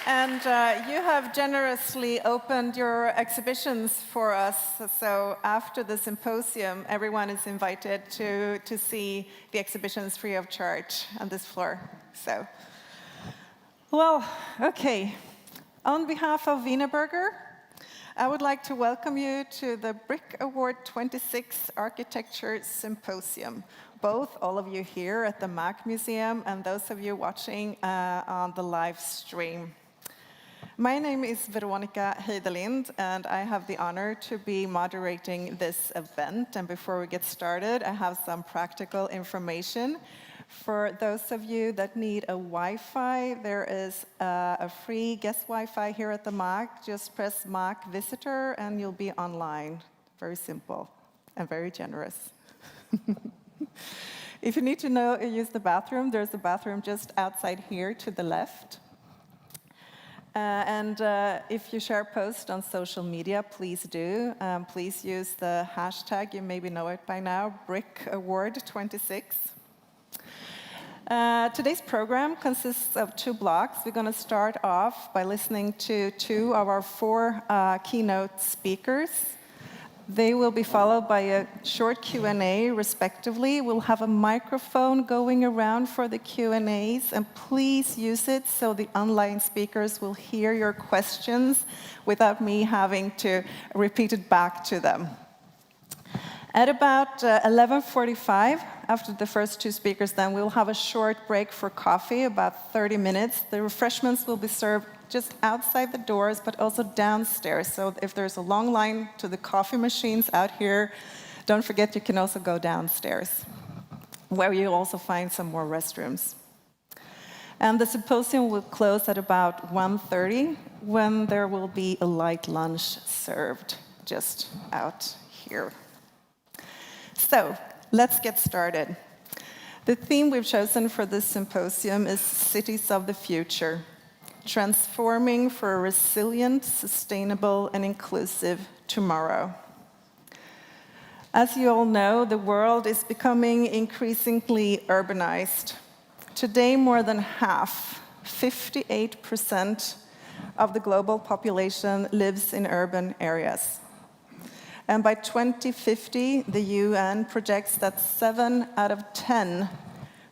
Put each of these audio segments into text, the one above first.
And you have generously opened your exhibitions for us. So after the symposium, everyone is invited to see the exhibitions free of charge on this floor. So, well, okay. On behalf of Wienerberger, I would like to welcome you to the Brick Award 26 Architecture Symposium. Both all of you here at the MAC Museum and those of you watching on the live stream. My name is Veronica Heidelind, and I have the honor to be moderating this event. And before we get started, I have some practical information. For those of you that need a Wi-Fi, there is a free guest Wi-Fi here at the MAC. Just press MAC Visitor, and you'll be online. Very simple and very generous. If you need to use the bathroom, there's a bathroom just outside here to the left. If you share posts on social media, please do. Please use the hashtag, you maybe know it by now, BrickAward26. Today's program consists of 2 blocks. We're going to start off by listening to 2 of our 4 keynote speakers. They will be followed by a short Q&A, respectively. We'll have a microphone going around for the Q&As, and please use it so the online speakers will hear your questions without me having to repeat it back to them. At about 11:45, after the first 2 speakers, then we'll have a short break for coffee, about 30 minutes. The refreshments will be served just outside the doors, but also downstairs. So if there's a long line to the coffee machines out here, don't forget you can also go downstairs, where you'll also find some more restrooms. And the symposium will close at about 1:30, when there will be a light lunch served just out here. So, let's get started. The theme we've chosen for this symposium is Cities of the Future, transforming for a resilient, sustainable, and inclusive tomorrow. As you all know, the world is becoming increasingly urbanized. Today, more than half, 58% of the global population lives in urban areas. And by 2050, the UN projects that 7 out of 10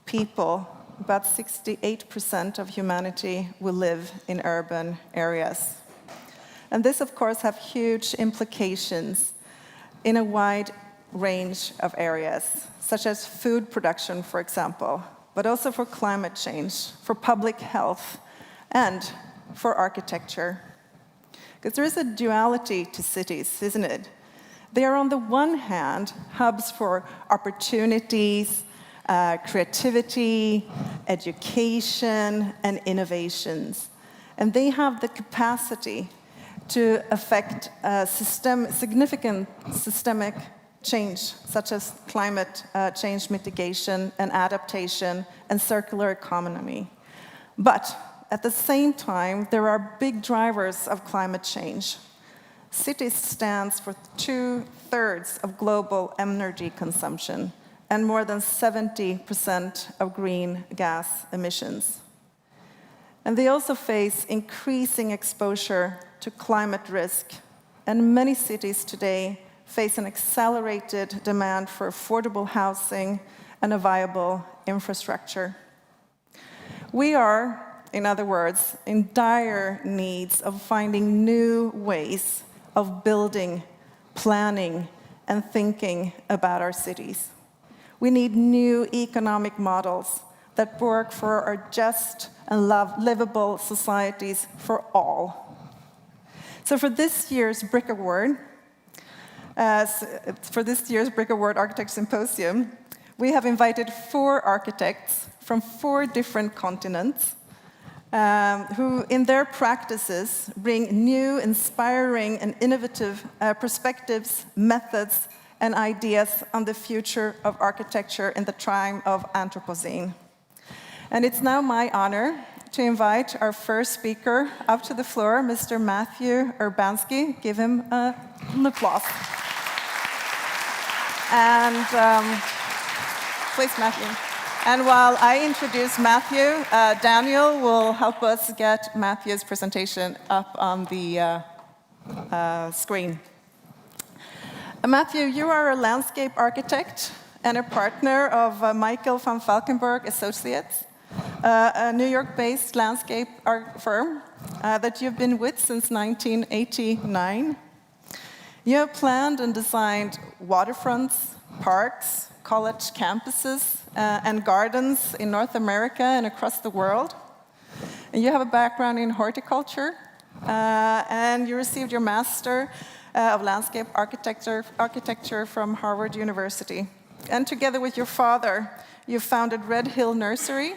people, about 68% of humanity, will live in urban areas. And this, of course, has huge implications in a wide range of areas, such as food production, for example, but also for climate change, for public health, and for architecture. Because there is a duality to cities, isn't it? They are, on the one hand, hubs for opportunities, creativity, education, and innovations. And they have the capacity to affect significant systemic change, such as climate change mitigation and adaptation and circular economy. But at the same time, there are big drivers of climate change. Cities stands for 2/3 of global energy consumption and more than 70% of green gas emissions. And they also face increasing exposure to climate risk. And many cities today face an accelerated demand for affordable housing and a viable infrastructure. We are, in other words, in dire needs of finding new ways of building, planning, and thinking about our cities. We need new economic models that work for our just and livable societies for all. So for this year's Brick Award, Architecture Symposium, we have invited 4 architects from 4 different continents, who in their practices bring new, inspiring, and innovative perspectives, methods, and ideas on the future of architecture in the time of Anthropocene. And it's now my honor to invite our first speaker up to the floor, Mr. Matthew Urbanski. Give him an applause. And please, Matthew. And while I introduce Matthew, Daniel will help us get Matthew's presentation up on the screen. Matthew, you are a landscape architect and a partner of Michael van Valkenburg Associates, a New York-based landscape art firm that you've been with since 1989. You have planned and designed waterfronts, parks, college campuses, and gardens in North America and across the world. And you have a background in horticulture, and you received your Master of Landscape Architecture from Harvard University. And together with your father, you founded Red Hill Nursery,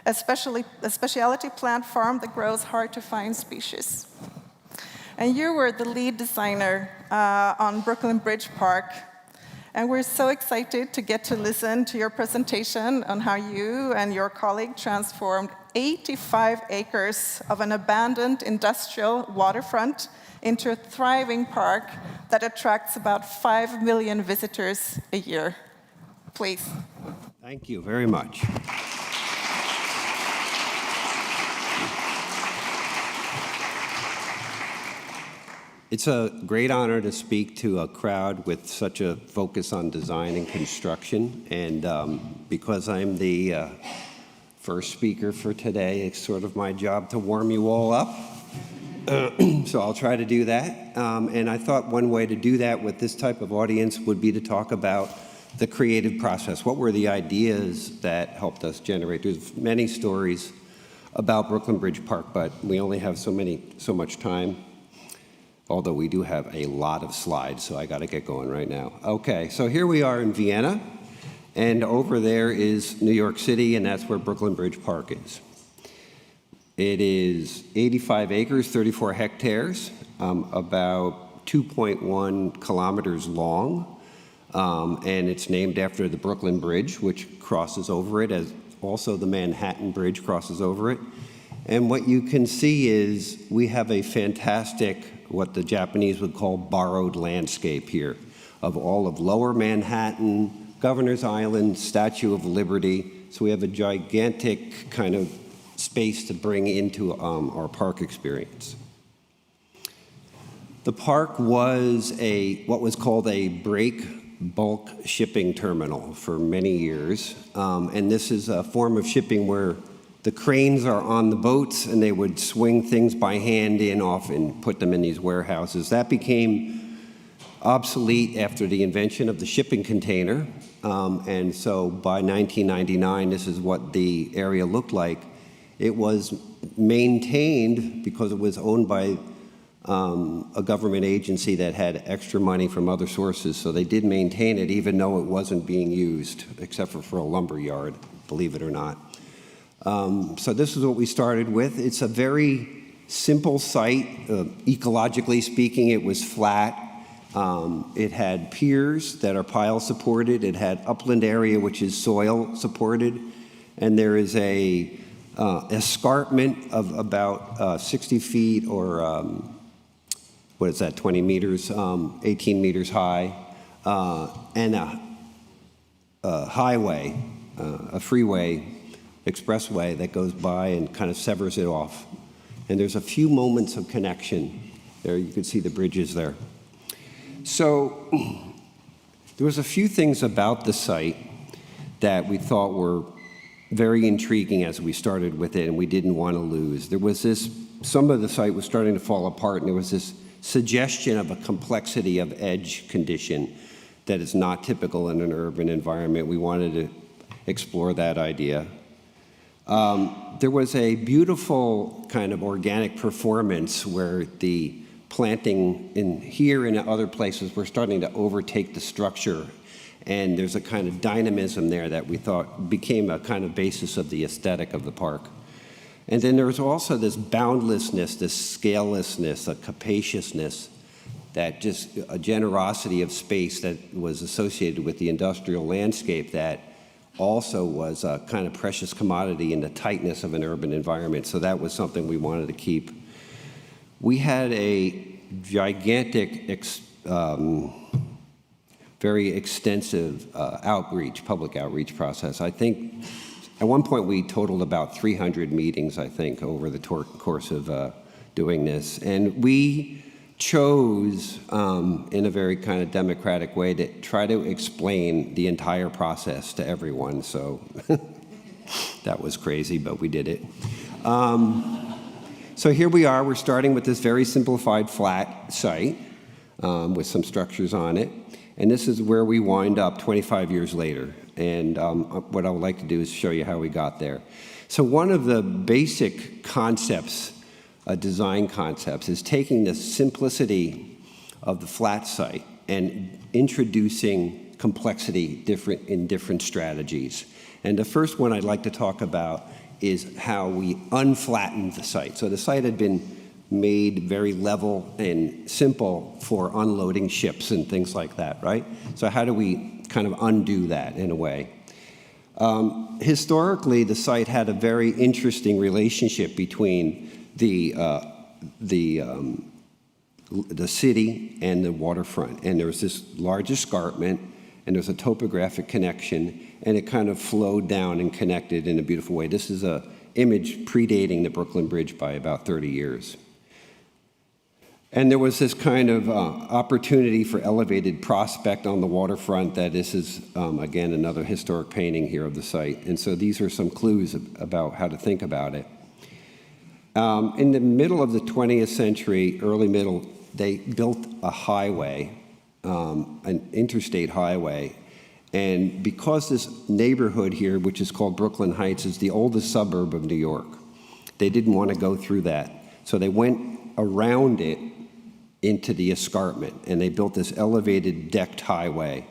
a specialty plant farm that grows hard-to-find species. And you were the lead designer on Brooklyn Bridge Park. And we're so excited to get to listen to your presentation on how you and your colleague transformed 85 acres of an abandoned industrial waterfront into a thriving park that attracts about 5 million visitors a year. Please. Thank you very much. It's a great honor to speak to a crowd with such a focus on design and construction. And because I'm the first speaker for today, it's sort of my job to warm you all up. So I'll try to do that. And I thought one way to do that with this type of audience would be to talk about the creative process. What were the ideas that helped us generate? There's many stories about Brooklyn Bridge Park, but we only have so much time. Although we do have a lot of slides, so I got to get going right now. Okay, so here we are in Vienna, and over there is New York City, and that's where Brooklyn Bridge Park is. It is 85 acres, 34 hectares, about 2.1 kilometers long, and it's named after the Brooklyn Bridge, which crosses over it, as also the Manhattan Bridge crosses over it. And what you can see is we have a fantastic, what the Japanese would call borrowed landscape here, of all of Lower Manhattan, Governor's Island, Statue of Liberty. So we have a gigantic kind of space to bring into our park experience. The park was what was called a break bulk shipping terminal for many years. And this is a form of shipping where the cranes are on the boats, and they would swing things by hand off and put them in these warehouses. That became obsolete after the invention of the shipping container. And so by 1999, this is what the area looked like. It was maintained because it was owned by a government agency that had extra money from other sources. So they did maintain it, even though it wasn't being used, except for a lumber yard, believe it or not. So this is what we started with. It's a very simple site. Ecologically speaking, it was flat. It had piers that are pile supported. It had upland area, which is soil supported. And there is a escarpment of about 60 feet or, 20 meters, 18 meters high, and a highway, a freeway, expressway that goes by and kind of severs it off. And there's a few moments of connection. There you can see the bridges there. So there was a few things about the site that we thought were very intriguing as we started with it, and we didn't want to lose. There was some of the site was starting to fall apart, and there was this suggestion of a complexity of edge condition that is not typical in an urban environment. We wanted to explore that idea. There was a beautiful kind of organic performance where the planting here and in other places were starting to overtake the structure. And there's a kind of dynamism there that we thought became a kind of basis of the aesthetic of the park. And then there was also this boundlessness, this scalelessness, a capaciousness, that just a generosity of space that was associated with the industrial landscape that also was a kind of precious commodity in the tightness of an urban environment. So that was something we wanted to keep. We had a gigantic very extensive public outreach process. I think at one point we totaled about 300 meetings, I think, over the course of doing this. And we chose, in a very kind of democratic way, to try to explain the entire process to everyone. So that was crazy, but we did it. So here we are. We're starting with this very simplified flat site with some structures on it. And this is where we wind up 25 years later. And what I would like to do is show you how we got there. So one of the basic concepts, design concepts, is taking the simplicity of the flat site and introducing complexity in different strategies. And the first one I'd like to talk about is how we unflattened the site. So the site had been made very level and simple for unloading ships and things like that, right? So how do we kind of undo that in a way? Historically, the site had a very interesting relationship between the city and the waterfront. And there was this large escarpment, and there's a topographic connection, and it kind of flowed down and connected in a beautiful way. This is an image predating the Brooklyn Bridge by about 30 years. And there was this kind of opportunity for elevated prospect on the waterfront that this is, again, another historic painting here of the site. And so these are some clues about how to think about it. In the middle of the 20th century, early middle, they built a highway, an interstate highway. And because this neighborhood here, which is called Brooklyn Heights, is the oldest suburb of New York, they didn't want to go through that. So they went around it into the escarpment, and they built this elevated decked highway,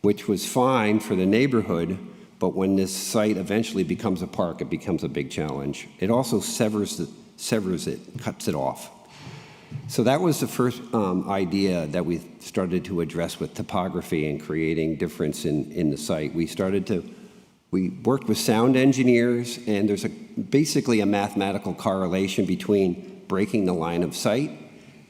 which was fine for the neighborhood, but when this site eventually becomes a park, it becomes a big challenge. It also severs it, cuts it off. So that was the first idea that we started to address with topography and creating difference in the site. We worked with sound engineers, and there's basically a mathematical correlation between breaking the line of sight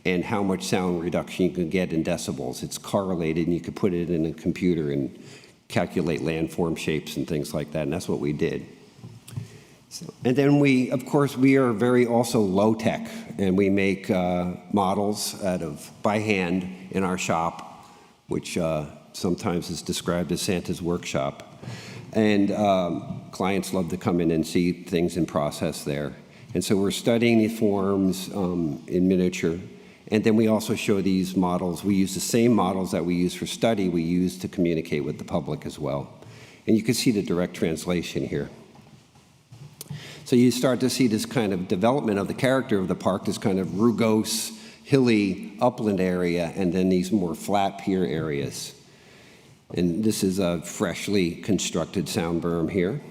and how much sound reduction you can get in decibels. It's correlated, and you could put it in a computer and calculate landform shapes and things like that, and that's what we did. And then we are very also low-tech, and we make models by hand in our shop, which sometimes is described as Santa's workshop. And clients love to come in and see things in process there. And so we're studying the forms in miniature. And then we also show these models. We use the same models that we use for study, we use to communicate with the public as well. And you can see the direct translation here. So you start to see this kind of development of the character of the park, this kind of rugose, hilly upland area, and then these more flat pier areas. And this is a freshly constructed sound berm here.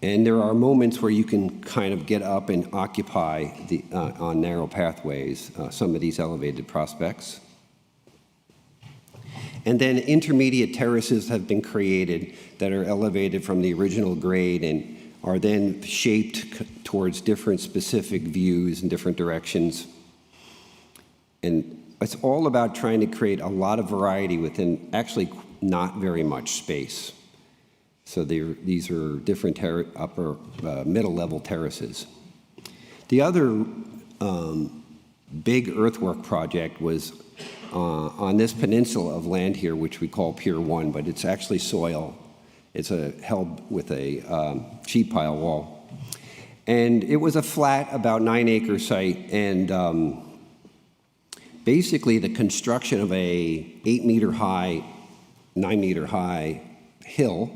And there are moments where you can kind of get up and occupy on narrow pathways some of these elevated prospects. And then intermediate terraces have been created that are elevated from the original grade and are then shaped towards different specific views in different directions. And it's all about trying to create a lot of variety within actually not very much space. So these are different middle level terraces. The other big earthwork project was on this peninsula of land here, which we call Pier 1, but it's actually soil. It's held with a sheet pile wall. And it was a flat, about 9-acre site, and basically the construction of a 8-meter high, 9-meter high hill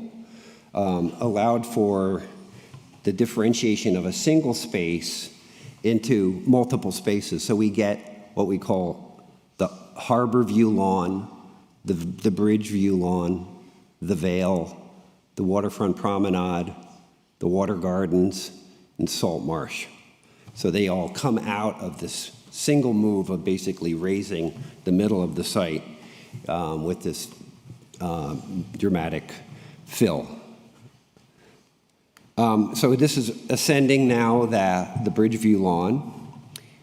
allowed for the differentiation of a single space into multiple spaces. So we get what we call the harbor view lawn, the bridge view lawn, the Vale, the waterfront promenade, the water gardens, and salt marsh. So they all come out of this single move of basically raising the middle of the site with this dramatic fill. So this is ascending now the Bridgeview lawn,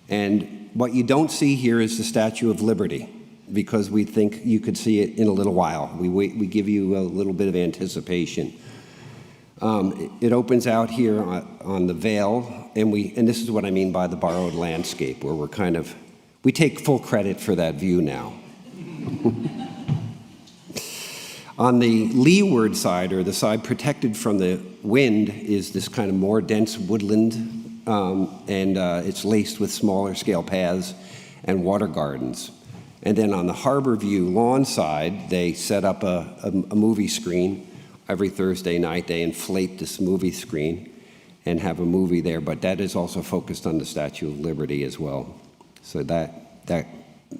and what you don't see here is the Statue of Liberty. because we think you could see it in a little while. We give you a little bit of anticipation. It opens out here on the Vale, and this is what I mean by the borrowed landscape, where we take full credit for that view now. On the leeward side, or the side protected from the wind, is this kind of more dense woodland, and it's laced with smaller scale paths and water gardens. And then on the harbor view lawn side, they set up a movie screen. Every Thursday night, they inflate this movie screen and have a movie there, but that is also focused on the Statue of Liberty as well. So that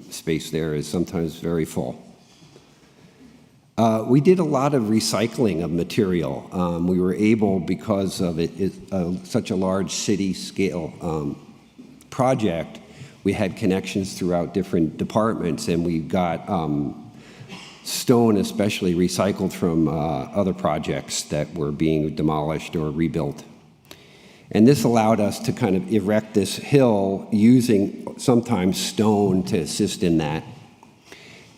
space there is sometimes very full. We did a lot of recycling of material. We were able, because of such a large city scale project, we had connections throughout different departments, and we got stone especially recycled from other projects that were being demolished or rebuilt. And this allowed us to kind of erect this hill using sometimes stone to assist in that.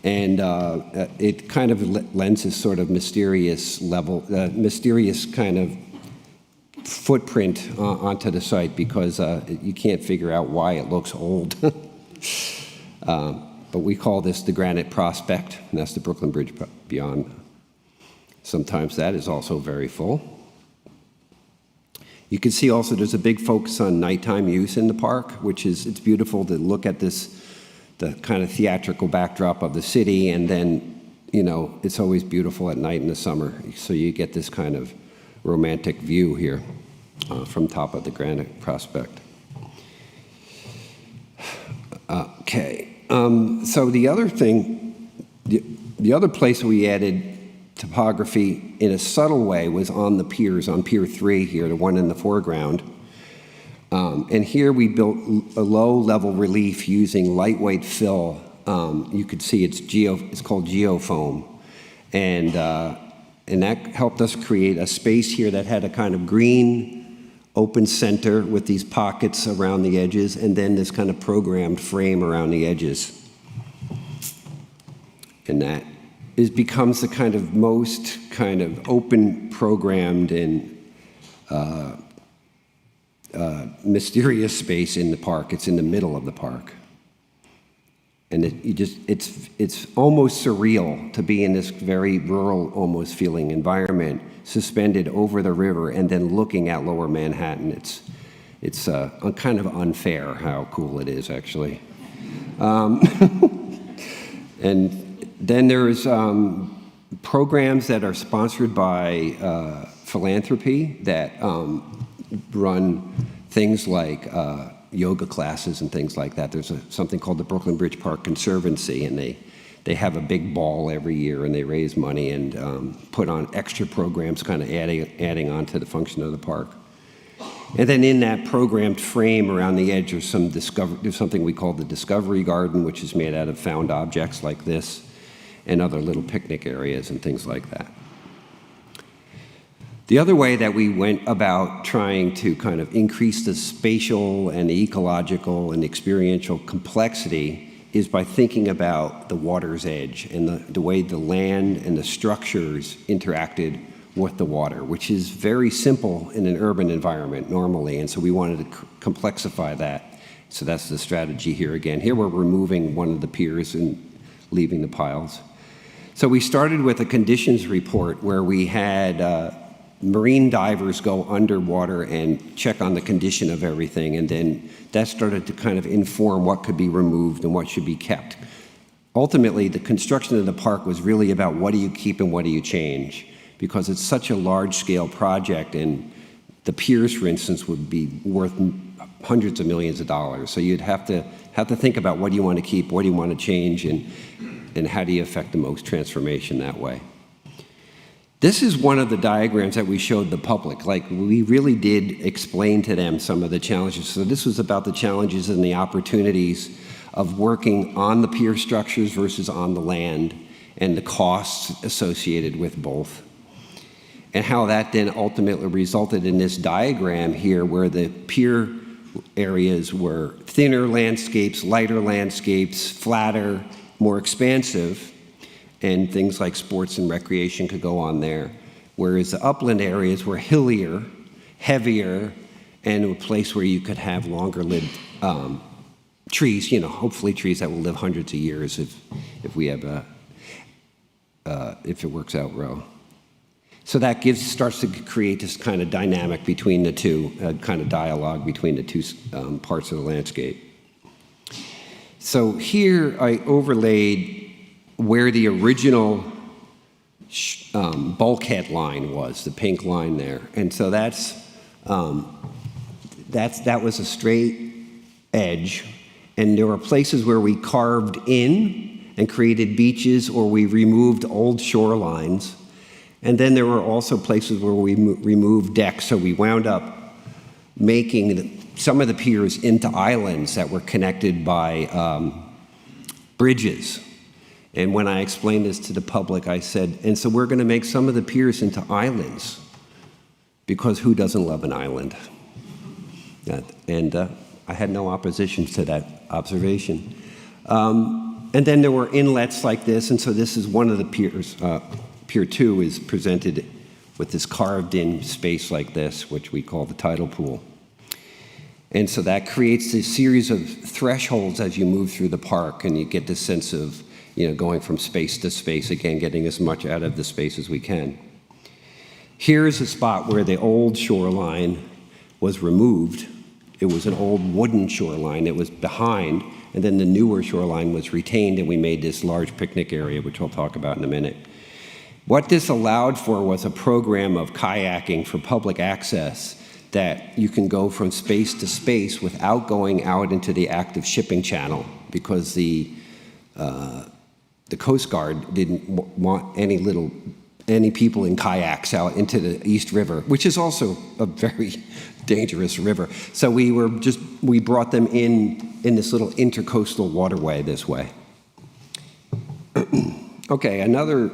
And it kind of lends this sort of mysterious kind of footprint onto the site, because you can't figure out why it looks old. But we call this the Granite Prospect, and that's the Brooklyn Bridge beyond. Sometimes that is also very full. You can see also there's a big focus on nighttime use in the park, it's beautiful to look at the kind of theatrical backdrop of the city, and then, it's always beautiful at night in the summer. So you get this kind of romantic view here from top of the Granite Prospect. Okay. So the other thing, the other place we added topography in a subtle way was on the piers, on Pier 3 here, the one in the foreground. And here we built a low-level relief using lightweight fill. You could see it's called geofoam. And that helped us create a space here that had a kind of green, open center with these pockets around the edges, and then this kind of programmed frame around the edges. And that becomes the kind of most kind of open, programmed, and mysterious space in the park. It's in the middle of the park. And it's almost surreal to be in this very rural, almost feeling environment, suspended over the river and then looking at Lower Manhattan. It's kind of unfair how cool it is, actually. And then there's programs that are sponsored by philanthropy that run things like yoga classes and things like that. There's something called the Brooklyn Bridge Park Conservancy, and they have a big ball every year, and they raise money and put on extra programs, kind of adding on to the function of the park. And then in that programmed frame around the edge, there's something we call the Discovery Garden, which is made out of found objects like this, and other little picnic areas and things like that. The other way that we went about trying to kind of increase the spatial and the ecological and experiential complexity is by thinking about the water's edge and the way the land and the structures interacted with the water, which is very simple in an urban environment normally, and so we wanted to complexify that. So that's the strategy here again. Here we're removing one of the piers and leaving the piles. So we started with a conditions report where we had marine divers go underwater and check on the condition of everything, and then that started to kind of inform what could be removed and what should be kept. Ultimately, the construction of the park was really about what do you keep and what do you change, because it's such a large-scale project, and the piers, for instance, would be worth hundreds of millions of dollars. So you'd have to think about what do you want to keep, what do you want to change, and how do you affect the most transformation that way. This is one of the diagrams that we showed the public. Like, we really did explain to them some of the challenges. So this was about the challenges and the opportunities of working on the pier structures versus on the land, and the costs associated with both. And how that then ultimately resulted in this diagram here, where the pier areas were thinner landscapes, lighter landscapes, flatter, more expansive, and things like sports and recreation could go on there. Whereas the upland areas were hillier, heavier, and a place where you could have longer-lived trees, hopefully trees that will live hundreds of years if we have if it works out well. So that starts to create this kind of dynamic between the two, kind of dialogue between the two parts of the landscape. So here I overlaid where the original bulkhead line was, the pink line there. And so that was a straight edge. And there were places where we carved in and created beaches, or we removed old shorelines. And then there were also places where we removed decks. So we wound up making some of the piers into islands that were connected by bridges. And when I explained this to the public, I said, and so we're going to make some of the piers into islands, because who doesn't love an island? And I had no opposition to that observation. And then there were inlets like this, and so this is one of the piers. Pier 2 is presented with this carved-in space like this, which we call the tidal pool. And so that creates this series of thresholds as you move through the park, and you get this sense of going from space to space, again, getting as much out of the space as we can. Here's a spot where the old shoreline was removed. It was an old wooden shoreline. It was behind, and then the newer shoreline was retained, and we made this large picnic area, which I'll talk about in a minute. What this allowed for was a program of kayaking for public access, that you can go from space to space without going out into the active shipping channel, because the Coast Guard didn't want any people in kayaks out into the East River, which is also a very dangerous river. So we brought them in this little intercoastal waterway this way. Okay, another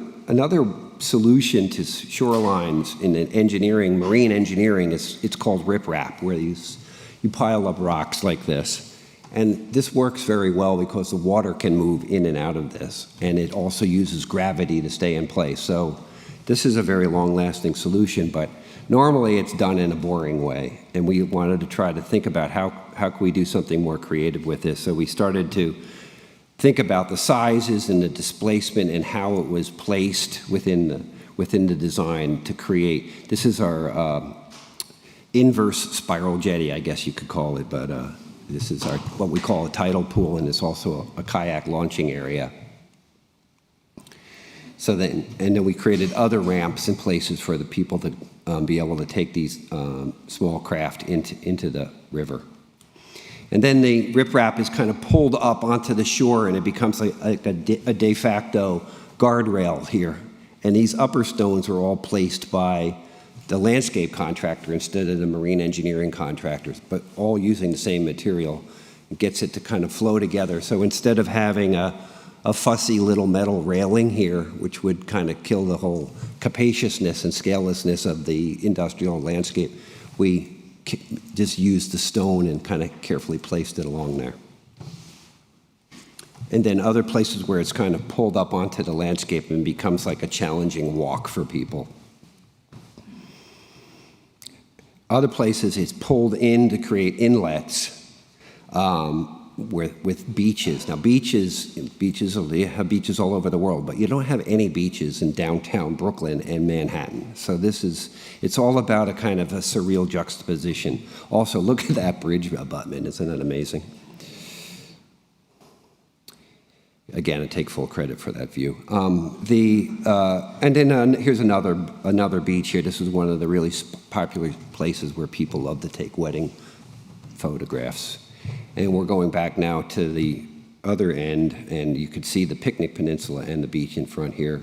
solution to shorelines in engineering, marine engineering, it's called riprap, where you pile up rocks like this. And this works very well because the water can move in and out of this, and it also uses gravity to stay in place. So this is a very long-lasting solution, but normally it's done in a boring way, and we wanted to try to think about how can we do something more creative with this. So we started to think about the sizes and the displacement and how it was placed within the design to create. This is our inverse spiral jetty, I guess you could call it, but this is what we call a tidal pool, and it's also a kayak launching area. So then we created other ramps and places for the people to be able to take these small craft into the river. And then the riprap is kind of pulled up onto the shore, and it becomes like a de facto guardrail here. And these upper stones are all placed by the landscape contractor instead of the marine engineering contractors, but all using the same material. It gets it to kind of flow together. So instead of having a fussy little metal railing here, which would kind of kill the whole capaciousness and scalelessness of the industrial landscape, we just used the stone and kind of carefully placed it along there. And then other places where it's kind of pulled up onto the landscape and becomes like a challenging walk for people. Other places it's pulled in to create inlets with beaches. Now beaches have beaches all over the world, but you don't have any beaches in downtown Brooklyn and Manhattan. So it's all about a kind of a surreal juxtaposition. Also, look at that bridge abutment, isn't it amazing? Again, I take full credit for that view. And then here's another beach here. This is one of the really popular places where people love to take wedding photographs. And we're going back now to the other end, and you could see the picnic peninsula and the beach in front here.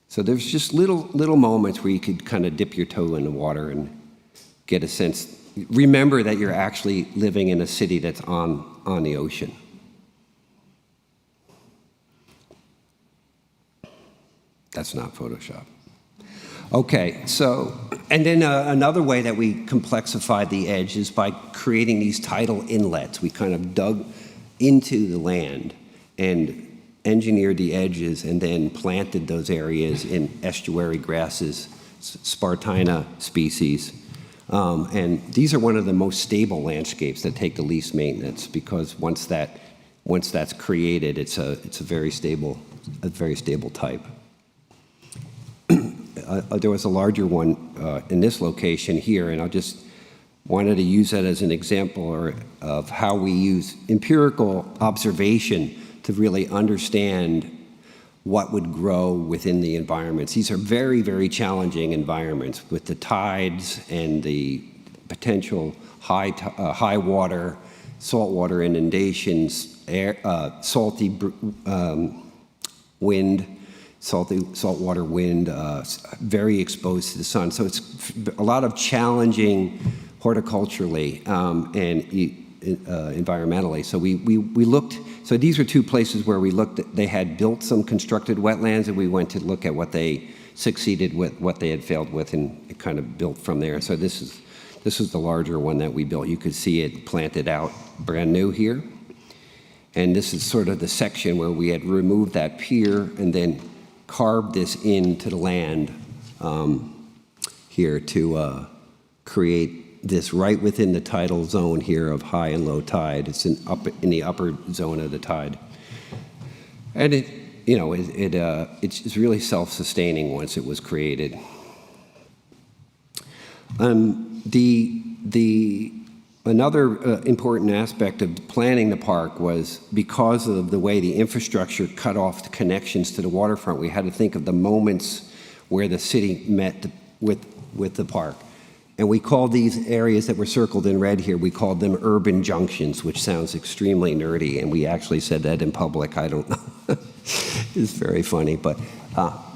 So there's just little moments where you could kind of dip your toe in the water and get a sense. Remember that you're actually living in a city that's on the ocean. That's not Photoshop. Okay, so, and then another way that we complexified the edge is by creating these tidal inlets. We kind of dug into the land and engineered the edges and then planted those areas in estuary grasses, Spartina species. And these are one of the most stable landscapes that take the least maintenance, because once that's created, it's a very stable type. There was a larger one in this location here, and I just wanted to use that as an example of how we use empirical observation to really understand what would grow within the environments. These are very, very challenging environments with the tides and the potential high water, saltwater inundations, salty wind, saltwater wind, very exposed to the sun. So it's a lot of challenging horticulturally and environmentally. So we looked, so these are two places where we looked at, they had built some constructed wetlands, and we went to look at what they succeeded with, what they had failed with, and it kind of built from there. So this is the larger one that we built. You could see it planted out brand new here. And this is sort of the section where we had removed that pier and then carved this into the land here to create this right within the tidal zone here of high and low tide. It's in the upper zone of the tide. And it's really self-sustaining once it was created. Another important aspect of planning the park was, because of the way the infrastructure cut off the connections to the waterfront, we had to think of the moments where the city met with the park. And we called these areas that were circled in red here, we called them urban junctions, which sounds extremely nerdy, and we actually said that in public. I don't know. It's very funny, but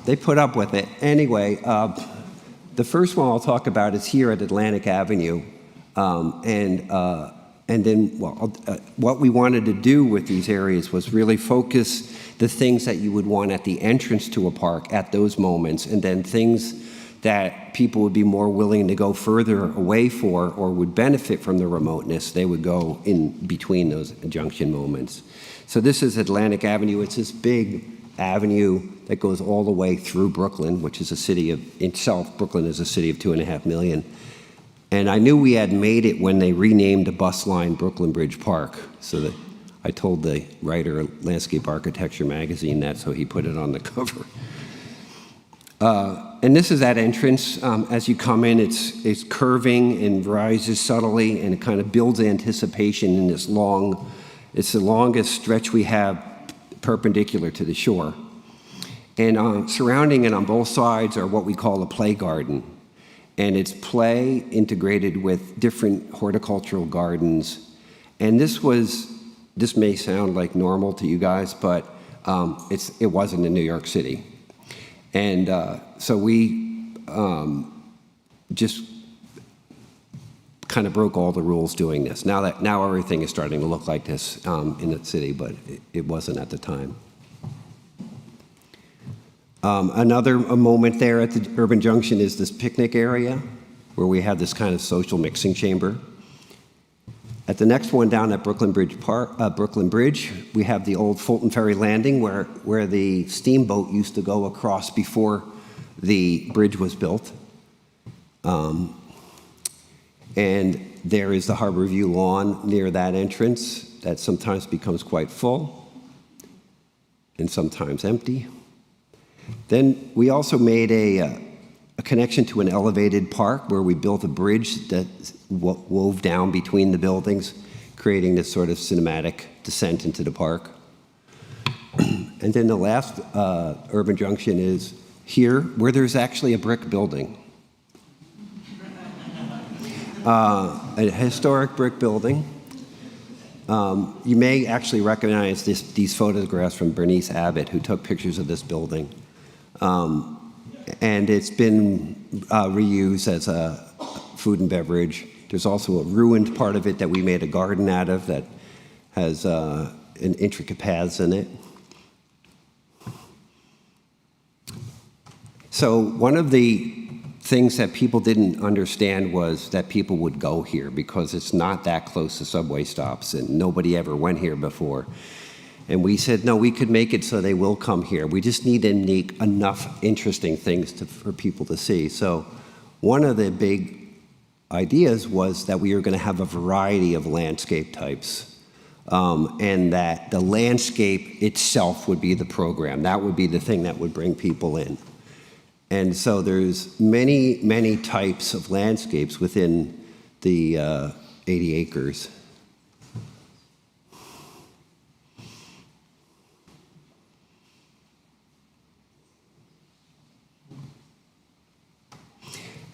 they put up with it. Anyway, the first one I'll talk about is here at Atlantic Avenue. And then what we wanted to do with these areas was really focus the things that you would want at the entrance to a park at those moments, and then things that people would be more willing to go further away for or would benefit from the remoteness, they would go in between those junction moments. So this is Atlantic Avenue. It's this big avenue that goes all the way through Brooklyn, which is a city of itself. Brooklyn is a city of 2.5 million. And I knew we had made it when they renamed the bus line Brooklyn Bridge Park. So that I told the writer of Landscape Architecture magazine that, so he put it on the cover. And this is that entrance. As you come in, it's curving and rises subtly, and it kind of builds anticipation in this long, it's the longest stretch we have perpendicular to the shore. And surrounding it on both sides are what we call a play garden. And it's play integrated with different horticultural gardens. And this may sound like normal to you guys, but it wasn't in New York City. And so we just kind of broke all the rules doing this. Now everything is starting to look like this in the city, but it wasn't at the time. Another moment there at the Urban Junction is this picnic area where we have this kind of social mixing chamber. At the next one down at Brooklyn Bridge Park, Brooklyn Bridge, we have the old Fulton Ferry Landing where the steamboat used to go across before the bridge was built. And there is the Harbor View lawn near that entrance that sometimes becomes quite full and sometimes empty. Then we also made a connection to an elevated park where we built a bridge that wove down between the buildings, creating this sort of cinematic descent into the park. And then the last urban junction is here, where there's actually a brick building. A historic brick building. You may actually recognize these photographs from Bernice Abbott, who took pictures of this building. And it's been reused as a food and beverage. There's also a ruined part of it that we made a garden out of that has intricate paths in it. So one of the things that people didn't understand was that people would go here because it's not that close to subway stops and nobody ever went here before. And we said, no, we could make it so they will come here. We just need to make enough interesting things for people to see. So one of the big ideas was that we were going to have a variety of landscape types, and that the landscape itself would be the program. That would be the thing that would bring people in. And so there's many, many types of landscapes within the 80 acres.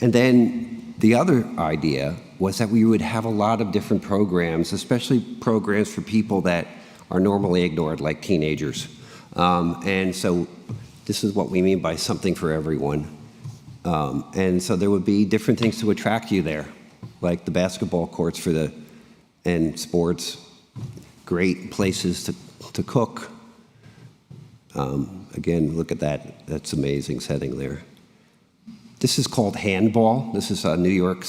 And then the other idea was that we would have a lot of different programs, especially programs for people that are normally ignored, like teenagers. And so this is what we mean by something for everyone. And so there would be different things to attract you there, like the basketball courts and sports, great places to cook. Again, look at that. That's amazing setting there. This is called handball. This is a New York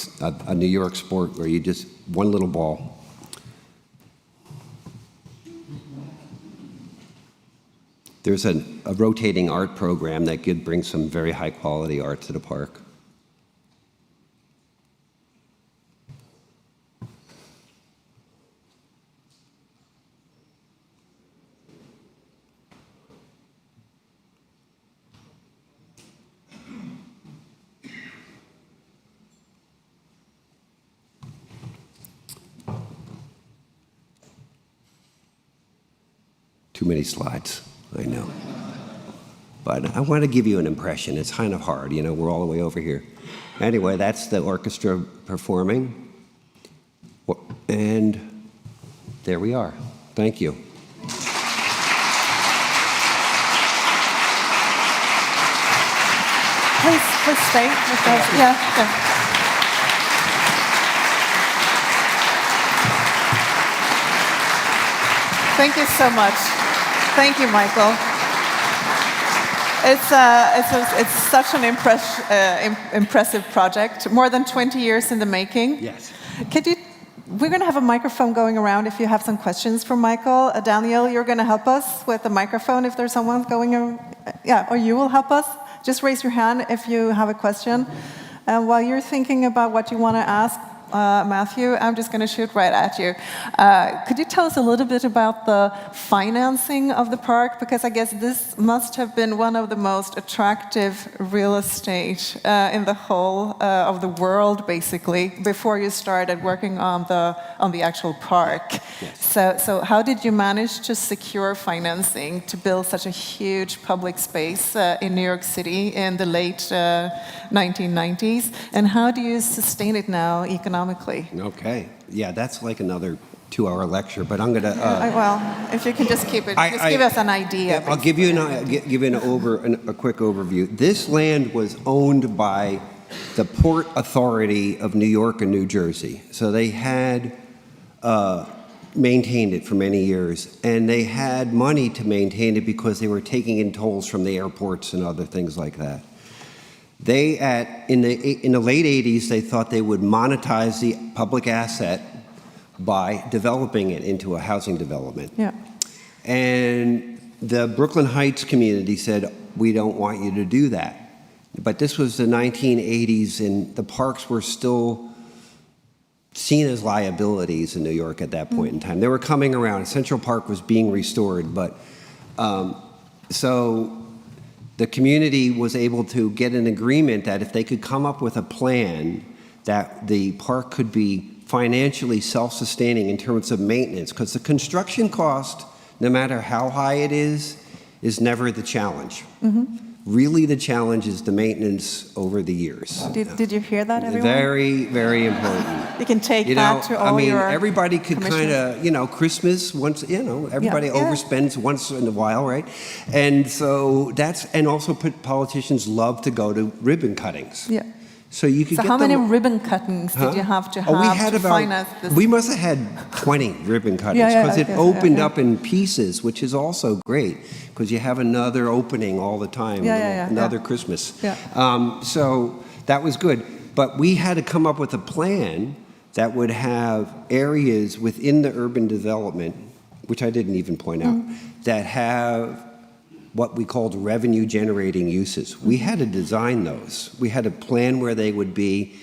sport where you just, one little ball. There's a rotating art program that could bring some very high quality art to the park. Too many slides, I know. But I want to give you an impression. It's kind of hard, you know, we're all the way over here. Anyway, that's the orchestra performing. And there we are. Thank you. Please stay with us. Yeah. Thank you so much. Thank you, Michael. It's such an impressive project. More than 20 years in the making. Yes. We're going to have a microphone going around if you have some questions for Michael. Daniel, you're going to help us with the microphone if there's someone going around. Yeah, or you will help us. Just raise your hand if you have a question. And while you're thinking about what you want to ask, Matthew, I'm just going to shoot right at you. Could you tell us a little bit about the financing of the park? Because I guess this must have been one of the most attractive real estate in the whole of the world, basically, before you started working on the actual park. Yes. So how did you manage to secure financing to build such a huge public space in New York City in the late 1990s? And how do you sustain it now economically? Okay. Yeah, that's like another 2-hour lecture, but I'm going to... well, if you can just keep it, give us an idea. I'll give you a quick overview. This land was owned by the Port Authority of New York and New Jersey. So they had maintained it for many years, and they had money to maintain it because they were taking in tolls from the airports and other things like that. They, in the late 80s, they thought they would monetize the public asset by developing it into a housing development. Yeah. And the Brooklyn Heights community said, we don't want you to do that. But this was the 1980s, and the parks were still seen as liabilities in New York at that point in time. They were coming around. Central Park was being restored, but so the community was able to get an agreement that if they could come up with a plan that the park could be financially self-sustaining in terms of maintenance, because the construction cost, no matter how high it is never the challenge. Mm-hmm. Really, the challenge is the maintenance over the years. Did you hear that, everyone? Very, very important. You can take that to all your everybody could kind of, Christmas once, everybody overspends once in a while, right? And so and also politicians love to go to ribbon cuttings. Yeah. So you could. So how many ribbon cuttings did you have to have to finance this? We must have had 20 ribbon cuttings because it opened up in pieces, which is also great because you have another opening all the time, another Christmas. Yeah. So that was good, but we had to come up with a plan that would have areas within the urban development which I didn't even point out, that have what we called revenue-generating uses. We had to design those. We had to plan where they would be,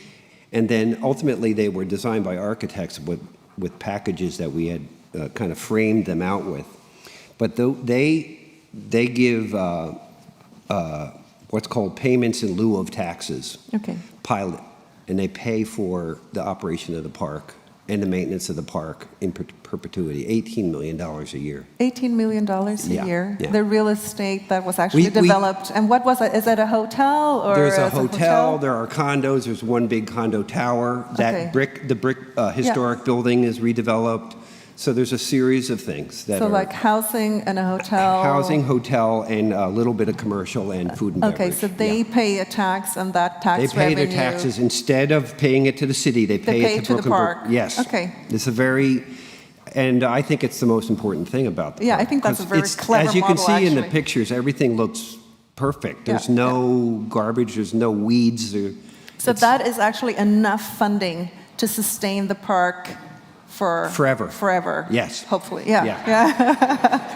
and then ultimately they were designed by architects with packages that we had kind of framed them out with. But they give what's called payments in lieu of taxes, pilot, and they pay for the operation of the park and the maintenance of the park in perpetuity, $18 million a year. $18 million a year? Yeah. The real estate that was actually developed. And what was it? Is it a hotel? Or there's a hotel, there are condos, there's one big condo tower. That the brick historic building is redeveloped. So there's a series of things that are... So like housing and a hotel? Housing, hotel, and a little bit of commercial and food and beverage. Okay, so they pay a tax, and that tax revenue... They pay their taxes. Instead of paying it to the city, they pay it to Brooklyn. The park. Yes. Okay. It's a very... And I think it's the most important thing about the park. I think that's a very clever model, as you can see actually. in the pictures, everything looks perfect. There's no garbage, there's no weeds. So that is actually enough funding to sustain the park for... Forever. Yes. Hopefully,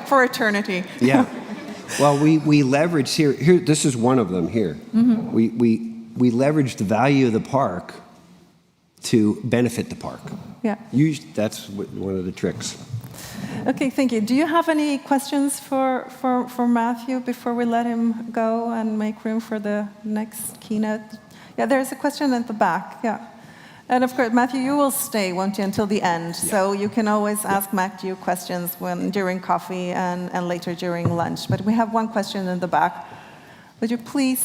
for eternity. Yeah. Well, we leveraged here, this is one of them here. We leveraged the value of the park to benefit the park. Yeah. That's one of the tricks. Okay, thank you. Do you have any questions for Matthew before we let him go and make room for the next keynote? Yeah, there's a question at the back, And of course, Matthew, you will stay, won't you, until the end? Yeah. So you can always ask Matthew questions during coffee and later during lunch. But we have one question in the back. Would you please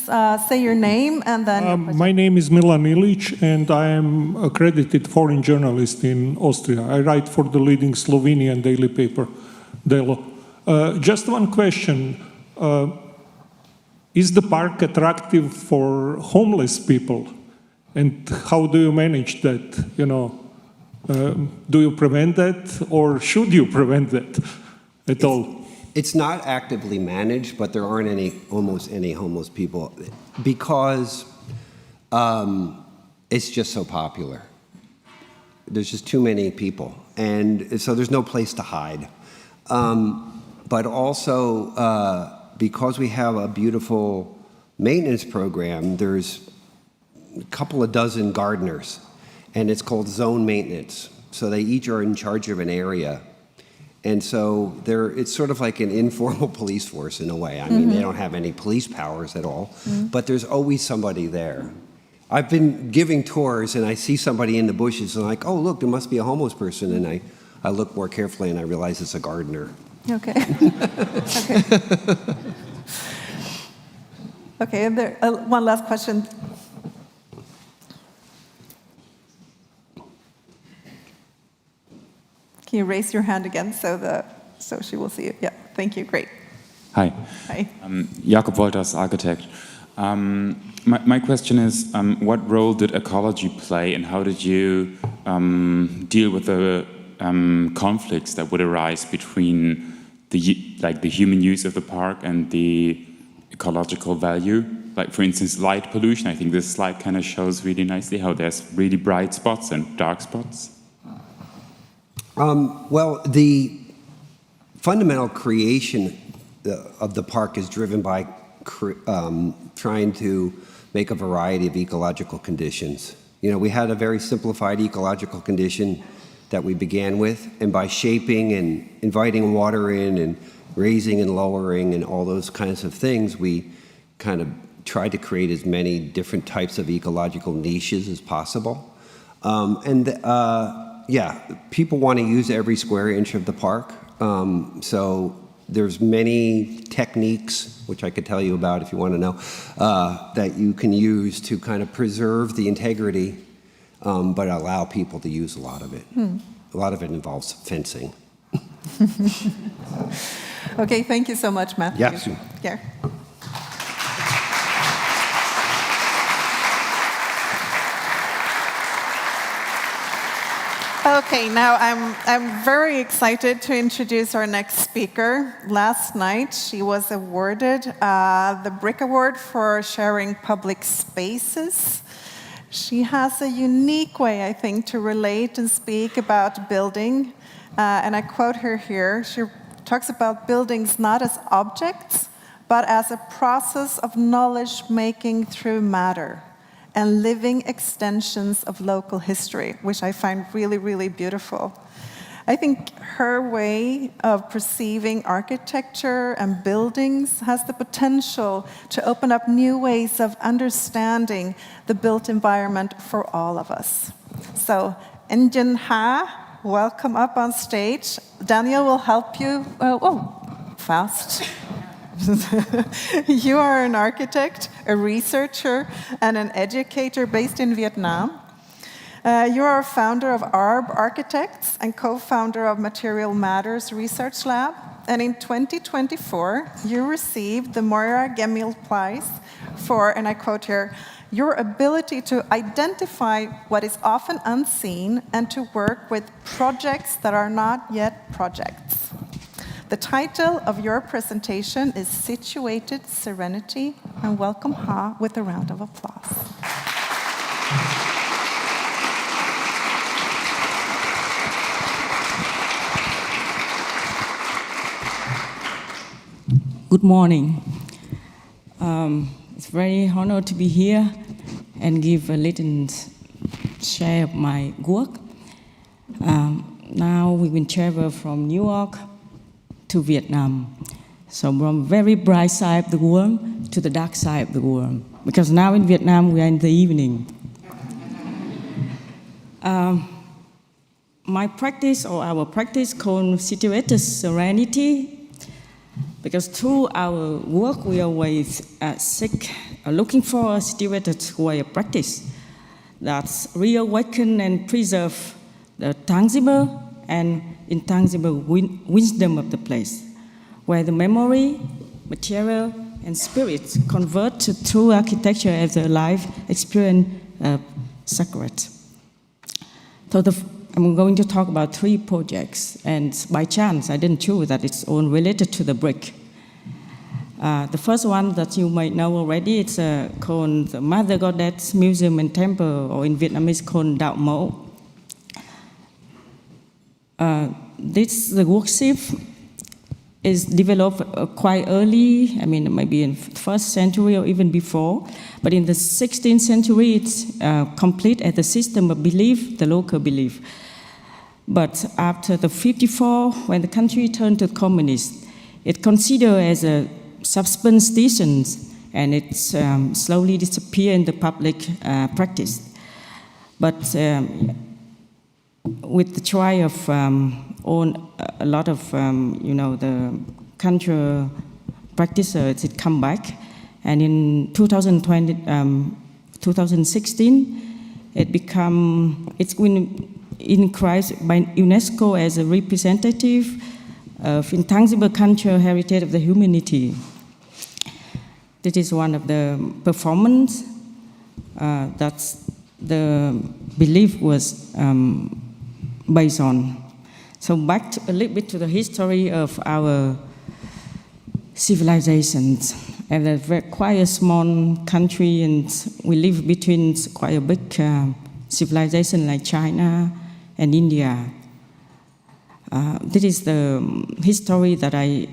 say your name and then your question? My name is Milan Ilic, and I am accredited foreign journalist in Austria. I write for the leading Slovenian daily paper, Delo. Just one question. Is the park attractive for homeless people? And how do you manage that? Do you prevent that, or should you prevent that at all? It's not actively managed, but there aren't almost any homeless people because it's just so popular. There's just too many people, and so there's no place to hide. But also, because we have a beautiful maintenance program, there's a couple of dozen gardeners, and it's called zone maintenance. So they each are in charge of an area. And so it's sort of like an informal police force in a way. I mean, they don't have any police powers at all, but there's always somebody there. I've been giving tours, and I see somebody in the bushes, and I'm like, oh, look, there must be a homeless person. And I look more carefully, and I realize it's a gardener. Okay. Okay, and there, one last question. Can you raise your hand again so she will see it? Yeah, thank you, great. Hi. Hi. Jakob Wolters, architect. My question is, what role did ecology play, and how did you deal with the conflicts that would arise between the human use of the park and the ecological value? Like, for instance, light pollution. I think this slide kind of shows really nicely how there's really bright spots and dark spots. Well, the fundamental creation of the park is driven by trying to make a variety of ecological conditions. We had a very simplified ecological condition that we began with, and by shaping and inviting water in and raising and lowering and all those kinds of things, we kind of tried to create as many different types of ecological niches as possible. Yeah, people want to use every square inch of the park. So there's many techniques, which I could tell you about if you want to know, that you can use to kind of preserve the integrity, but allow people to use a lot of it. A lot of it involves fencing. Okay, thank you so much, Matthew. Yes. Yeah. Okay, now I'm very excited to introduce our next speaker. Last night, she was awarded the Brick Award for sharing public spaces. She has a unique way, I think, to relate and speak about building. And I quote her here. She talks about buildings not as objects, but as a process of knowledge making through matter and living extensions of local history, which I find really, really beautiful. I think her way of perceiving architecture and buildings has the potential to open up new ways of understanding the built environment for all of us. So, Engin Ha, welcome up on stage. Daniel will help you. Fast. You are an architect, a researcher, and an educator based in Vietnam. You are a founder of ARB Architects and co-founder of Material Matters Research Lab. And in 2024, you received the Moira Gemmill Prize for, and I quote here, your ability to identify what is often unseen and to work with projects that are not yet projects. The title of your presentation is Situated Serenity, and welcome Ha with a round of applause. Good morning. It's very honored to be here and give a little share of my work. Now we will travel from New York to Vietnam. So from very bright side of the world to the dark side of the world. Because now in Vietnam we are in the evening. My practice or our practice called Situated Serenity. Because through our work, we always looking for a situated way of practice that's reawaken and preserve the tangible and intangible wisdom of the place, where the memory, material, and spirit convert to true architecture as a life experience sacred. So I'm going to talk about 3 projects, and by chance, I didn't choose that it's all related to the brick. The first one that you might know already, it's called the Mother Goddess Museum and Temple, or in Vietnamese called Đạo Mẫu. The worship is developed quite early, I mean, maybe in the 1st century or even before, but in the 16th century, it's complete as a system of belief, the local belief. But after the 54, when the country turned to communist, it considered as a superstition, and it slowly disappeared in the public practice. But with the try of a lot of the cultural practices, it come back, and in 2016, it's been increased by UNESCO as a representative of intangible cultural heritage of the humanity. This is one of the performance that the belief was based on. So back a little bit to the history of our civilizations. And we're quite a small country, and we live between quite a big civilization like China and India. This is the history that I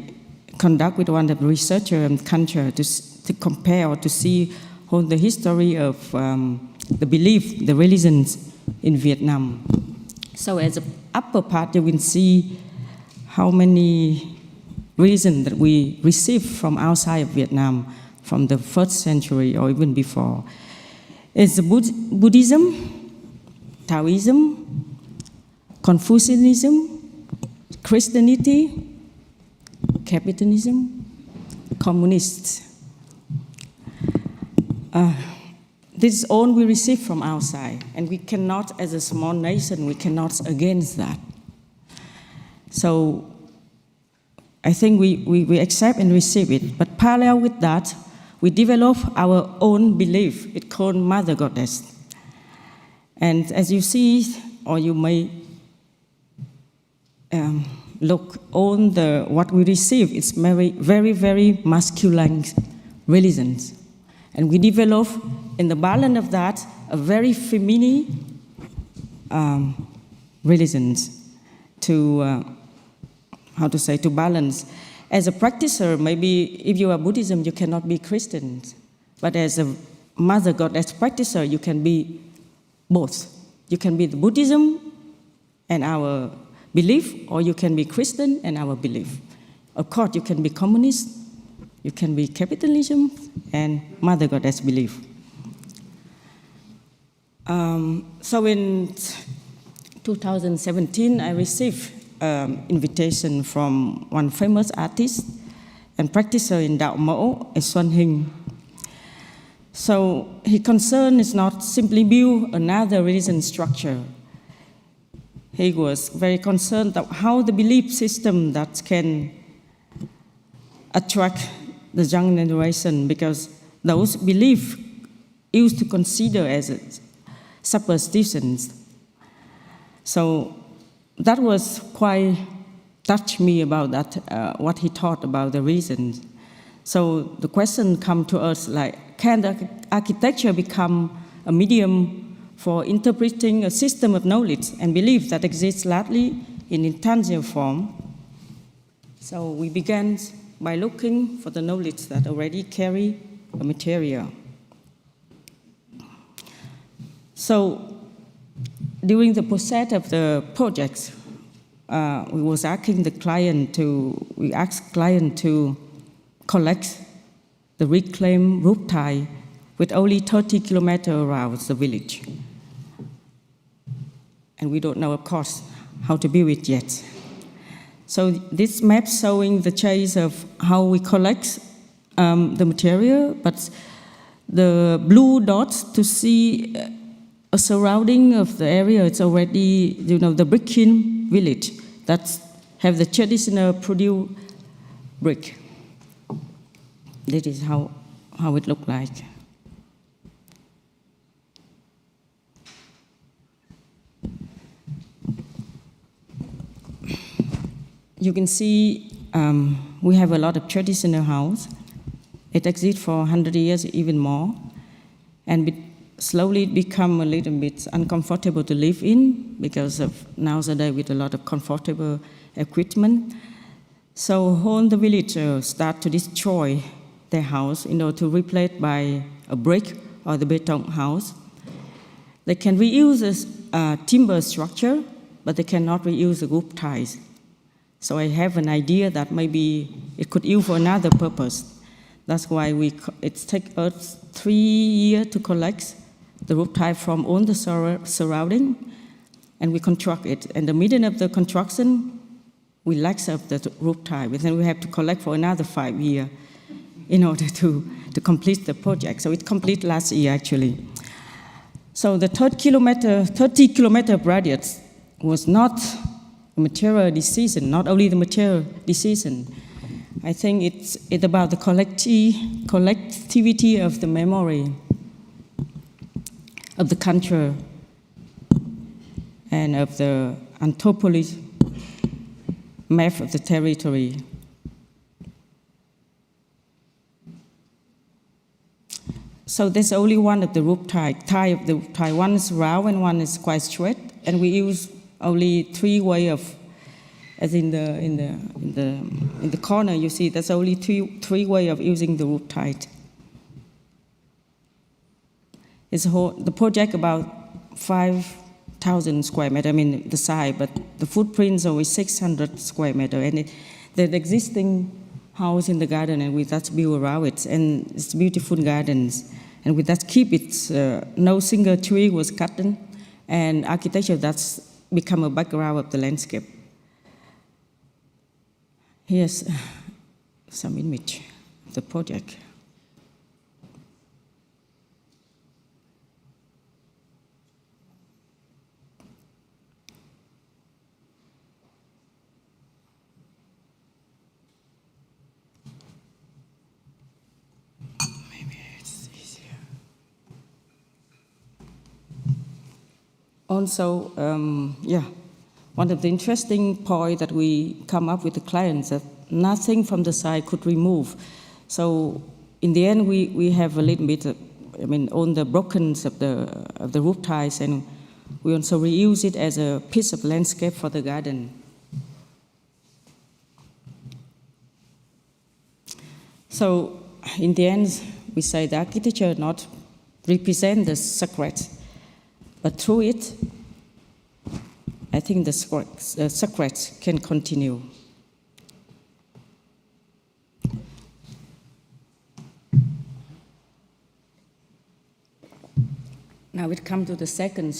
conduct with one of the researchers and culture to compare or to see how the history of the belief, the religions in Vietnam. So as the upper part, you will see how many religions that we received from outside of Vietnam, from the 1st century or even before. It's Buddhism, Taoism, Confucianism, Christianity, capitalism, communists. This is all we receive from outside, and we cannot, as a small nation, we cannot against that. So I think we accept and receive it, but parallel with that, we develop our own belief. It's called Mother Goddess. And as you see, or you may look on what we receive, it's very, very masculine religions. And we develop, in the balance of that, a very feminine religions to, to balance. As a practitioner, maybe if you are Buddhism, you cannot be Christian. But as a Mother Goddess practitioner, you can be both. You can be the Buddhism and our belief, or you can be Christian and our belief. Of course, you can be communist, you can be capitalism, and Mother Goddess belief. So in 2017, I received invitation from one famous artist and practitioner in Đạo Mẫu, Xuân Hình. So his concern is not simply build another religion structure. He was very concerned about how the belief system that can attract the young generation, because those beliefs used to consider as superstitions. So that was quite touched me about that, what he thought about the reasons. So the question come to us like, can the architecture become a medium for interpreting a system of knowledge and belief that exists largely in intangible form? So we began by looking for the knowledge that already carry a material. So during the process of the project, we asked client to collect the reclaimed roof tile with only 30 kilometers around the village. And we don't know, of course, how to build it yet. So this map showing the chase of how we collect the material, but the blue dots to see a surrounding of the area, it's already, the brick kiln village that have the traditional Purdue brick. This is how it looked like. You can see we have a lot of traditional house. It exists for 100 years, even more. And slowly it become a little bit uncomfortable to live in because of nowadays with a lot of comfortable equipment. So all the villagers start to destroy their house in order to replace by a brick or the beton house. They can reuse a timber structure, but they cannot reuse the roof tiles. So I have an idea that maybe it could use for another purpose. That's why it takes us 3 years to collect the roof tile from all the surrounding, and we construct it. In the middle of the construction, we lack of the roof tile, but then we have to collect for another 5 years in order to complete the project. So it completed last year, actually. So the 30 kilometer radius was not a material decision, not only the material decision. I think it's about the collectivity of the memory of the country and of the anthropology map of the territory. So there's only one of the roof tile. One is round and one is quite straight, and we use only 3 ways of, as in the corner you see, there's only three ways of using the roof tile. It's the project about 5,000 square meters, I mean the size, but the footprint is only 600 square meters, and the existing house in the garden, and with that build around it, and it's beautiful gardens, and with that keep it, no single tree was cut in, and architecture that's become a background of the landscape. Here's some image of the project. Also, one of the interesting points that we come up with the clients that nothing from the side could remove. So in the end, we have a little bit on the brokens of the roof tiles, and we also reuse it as a piece of landscape for the garden. So in the end, we say the architecture not represent the secret, but through it, I think the secret can continue. Now it comes to the second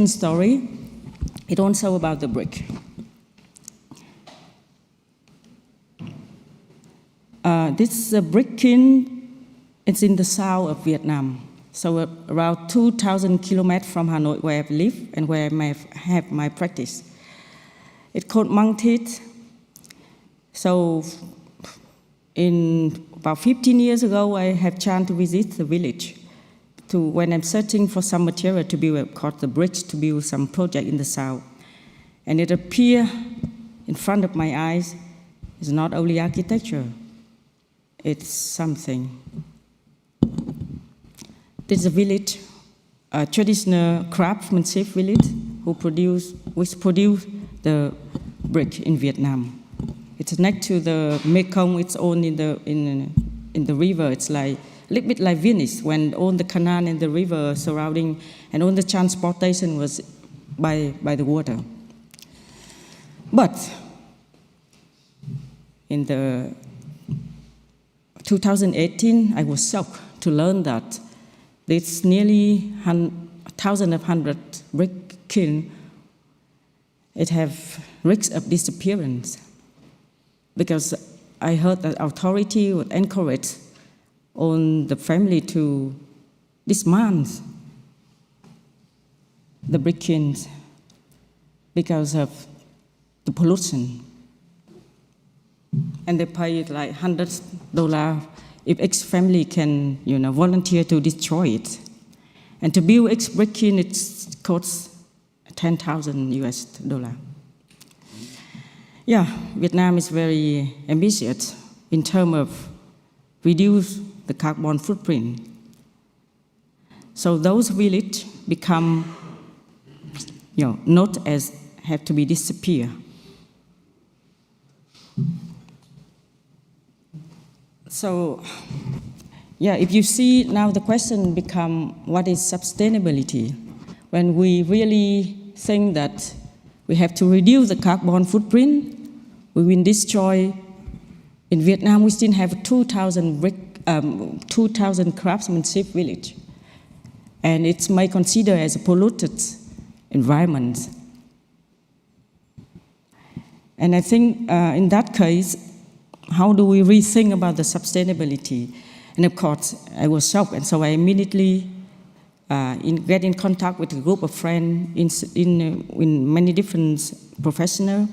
story. It's also about the brick. This is a brick kiln. It's in the south of Vietnam, so around 2,000 kilometers from Hanoi, where I live and where I have my practice. It's called Mang Thit. So, in about 15 years ago, I had chance to visit the village. When I'm searching for some material to build, called the bridge, to build some project in the south, and it appeared in front of my eyes. It's not only architecture. It's something. This is a village, a traditional craftsmanship village, which produce the brick in Vietnam. It's next to the Mekong. It's own in the river. It's like a little bit like Venice, when all the canal and the river surrounding, and all the transportation was by the water. But in the 2018, I was shocked to learn that there's nearly 1,100 brick kiln. It have risks of disappearance, because I heard that authority would encourage on the family to dismantle the brick kilns because of the pollution. And they pay like $100 if each family can, volunteer to destroy it. And to build each brick kiln, it costs $10,000. Yeah, Vietnam is very ambitious in terms of reduce the carbon footprint. So those villages become, not as have to be disappear. So, if you see now the question become, what is sustainability? When we really think that we have to reduce the carbon footprint, we will destroy. In Vietnam, we still have 2,000 craftsmanship village, and it's may consider as a polluted environment. And I think in that case, how do we rethink about the sustainability? And of course, I was shocked, and so I immediately get in contact with a group of friends in many different professionals,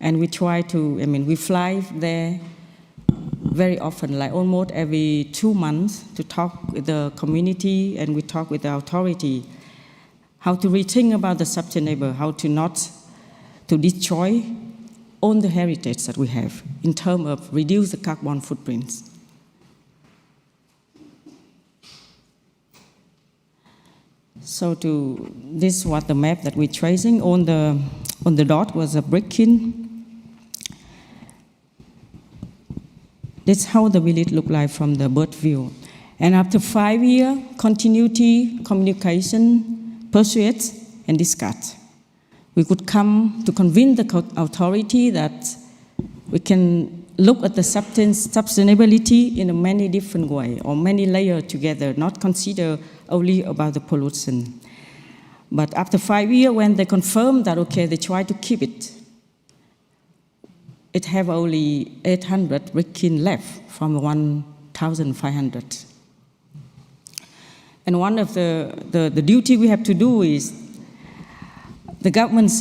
and we try to, we fly there very often, like almost every 2 months, to talk with the community, and we talk with the authority, how to rethink about the sustainable, how to not to destroy all the heritage that we have in terms of reduce the carbon footprints. So this was the map that we're tracing. On the dot was a brick kiln. That's how the village looked like from the bird view. And after 5 years, continuity, communication, persuade, and discuss. We could come to convince the authority that we can look at the sustainability in a many different ways, or many layers together, not consider only about the pollution. But after 5 years, when they confirmed that, okay, they try to keep it, it have only 800 brick kiln left from 1,500. And one of the duty we have to do is, the government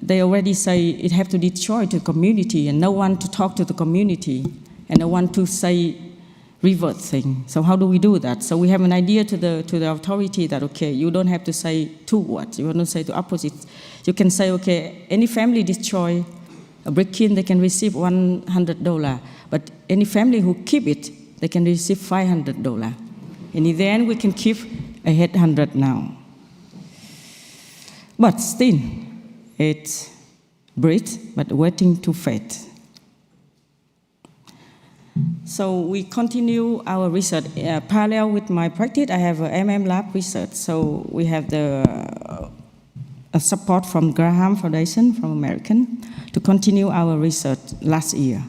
they already say it have to destroy the community, and no one to talk to the community, and no one to say revert thing. So how do we do that? So we have an idea to the authority that, okay, you don't have to say two words, you don't say the opposite. You can say, okay, any family destroy a brick kiln, they can receive $100, but any family who keep it, they can receive $500. And in the end, we can keep $800 now. But still, it's breathe, but waiting to fade. So we continue our research. Parallel with my practice, I have a lab research. So we have the support from Graham Foundation from American to continue our research last year.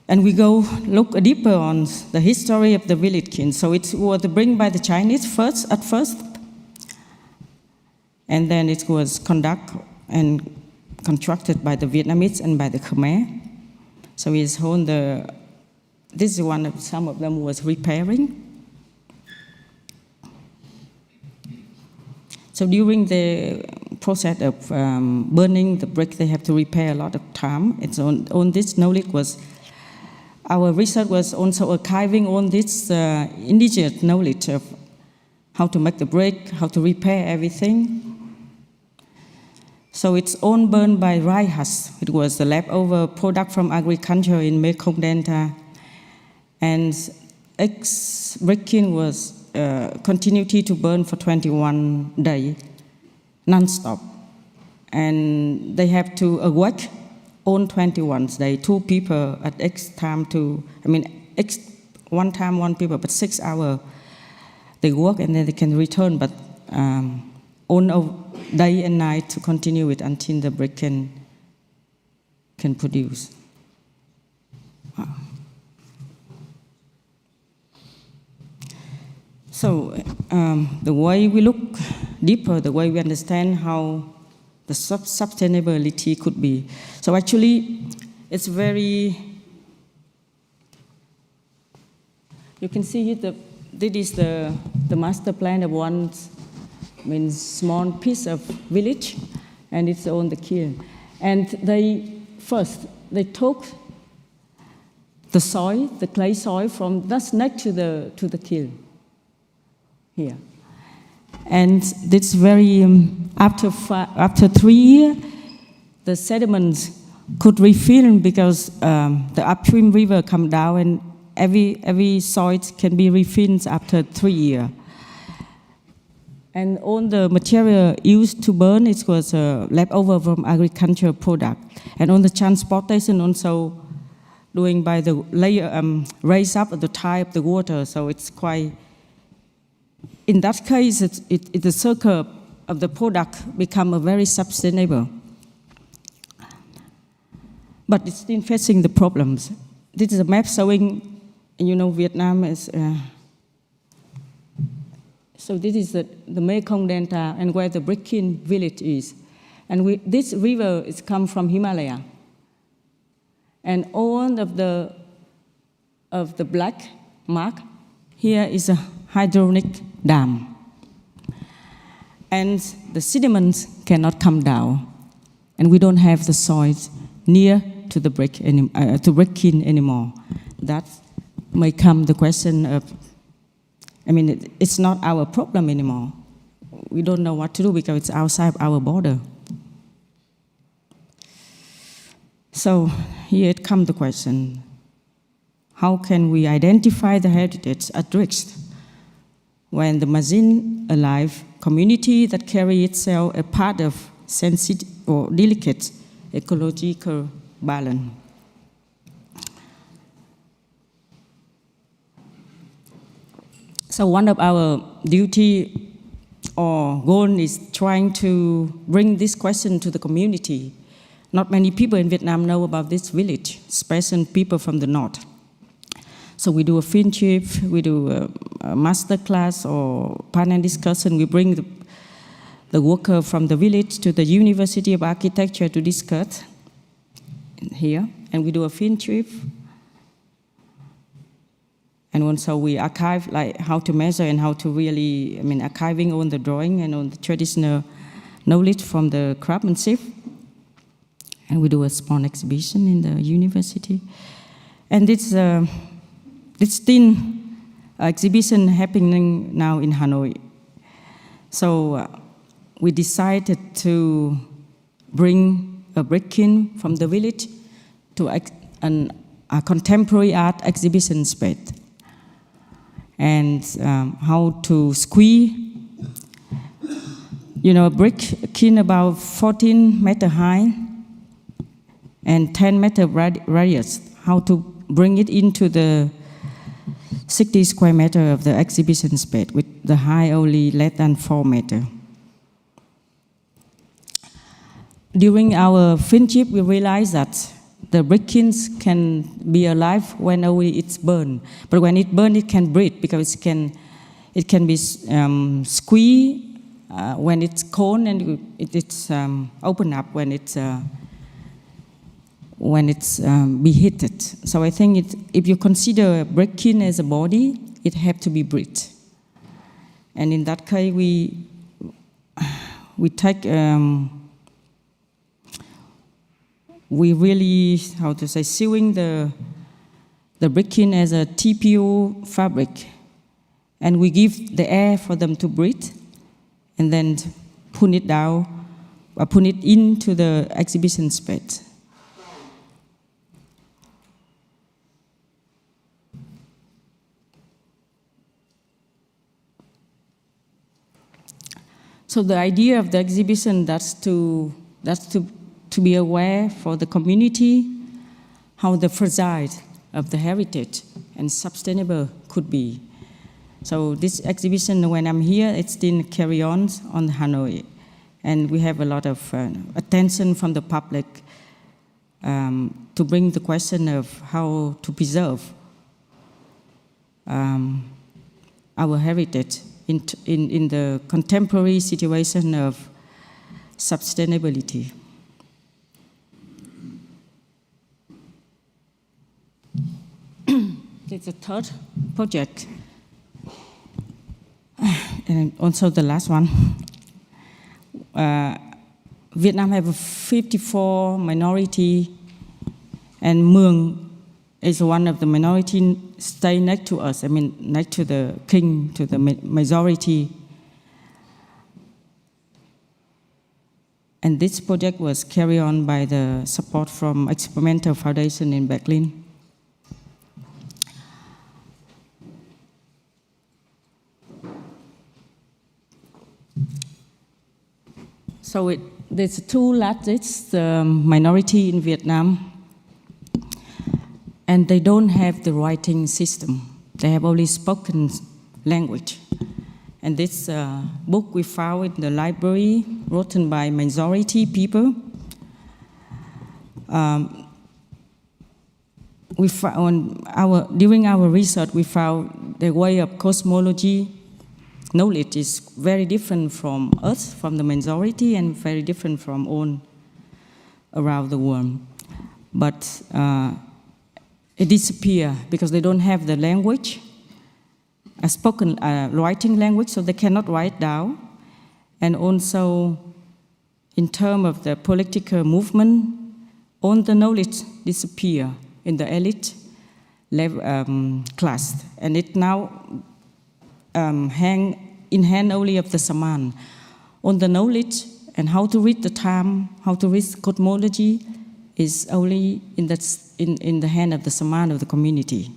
And we go look deeper on the history of the village kiln. So it was bring by the Chinese at first, and then it was conducted and constructed by the Vietnamese and by the Khmer. So it's on this is one of some of them was repairing. So during the process of burning the brick, they have to repair a lot of time. It's on this knowledge was, our research was also archiving on this indigenous knowledge of how to make the brick, how to repair everything. So it's all burned by rice husk. It was the leftover product from agriculture in Mekong Delta. And brick kiln was continuity to burn for 21 days, non-stop. And they have to work on 21 days, 2 people at X time one time 1 people, but 6 hours they work and then they can return, but on day and night to continue it until the brick can produce. Wow. So the way we look deeper, the way we understand how the sustainability could be. So actually, it's very, you can see this is the master plan of one small piece of village, and it's on the kiln. And they took the soil, the clay soil from that's next to the kiln here. And it's very, after 3 years, the sediments could refill because the upstream river come down and every soil can be refilled after 3 years. And all the material used to burn, it was leftover from agricultural product. And on the transportation also doing by the layer, raise up at the tide of the water, so it's quite, in that case, the circle of the product become a very sustainable. But it's still facing the problems. This is a map showing, Vietnam is, so this is the Mekong Delta and where the brick kiln village is. And this river is come from Himalaya. And all of the black mark here is a hydraulic dam. And the sediments cannot come down. And we don't have the soils near to the brick kiln anymore. That may come the question of, it's not our problem anymore. We don't know what to do because it's outside our border. So here it comes the question, how can we identify the heritage at risk when the machine alive community that carry itself a part of sensitive or delicate ecological balance? So one of our duty or goal is trying to bring this question to the community. Not many people in Vietnam know about this village, especially people from the north. So we do a field trip, we do a master class or panel discussion. We bring the worker from the village to the University of Architecture to discuss here, and we do a field trip. And also we archive like how to measure and how to really, archiving on the drawing and on the traditional knowledge from the craftsmanship. And we do a small exhibition in the university. And it's still exhibition happening now in Hanoi. So we decided to bring a brick kiln from the village to a contemporary art exhibition space, and how to squeeze, a brick kiln about 14 meter high and 10 meter radius, how to bring it into the 60 square meter of the exhibition space with the height only less than 4 meter. During our friendship, we realized that the brick kilns can be alive when only it's burned. But when it burns, it can breathe because it can be squeezed when it's cold, and it's open up when it's be heated. So I think if you consider a brick kiln as a body, it has to be breathed. And in that case, we take we really, sewing the brick kiln as a TPO fabric, and we give the air for them to breathe, and then put it down, or put it into the exhibition space. So the idea of the exhibition, that's to be aware for the community how the fragile of the heritage and sustainable could be. So this exhibition, when I'm here, it's still carry on Hanoi, and we have a lot of attention from the public to bring the question of how to preserve our heritage in the contemporary situation of sustainability. It's the third project, and also the last one. Vietnam have 54 minority, and Mueang is one of the minority stay next to us. I mean, next to the king, to the majority. And this project was carried on by the support from Experimental Foundation in Berlin. So there's two largest minority in Vietnam, and they don't have the writing system. They have only spoken language. And this book we found in the library, written by majority people. During our research, we found the way of cosmology knowledge is very different from us, from the majority, and very different from all around the world. But it disappears because they don't have the language, a spoken writing language, so they cannot write down. And also, in terms of the political movement, all the knowledge disappear in the elite class, and it now hang in hand only of the shaman. All the knowledge and how to read the time, how to read cosmology is only in the hand of the shaman of the community.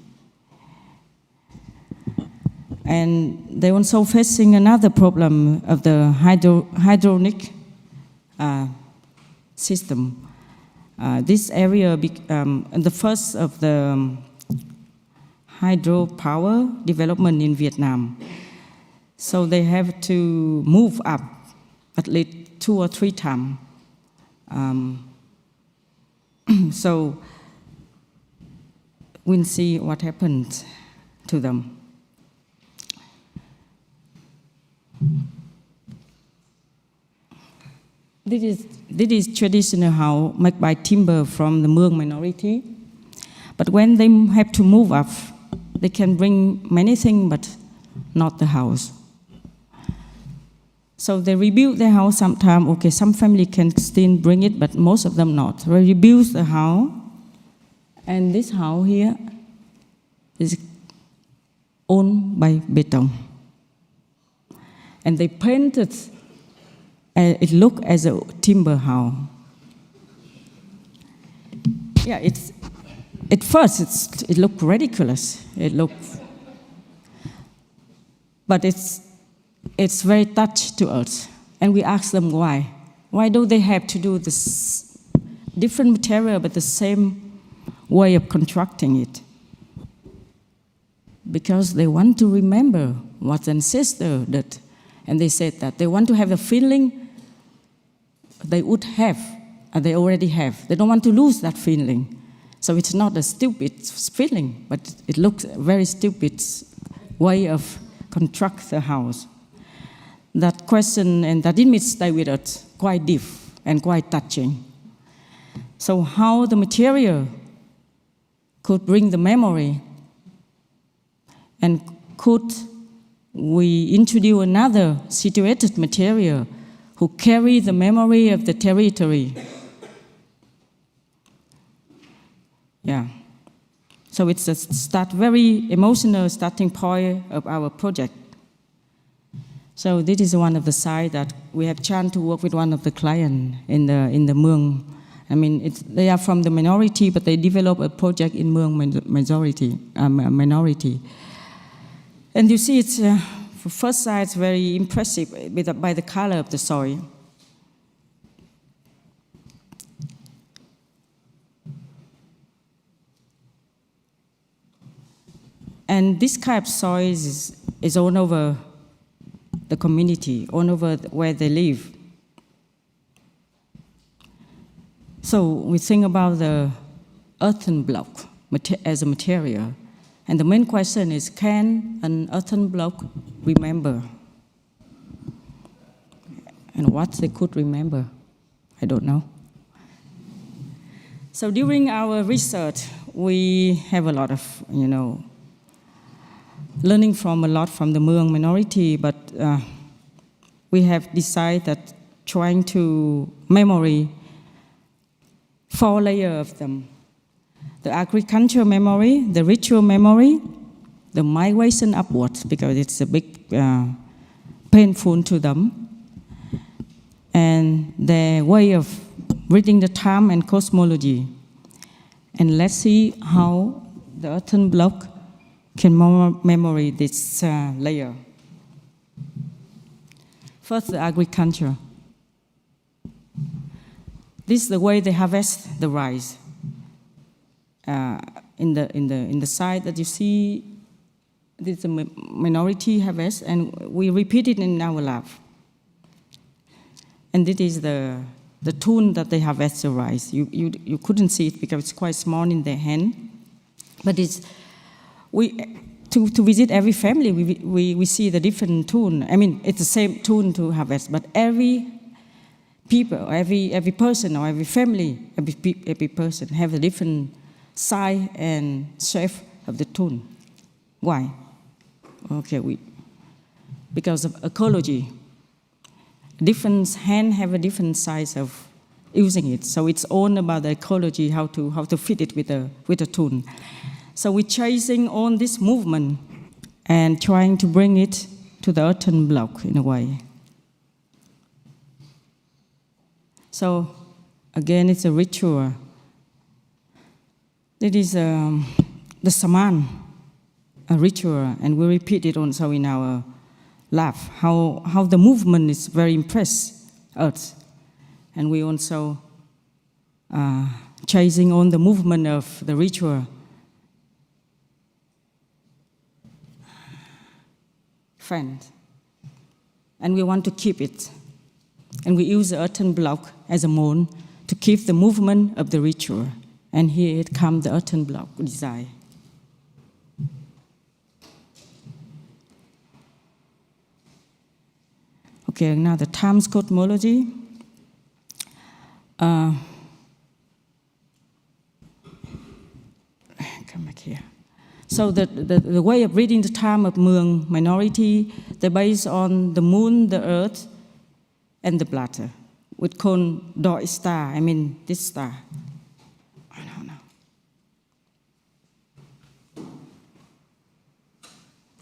And they're also facing another problem of the hydronic system. This area, the first of the hydropower development in Vietnam. So they have to move up at least 2 or 3 times. So we'll see what happened to them. This is traditional house made by timber from the Mueang minority. But when they have to move up, they can bring many things, but not the house. So they rebuild the house sometimes. Okay, some family can still bring it, but most of them not. They rebuild the house, and this house here is owned by beton. And they painted it look as a timber house. Yeah, at first it looked ridiculous. But it's very touched to us. And we ask them why. Why do they have to do this different material but the same way of constructing it? Because they want to remember what ancestors did. And they said that they want to have a feeling they would have, and they already have. They don't want to lose that feeling. So it's not a stupid feeling, but it looks a very stupid way of construct the house. That question and that image stay with us quite deep and quite touching. So how the material could bring the memory, and could we introduce another situated material who carry the memory of the territory? Yeah. So it's a very emotional starting point of our project. So this is one of the sites that we have chance to work with one of the clients in the Mueang. I mean, they are from the minority, but they develop a project in Mueang minority. And you see, it's for first sight, it's very impressive by the color of the soil. And this kind of soil is all over the community, all over where they live. So we think about the earthen block as a material. And the main question is, can an earthen block remember? And what they could remember, I don't know. So during our research, we have a lot of, learning from a lot from the Mueang minority, but we have decided that trying to memory 4 layers of them. The agricultural memory, the ritual memory, the migration upwards, because it's a big painful to them, and their way of reading the time and cosmology. And let's see how the earthen block can memory this layer. First, the agriculture. This is the way they harvest the rice. In the side that you see, this is a minority harvest, and we repeat it in our lab. And this is the tool that they harvest the rice. You couldn't see it because it's quite small in their hand, but to visit every family, we see the different tool. I mean, it's the same tool to harvest, but every people, every person or every family, every person have a different size and shape of the tool. Why? Okay, because of ecology. Different hands have a different size of using it, so it's all about the ecology, how to fit it with the tool. So we're chasing on this movement and trying to bring it to the earthen block in a way. So again, it's a ritual. It is the saman, a ritual, and we repeat it also in our lab, how the movement is very impressed us. And we also chasing on the movement of the ritual. And we want to keep it. And we use the earthen block as a mold to keep the movement of the ritual. And here it comes the earthen block design. Okay, now the time cosmology. Come back here. So the way of reading the time of Mueang minority, they're based on the moon, the earth, and the bladder. We call dot star, I mean this star. I don't know.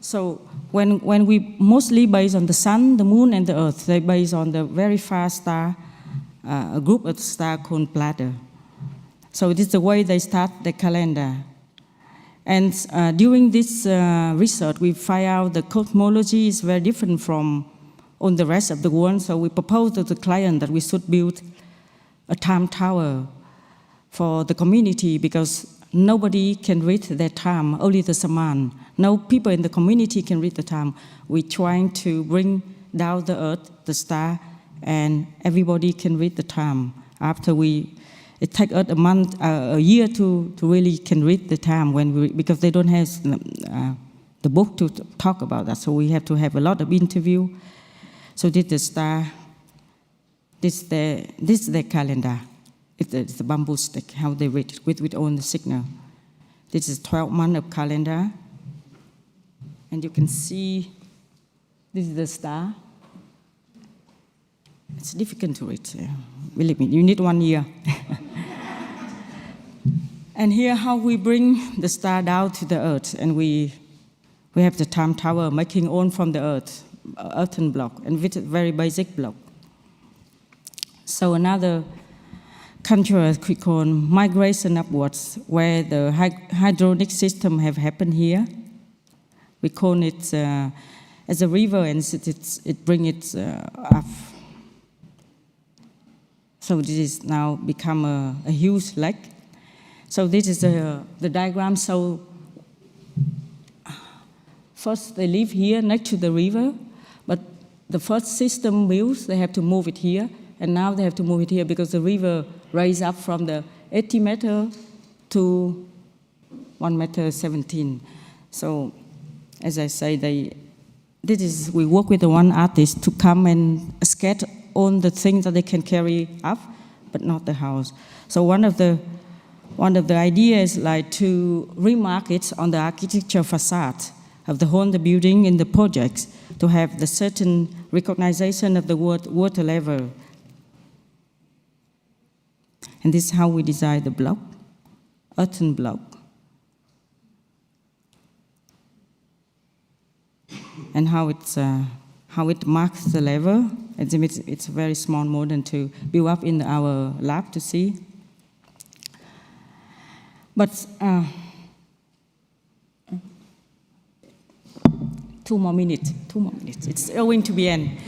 So when we mostly based on the sun, the moon, and the earth, they based on the very far star, a group of stars called bladder. So this is the way they start the calendar. And during this research, we find out the cosmology is very different from all the rest of the world. So we proposed to the client that we should build a time tower for the community because nobody can read their time, only the shaman. No people in the community can read the time. We're trying to bring down the earth, the star, and everybody can read the time. After it takes us a year to really can read the time because they don't have the book to talk about that. So we have to have a lot of interview. So this is the star. This is their calendar. It's the bamboo stick, how they read it with all the signal. This is 12 months of calendar. And you can see this is the star. It's difficult to read. Believe me, you need 1 year. And here how we bring the star down to the earth. And we have the time tower making all from the earth, earthen block, and with a very basic block. So another contour we call migration upwards, where the hydronic system have happened here. We call it as a river, and it brings it up. So this is now become a huge lake. So this is the diagram. So first they live here next to the river, but the first system built, they have to move it here, and now they have to move it here because the river raised up from the 80 meter to 1.17 meter. So as I say, we work with the one artist to come and sketch all the things that they can carry up, but not the house. So one of the ideas is like to remark it on the architecture facade of the whole building in the projects to have the certain recognition of the water level. And this is how we design the block, earthen block. And how it marks the level. It's a very small model to build up in our lab to see. But 2 more minutes. It's going to be end.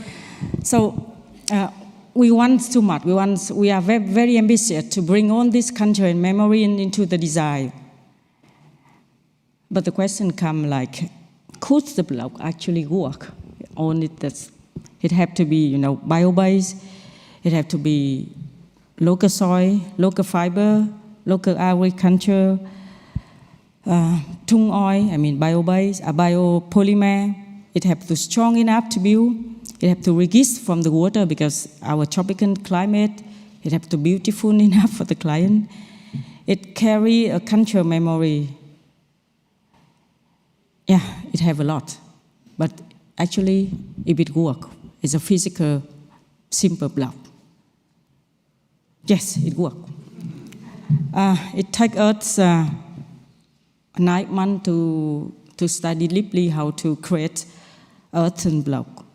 So we want too much. We are very, very ambitious to bring all this culture and memory into the design. But the question comes like, could the block actually work? Only that it have to be, bio-based. It have to be local soil, local fiber, local agriculture, tung oil, bio-based, a biopolymer. It have to be strong enough to build. It have to resist from the water because our tropical climate. It have to be beautiful enough for the client. It carry a cultural memory. Yeah, it have a lot. But actually, if it work, it's a physical, simple block. Yes, it work. It take us 9 months to study deeply how to create earthen block.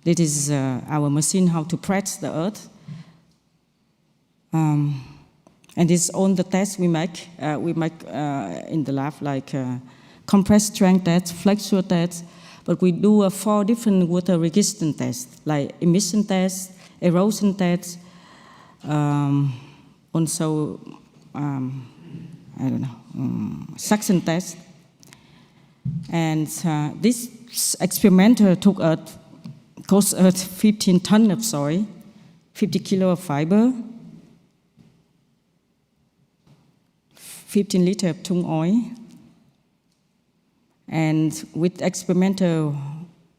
This is our machine, how to press the earth. And this all the tests we make in the lab, like compressed strength test, flexure test, but we do 4 different water resistance tests, like emission test, erosion test, also, suction test. And this experimenter cost us 15 tons of soil, 50 kilo of fiber, 15 liters of tung oil, and with experimental,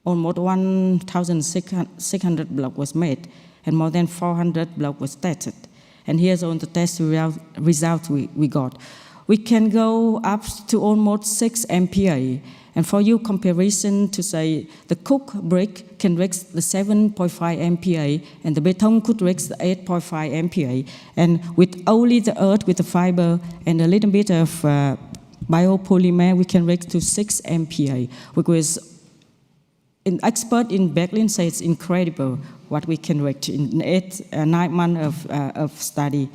almost 1,600 blocks was made, and more than 400 blocks was tested. And here's all the test results we got. We can go up to almost 6 MPa. And for you comparison to say, the cook brick can reach the 7.5 MPa, and the beton could reach the 8.5 MPa. And with only the earth, with the fiber, and a little bit of biopolymer, we can reach to 6 MPa, because an expert in Berlin says it's incredible what we can reach in 9 months of study.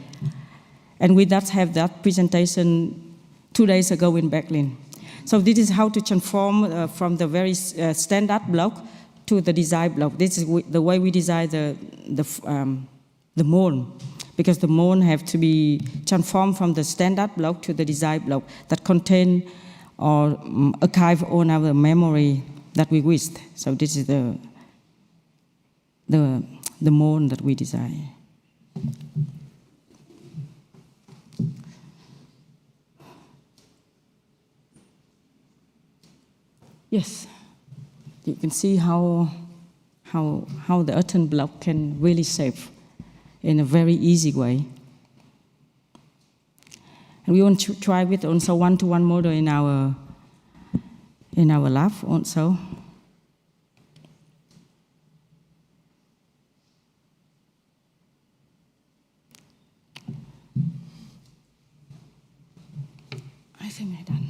And we just have that presentation 2 days ago in Berlin. So this is how to transform from the very standard block to the design block. This is the way we design the mall, because the mall have to be transformed from the standard block to the design block that contain or archive all our memory that we wish. So this is the mall that we design. Yes, you can see how the earthen block can really save in a very easy way. And we want to try with also one-to-one model in our lab also. I think I'm done.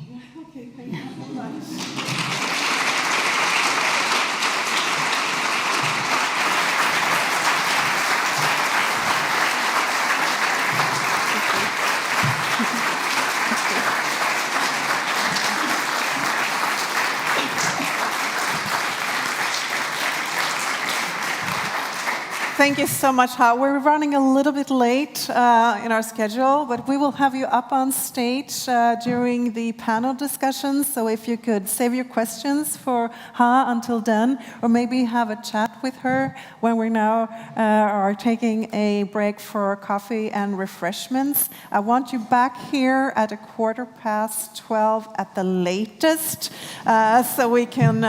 Okay, thank you so much. Thank you so much, Ha. We're running a little bit late in our schedule, but we will have you up on stage during the panel discussions. So if you could save your questions for Ha until then, or maybe have a chat with her when we now are taking a break for coffee and refreshments. I want you back here at 12:15 at the latest, so we can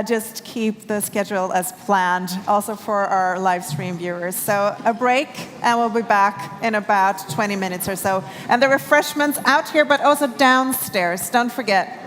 just keep the schedule as planned, also for our live stream viewers. So a break, and we'll be back in about 20 minutes or so. And the refreshments out here, but also downstairs. Don't forget.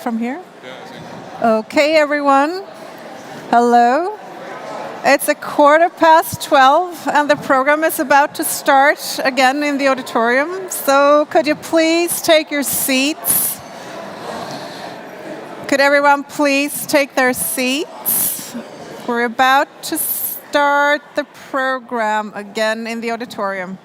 From here? Okay, everyone. Hello. It's 12:15, and the program is about to start again in the auditorium. So could you please take your seats? Could everyone please take their seats? We're about to start the program again in the auditorium.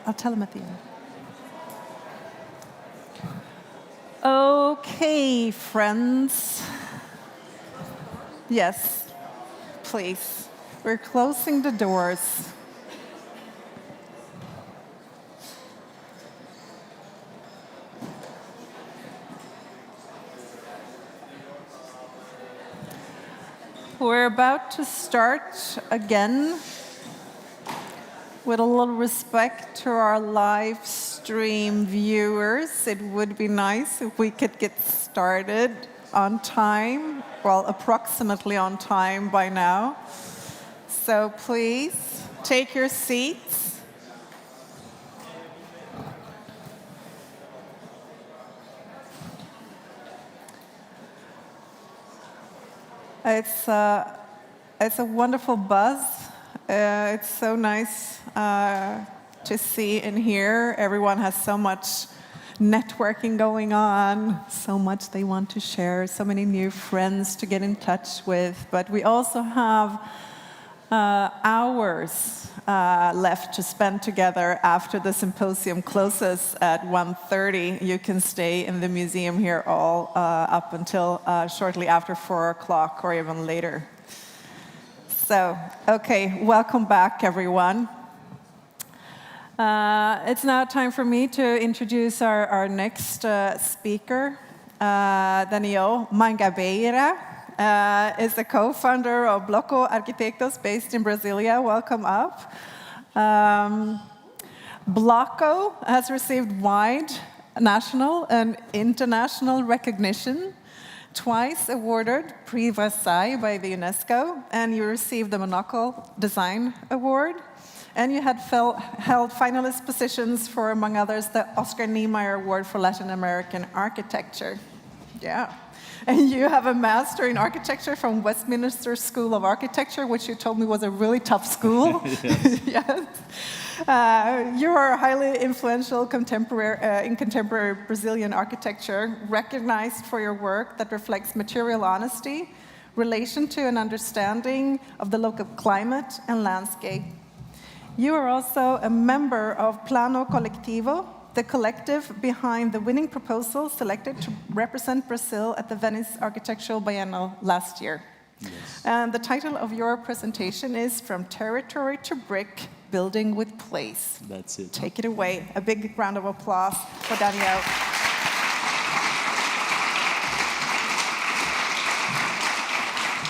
I'll tell him at the end. Okay, friends. Yes, please. We're closing the doors. We're about to start again. With a little respect to our live stream viewers, it would be nice if we could get started on time, well, approximately on time by now. So please, take your seats. It's a wonderful buzz. It's so nice to see and hear. Everyone has so much networking going on, so much they want to share, so many new friends to get in touch with. But we also have hours left to spend together after the symposium closes at 1:30. You can stay in the museum here all up until shortly after 4 o'clock or even later. So, okay, welcome back, everyone. It's now time for me to introduce our next speaker. Daniel Mangabeira is the co-founder of Bloco Arquitectos based in Brasilia. Welcome up. Bloco has received wide national and international recognition. Twice awarded Prix Versailles by the UNESCO, and you received the Monocle Design Award, and you had held finalist positions for, among others, the Oscar Niemeyer Award for Latin American Architecture. Yeah. And you have a master in architecture from Westminster School of Architecture, which you told me was a really tough school. Yes. Yes. You are highly influential in contemporary Brazilian architecture, recognized for your work that reflects material honesty, relation to and understanding of the local climate and landscape. You are also a member of Plano Colectivo, the collective behind the winning proposal selected to represent Brazil at the Venice Architectural Biennial last year. Yes. And the title of your presentation is From Territory to Brick, Building with Place. That's it. Take it away. A big round of applause for Daniel.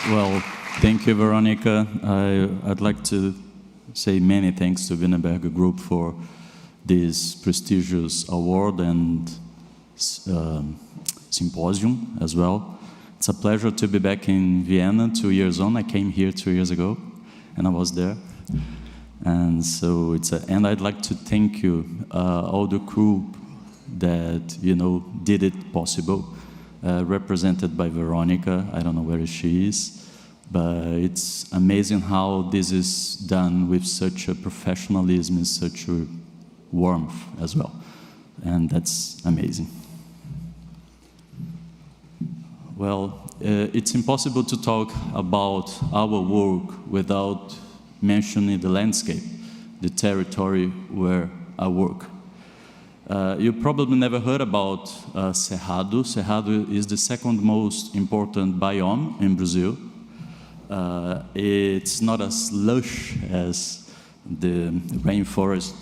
Well, thank you, Veronica. I'd like to say many thanks to Wienerberger Group for this prestigious award and Symposium as well. It's a pleasure to be back in Vienna 2 years on. I came here 2 years ago, and I was there. And so and I'd like to thank you, all the crew that, did it possible, represented by Veronica. I don't know where she is, but it's amazing how this is done with such a professionalism and such a warmth as well. And that's amazing. Well, it's impossible to talk about our work without mentioning the landscape, the territory where I work. You probably never heard about Cerrado. Cerrado is the second most important biome in Brazil. It's not as lush as the rainforest,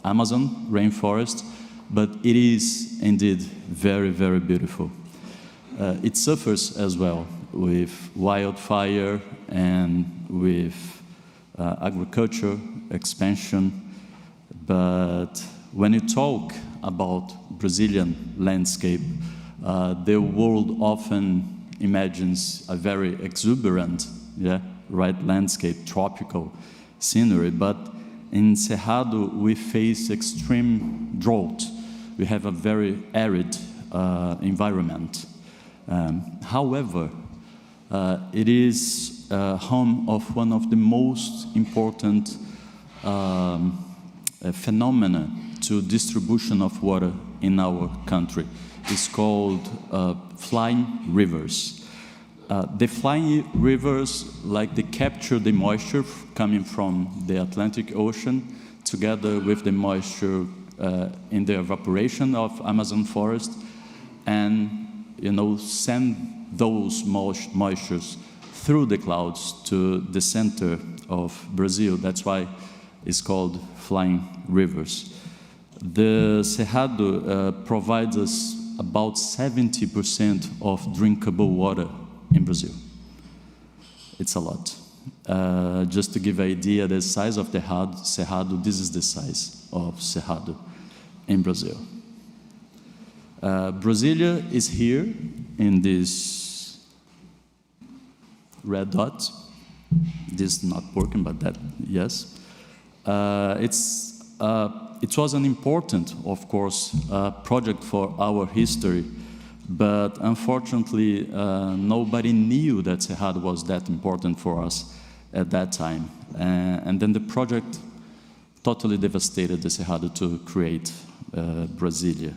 Amazon rainforest, but it is indeed very, very beautiful. It suffers as well with wildfire and with agriculture expansion, but when you talk about Brazilian landscape, the world often imagines a very exuberant, landscape, tropical scenery, but in Cerrado we face extreme drought. We have a very arid environment. However, it is home of one of the most important phenomena to distribution of water in our country. It's called flying rivers. The flying rivers, they capture the moisture coming from the Atlantic Ocean, together with the moisture in the evaporation of Amazon forest, and send those moistures through the clouds to the center of Brazil. That's why it's called flying rivers. The Cerrado provides us about 70% of drinkable water in Brazil. It's a lot. Just to give an idea, the size of the Cerrado, this is the size of Cerrado in Brazil. Brasilia is here in this red dot. This is not working, but that, yes. It was an important, of course, project for our history, but unfortunately, nobody knew that Cerrado was that important for us at that time. And then the project totally devastated the Cerrado to create Brasilia.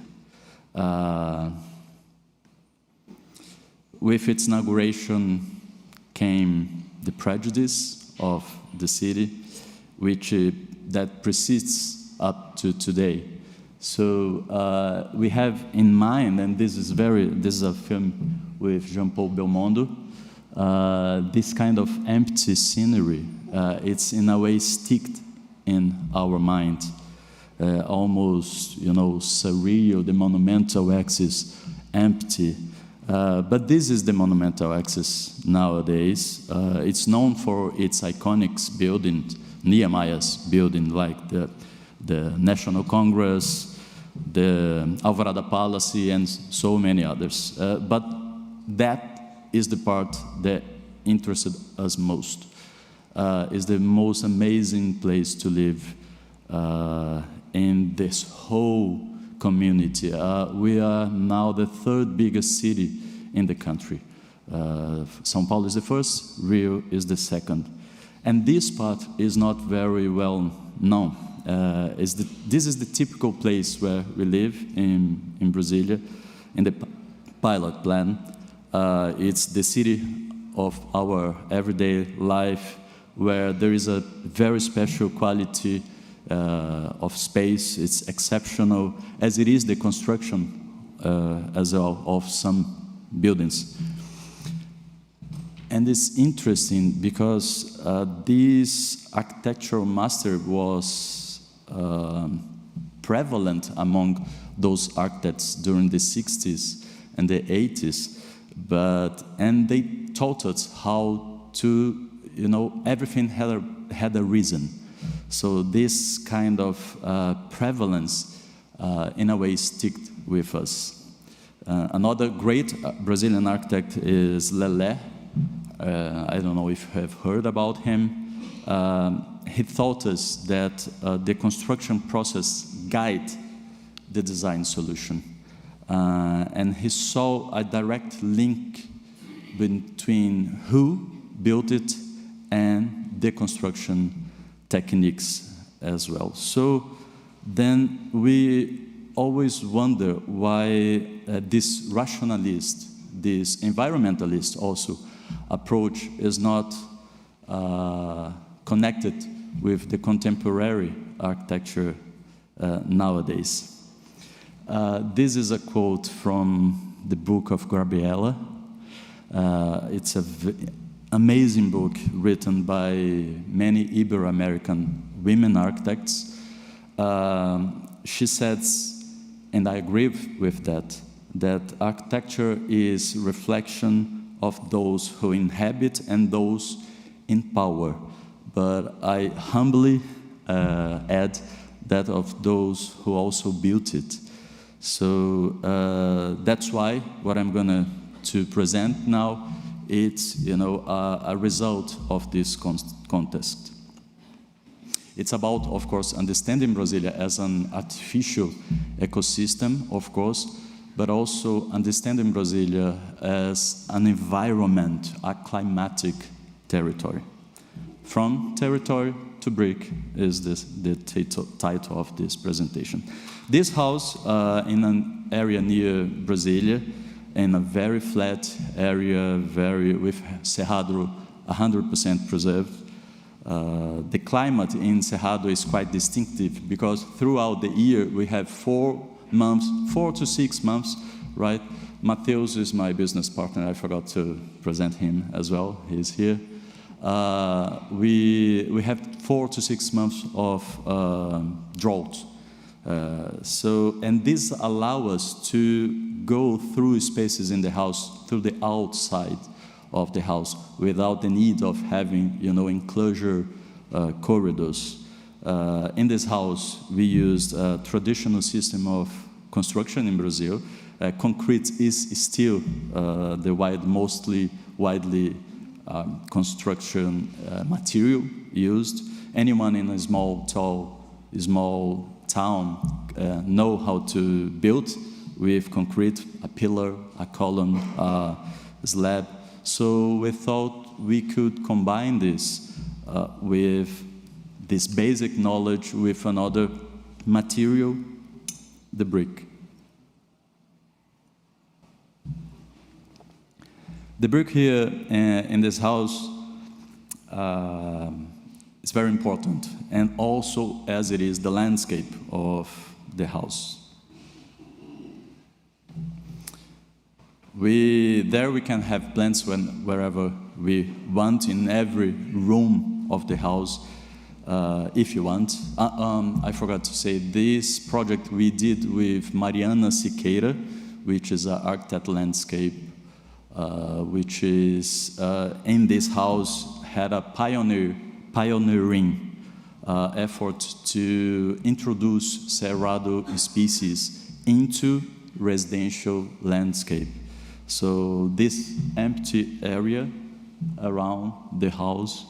With its inauguration came the prejudice of the city, which that persists up to today. So we have in mind, and this is a film with Jean-Paul Belmondo, this kind of empty scenery. It's in a way sticked in our mind, almost surreal, the monumental axis empty. But this is the monumental axis nowadays. It's known for its iconic buildings, Niemeier's building, like the National Congress, the Alvorada Palace, and so many others. But that is the part that interested us most. Is the most amazing place to live in this whole community. We are now the third biggest city in the country. São Paulo is the first, Rio is the second. And this part is not very well known. This is the typical place where we live in Brasilia, in the pilot plan. It's the city of our everyday life, where there is a very special quality of space. It's exceptional, as it is the construction as well of some buildings. And it's interesting because this architectural master was prevalent among those architects during the 60s and the 80s, and they taught us how to, everything had a reason. So this kind of prevalence in a way, stick with us. Another great Brazilian architect is Lelé. I don't know if you have heard about him. He taught us that the construction process guides the design solution. And he saw a direct link between who built it and the construction techniques as well. So then we always wonder why this rationalist, this environmentalist also approach is not connected with the contemporary architecture nowadays. This is a quote from the book of Gabriela. It's an amazing book written by many Ibero-American women architects. She says, and I agree with that, that architecture is reflection of those who inhabit and those in power. But I humbly add that of those who also built it. So that's why what I'm going to present now, it's a result of this contest. It's about, of course, understanding Brasilia as an artificial ecosystem, of course, but also understanding Brasilia as an environment, a climatic territory. From territory to brick is the title of this presentation. This house in an area near Brasilia, in a very flat area, with Cerrado 100% preserved. The climate in Cerrado is quite distinctive because throughout the year we have 4 to 6 months, right? Mateus is my business partner. I forgot to present him as well. He's here. We have 4 to 6 months of drought. And this allows us to go through spaces in the house, through the outside of the house, without the need of having, enclosure corridors. In this house, we used a traditional system of construction in Brazil. Concrete is still the mostly widely construction material used. Anyone in a small town know how to build with concrete, a pillar, a column, a slab. So we thought we could combine this with this basic knowledge with another material, the brick. The brick here in this house is very important, and also as it is the landscape of the house. There we can have plants wherever we want, in every room of the house, if you want. I forgot to say, this project we did with Mariana Siqueira, which is an architect landscape, which is in this house, had a pioneering effort to introduce Cerrado species into residential landscape. So this empty area around the house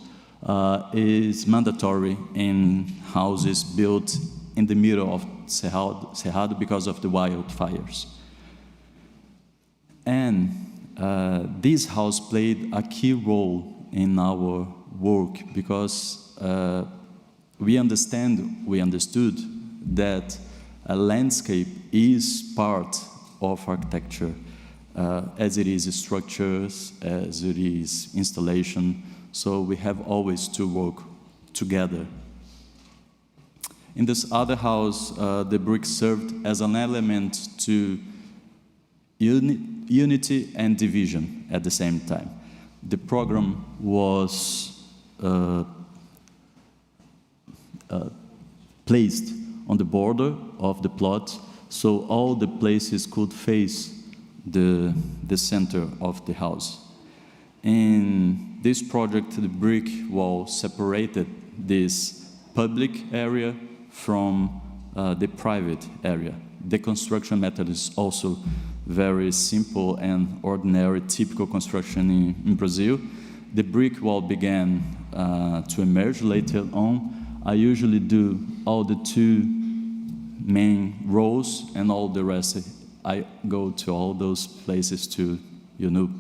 is mandatory in houses built in the middle of Cerrado because of the wildfires. And this house played a key role in our work because we understood that a landscape is part of architecture, as it is structures, as it is installation. So we have always to work together. In this other house, the brick served as an element to unity and division at the same time. The program was placed on the border of the plot, so all the places could face the center of the house. In this project, the brick wall separated this public area from the private area. The construction method is also very simple and ordinary, typical construction in Brazil. The brick wall began to emerge later on. I usually do all the 2 main rows, and all the rest, I go to all those places to,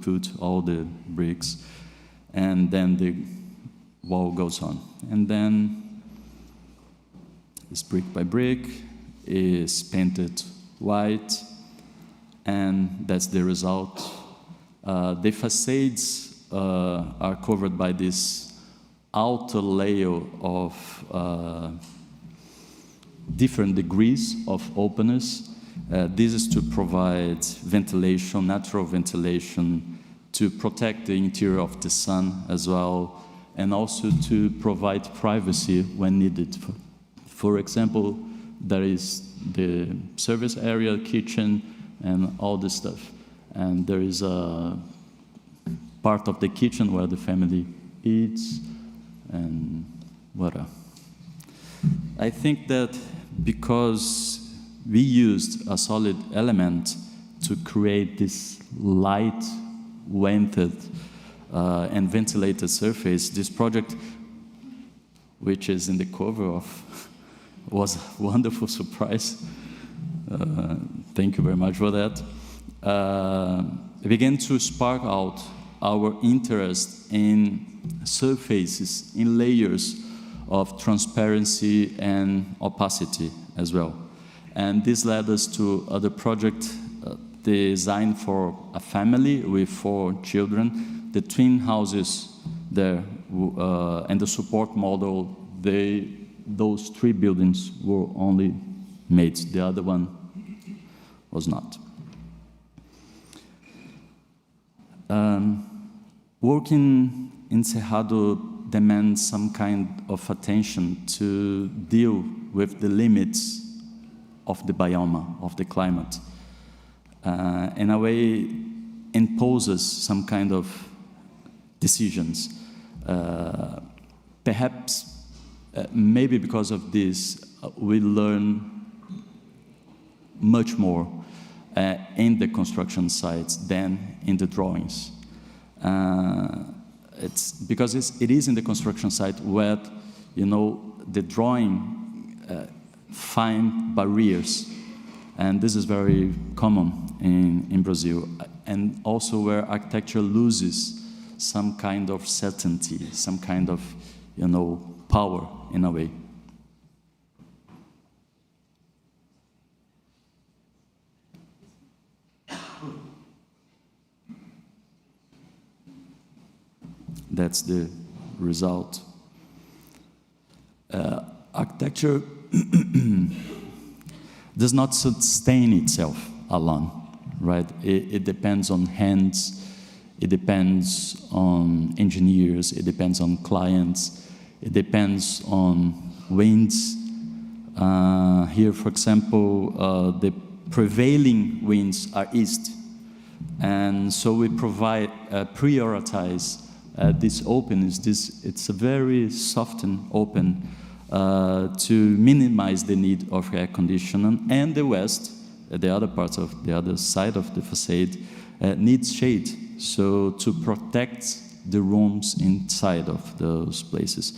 put all the bricks, and then the wall goes on. And then it's brick by brick, is painted white, and that's the result. The facades are covered by this outer layer of different degrees of openness. This is to provide ventilation, natural ventilation, to protect the interior of the sun as well, and also to provide privacy when needed. For example, there is the service area, kitchen, and all this stuff. And there is a part of the kitchen where the family eats, and whatever. I think that because we used a solid element to create this light, vented, and ventilated surface, this project, which is in the cover of, was a wonderful surprise. Thank you very much for that. Began to spark out our interest in surfaces, in layers of transparency and opacity as well. And this led us to other projects designed for a family with 4 children. The twin houses there and the support model, those 3 buildings were only made. The other one was not. Working in Cerrado demands some kind of attention to deal with the limits of the biome, of the climate. In a way, imposes some kind of decisions. Perhaps, maybe because of this, we learn much more in the construction sites than in the drawings. It's because it is in the construction site where, the drawing find barriers, and this is very common in Brazil, and also where architecture loses some kind of certainty, some kind of, power in a way. That's the result. Architecture does not sustain itself alone, right? It depends on hands, it depends on engineers, it depends on clients, it depends on winds. Here, for example, the prevailing winds are east, and so we prioritize this openness. It's a very soft and open to minimize the need of air conditioning, and the west, the other part of the other side of the facade, needs shade, so to protect the rooms inside of those places.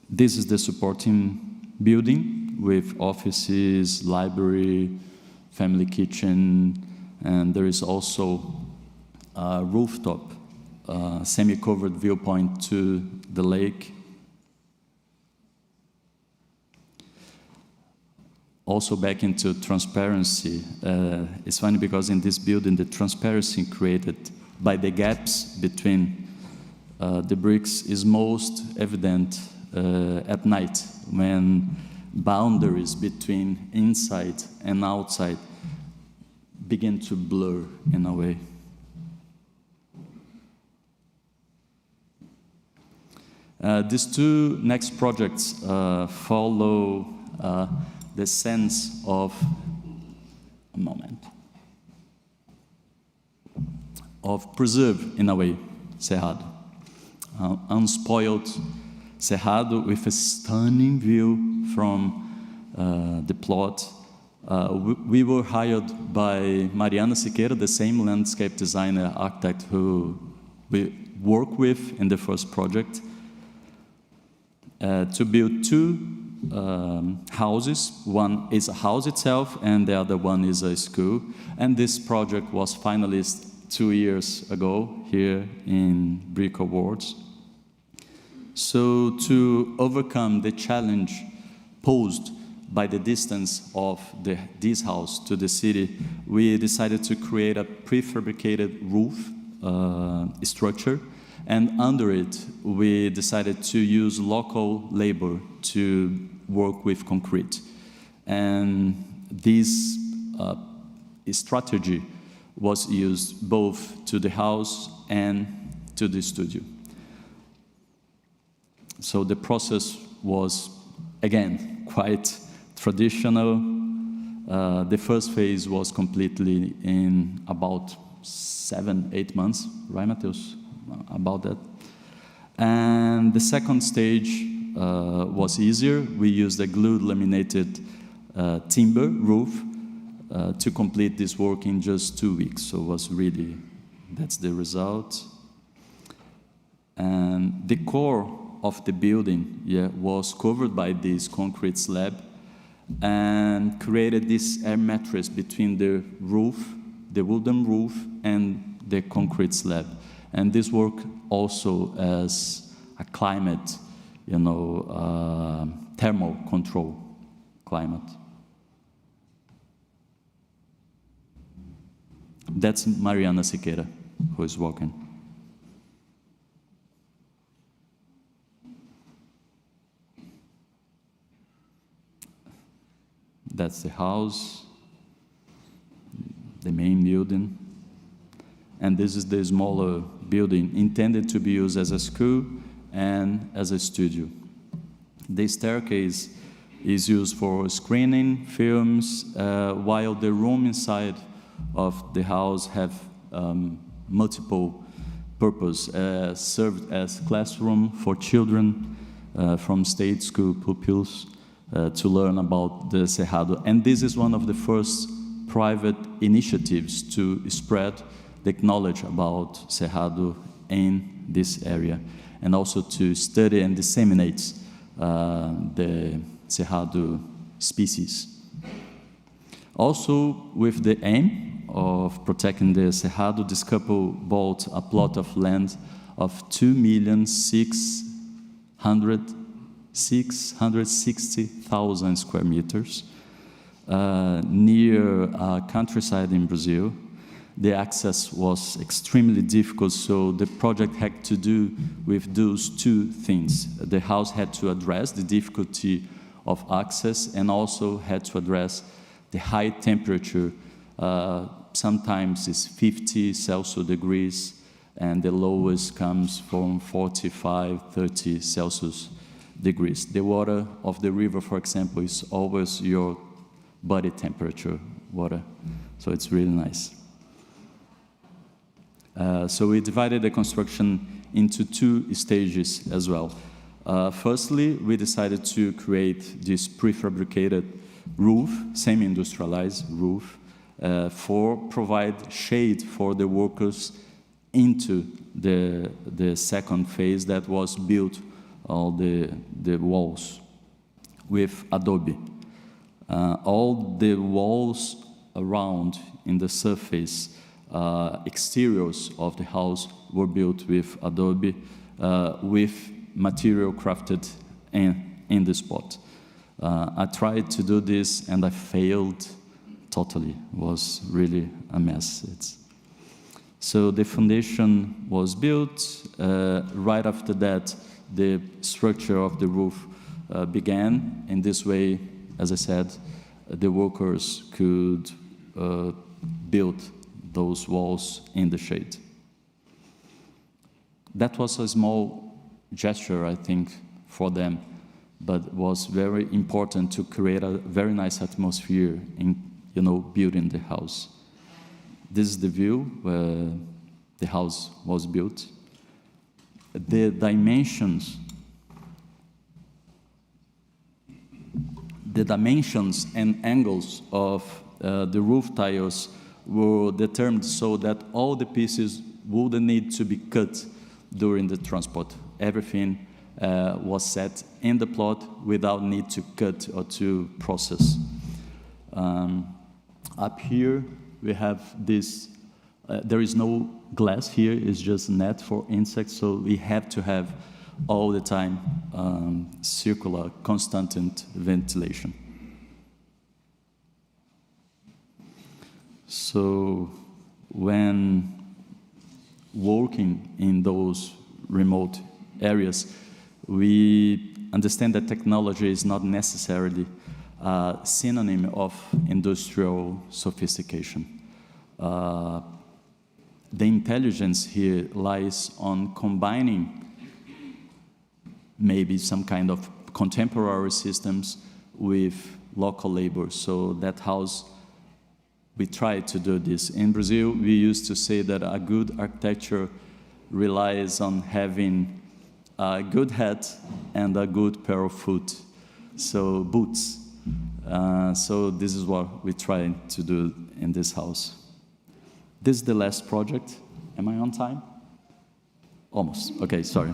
This is the supporting building with offices, library, family kitchen, and there is also a rooftop, semi-covered viewpoint to the lake. Also back into transparency. It's funny because in this building, the transparency created by the gaps between the bricks is most evident at night, when boundaries between inside and outside begin to blur in a way. These 2 next projects follow the sense of, of preserve, in a way, Cerrado. Unspoiled Cerrado with a stunning view from the plot. We were hired by Mariana Siqueira, the same landscape designer architect who we worked with in the first project, to build two houses. One is a house itself, and the other one is a school. And this project was finalist 2 years ago here in Brick Awards. So to overcome the challenge posed by the distance of this house to the city, we decided to create a prefabricated roof structure, and under it we decided to use local labor to work with concrete. And this strategy was used both to the house and to the studio. So the process was, again, quite traditional. The first phase was completely in about 7-8 months, right, Mateus? About that. And the second stage was easier. We used a glued laminated timber roof to complete this work in just 2 weeks. So it was really, that's the result. And the core of the building, was covered by this concrete slab and created this air mattress between the roof, the wooden roof, and the concrete slab. And this worked also as a climate, thermal control climate. That's Mariana Siqueira, who is walking. That's the house, the main building. And this is the smaller building intended to be used as a school and as a studio. The staircase is used for screening films, while the room inside of the house have multiple purpose, served as classroom for children from state school pupils to learn about the Cerrado. And this is one of the first private initiatives to spread the knowledge about Cerrado in this area, and also to study and disseminate the Cerrado species. Also, with the aim of protecting the Cerrado, this couple bought a plot of land of 2,660,000 square meters near a countryside in Brazil. The access was extremely difficult, so the project had to do with those two things. The house had to address the difficulty of access and also had to address the high temperature. Sometimes it's 50 Celsius degrees, and the lowest comes from 45, 30 Celsius degrees. The water of the river, for example, is always your body temperature water, so it's really nice. So we divided the construction into 2 stages as well. Firstly, we decided to create this prefabricated roof, semi-industrialized roof, for provide shade for the workers into the second phase that was built all the walls with adobe. All the walls around in the surface, exteriors of the house were built with adobe, with material crafted in the spot. I tried to do this and I failed totally. It was really a mess. So the foundation was built. Right after that, the structure of the roof began. In this way, as I said, the workers could build those walls in the shade. That was a small gesture, I think, for them, but was very important to create a very nice atmosphere in, building the house. This is the view where the house was built. The dimensions the dimensions and angles of the roof tiles were determined so that all the pieces wouldn't need to be cut during the transport. Everything was set in the plot without need to cut or to process. Up here, we have this, there is no glass here, it's just net for insects, so we have to have all the time circular, constant ventilation. So when working in those remote areas, we understand that technology is not necessarily a synonym of industrial sophistication. The intelligence here lies on combining maybe some kind of contemporary systems with local labor. So that house, we try to do this. In Brazil, we used to say that a good architecture relies on having a good hat and a good pair of foot, so boots. So this is what we try to do in this house. This is the last project. Am I on time? Almost. Okay, sorry.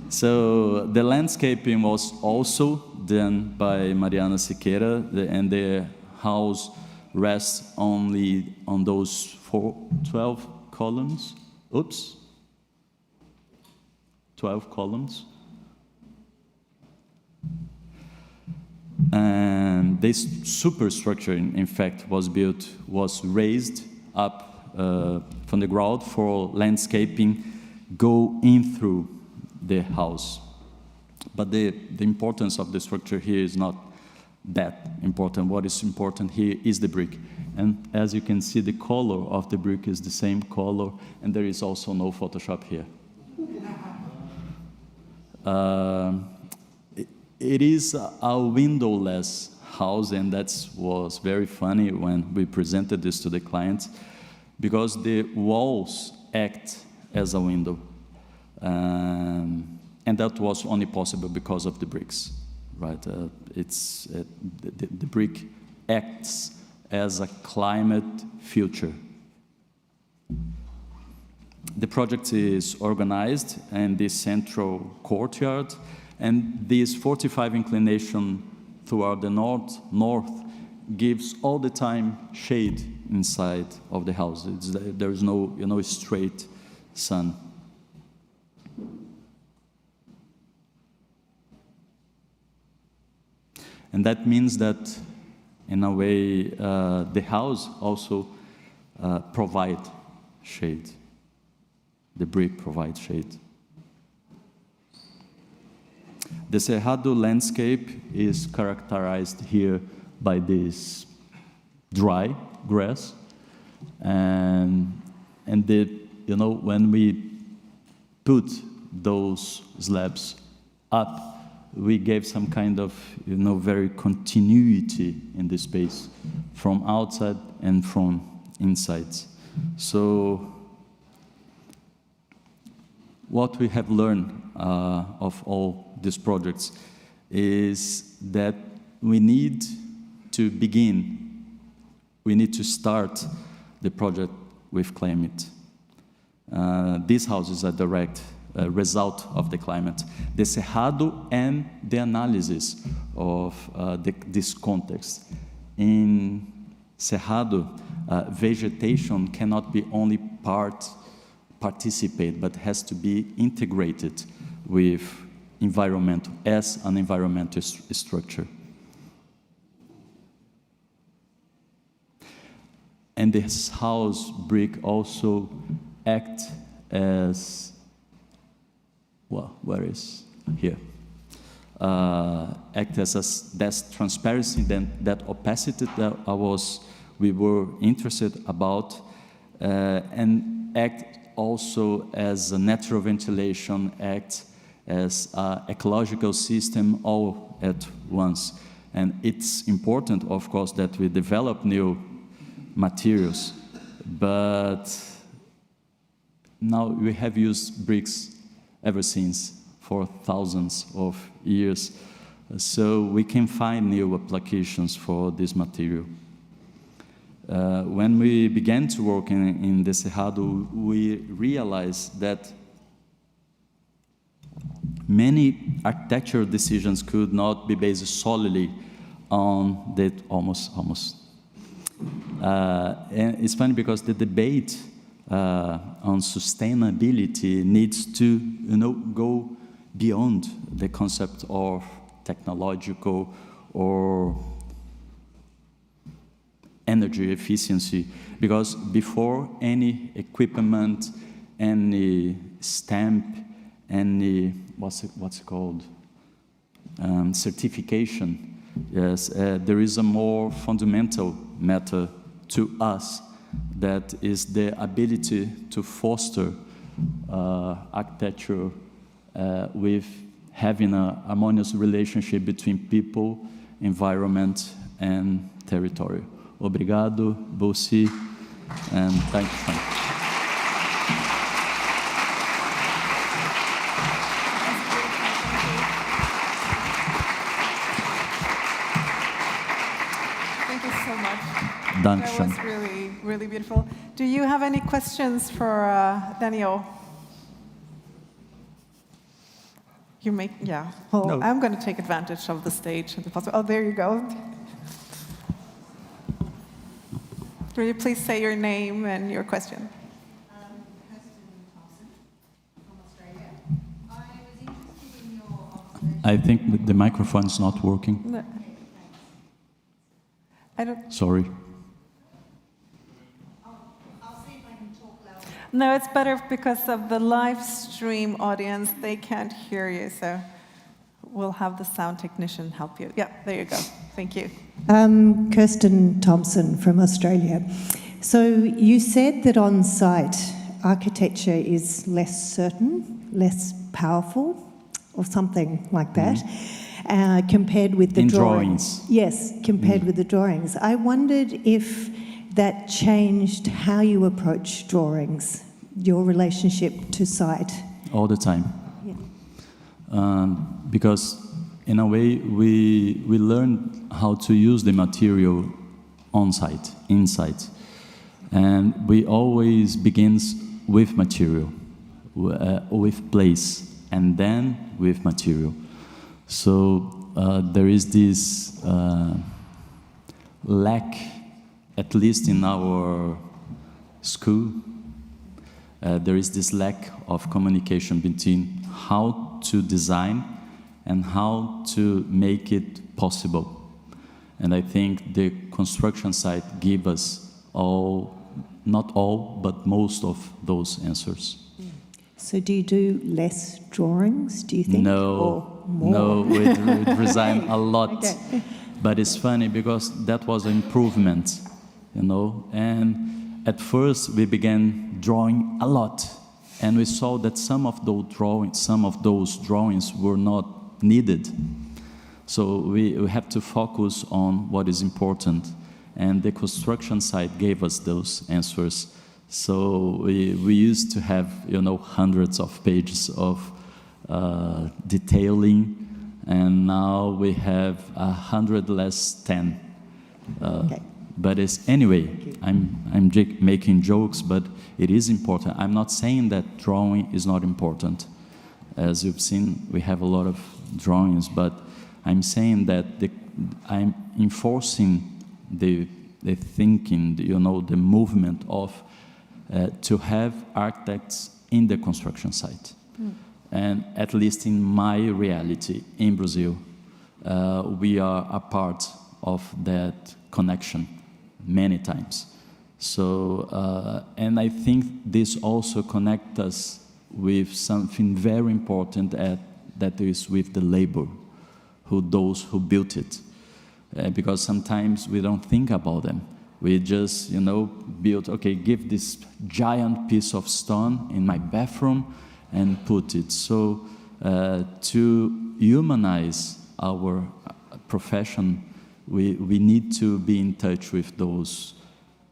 So the landscaping was also done by Mariana Siqueira, and the house rests only on those 12 columns. Oops. 12 columns. And this superstructure, in fact, was raised up from the ground for landscaping go in through the house. But the importance of the structure here is not that important. What is important here is the brick. And as you can see, the color of the brick is the same color, and there is also no Photoshop here. It is a windowless house, and that was very funny when we presented this to the clients, because the walls act as a window. And that was only possible because of the bricks, right? The brick acts as a climate filter. The project is organized in this central courtyard, and this 45 inclination throughout the north gives all the time shade inside of the house. There is no straight sun. And that means that, in a way, the house also provides shade. The brick provides shade. The Cerrado landscape is characterized here by this dry grass, and when we put those slabs up, we gave some kind of very continuity in the space from outside and from inside. So what we have learned of all these projects is that we need to start the project with climate. This house is a direct result of the climate. The Cerrado and the analysis of this context. In Cerrado, vegetation cannot be only participate, but has to be integrated with environment as an environmental structure. And this house brick also act as, well, where is here? Act as that transparency, that opacity that we were interested about, and act also as a natural ventilation, act as an ecological system all at once. And it's important, of course, that we develop new materials, but now we have used bricks ever since for thousands of years. So we can find new applications for this material. When we began to work in the Cerrado, we realized that many architectural decisions could not be based solely on the and it's funny because the debate on sustainability needs to, go beyond the concept of technological or energy efficiency, because before any equipment, any stamp, any what's it called, certification, yes, there is a more fundamental matter to us, that is the ability to foster architecture with having a harmonious relationship between people, environment, and territory. Obrigado, Bolsi, and thank you. Thank you so much. Dankeschön. That was really, really beautiful. Do you have any questions for Daniel? Yeah. Well, No. I'm going to take advantage of the stage. Oh, there you go. Will you please say your name and your question? I think the microphone is not working. No. I don't. Sorry. No, it's better because of the live stream audience. They can't hear you, so we'll have the sound technician help you. Yeah, there you go. Thank you. Kirsten Thompson from Australia. So you said that on site, architecture is less certain, less powerful, or something like that, compared with the drawings. Yes, compared with the drawings. I wondered if that changed how you approach drawings, your relationship to site. All the time. Yeah. Because in a way, we learn how to use the material on site, inside. And we always begins with material, with place, and then with material. So there is this lack, at least in our school, there is this lack of communication between how to design and how to make it possible. And I think the construction site gives us all, not all, but most of those answers. So do you do less drawings, do you think? No, or more? no, we design a lot. Okay. But it's funny because that was an improvement, and at first we began drawing a lot, and we saw that some of those drawings were not needed. So we have to focus on what is important, and the construction site gave us those answers. So we used to have, hundreds of pages of detailing, and now we have 100 less 10. Okay. But anyway, I'm making jokes, but it is important. I'm not saying that drawing is not important. As you've seen, we have a lot of drawings, but I'm saying that I'm enforcing the thinking, the movement of to have architects in the construction site. And at least in my reality in Brazil, we are a part of that connection many times. So, and I think this also connects us with something very important that is with the labor, those who built it. Because sometimes we don't think about them. We just, build, okay, give this giant piece of stone in my bathroom and put it. So to humanize our profession, we need to be in touch with those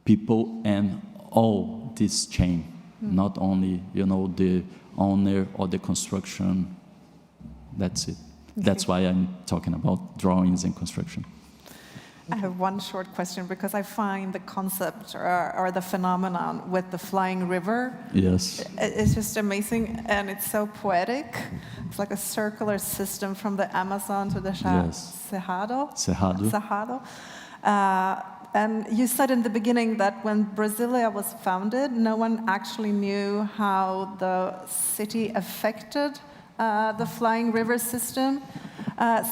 people and all this chain, not only, the owner or the construction. That's it. That's why I'm talking about drawings and construction. I have one short question because I find the concept or the phenomenon with the flying river, Yes. it's just amazing and it's so poetic. It's like a circular system from the Amazon to the Yes. Cerrado. Cerrado. Cerrado. And you said in the beginning that when Brasilia was founded, no one actually knew how the city affected the flying river system.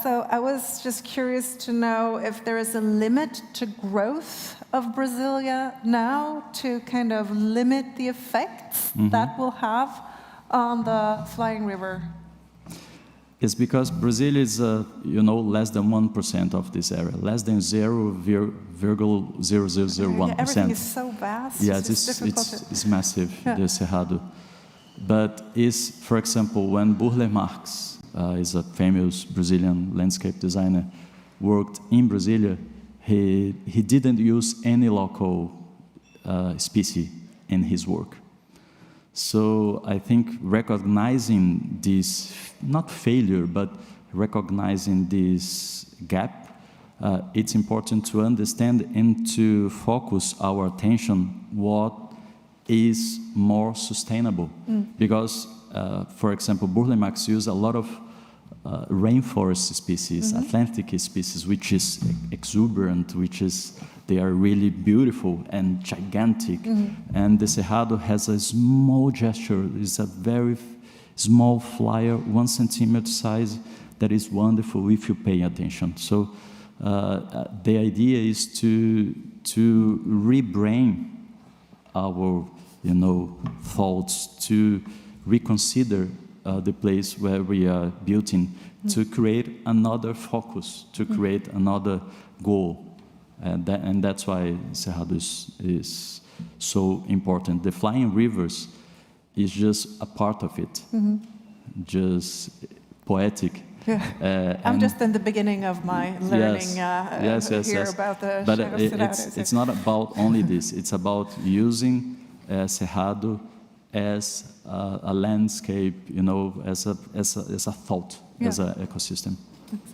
So I was just curious to know if there is a limit to growth of Brasilia now to kind of limit the effects that will have on the flying river. It's because Brazil is, less than 1% of this area, less than 0.0001%. Everything is so vast. Yes, it's massive, the Cerrado. But for example, when Burle Marx is a famous Brazilian landscape designer, worked in Brasilia, he didn't use any local species in his work. So I think recognizing this, not failure, but recognizing this gap, it's important to understand and to focus our attention what is more sustainable. Because, for example, Burle Marx used a lot of rainforest species, Atlantic species, which is exuberant, they are really beautiful and gigantic. And the Cerrado has a small gesture, it's a very small flyer, 1 centimeter size, that is wonderful if you pay attention. So the idea is to rebrain our thoughts, to reconsider the place where we are building, to create another focus, to create another goal. And that's why Cerrado is so important. The flying rivers is just a part of it, just poetic. Yeah. I'm just in the beginning of my learning here about the But Cerrado. it's not about only this. It's about using Cerrado as a landscape, as a thought, as an ecosystem.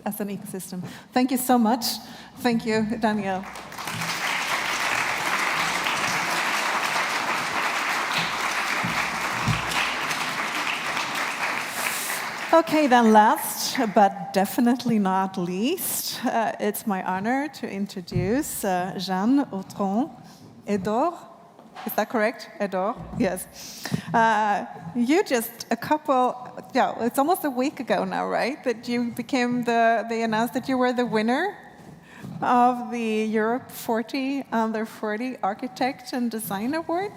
As an ecosystem. Thank you so much. Thank you, Daniel. Okay, then last but definitely not least, it's my honor to introduce Jeanne Autron-Edor. Is that correct? Edor? Yes. You just it's almost a week ago now, right? That you became they announced that you were the winner of the Europe 40 Under 40 Architect and Design Award.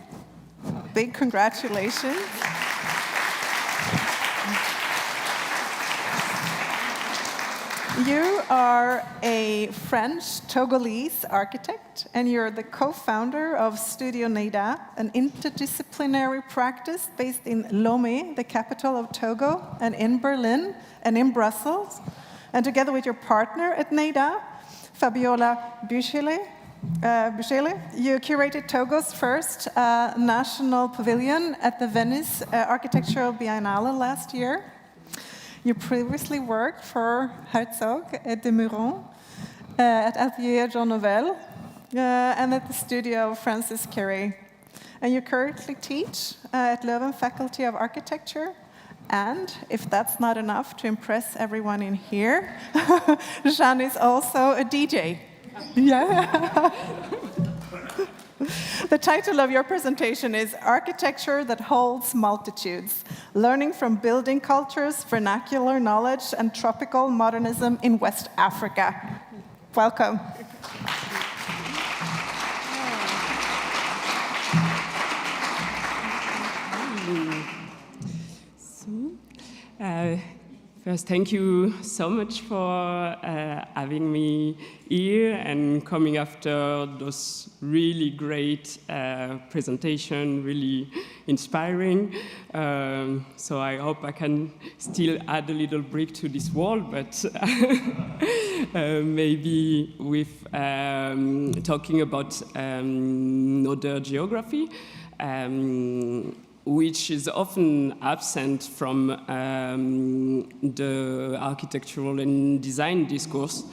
Big congratulations. You are a French Togolese architect, and you're the co-founder of Studio NEIDA, an interdisciplinary practice based in Lomé, the capital of Togo, and in Berlin, and in Brussels. And together with your partner at NEIDA, Fabiola Buchele, you curated Togo's first national pavilion at the Venice Architectural Biennale last year. You previously worked for Herzog et de Meuron at Atelier Jean Nouvel and at the studio of Francis Carré. And you currently teach at Leuven Faculty of Architecture. And if that's not enough to impress everyone in here, Jeanne is also a DJ. Yeah. The title of your presentation is Architecture That Holds Multitudes, Learning from Building Cultures, Vernacular Knowledge, and Tropical Modernism in West Africa. Welcome. First, thank you so much for having me here and coming after those really great presentation, really inspiring. So I hope I can still add a little brick to this wall, but maybe with talking about other geography. which is often absent from the architectural and design discourse,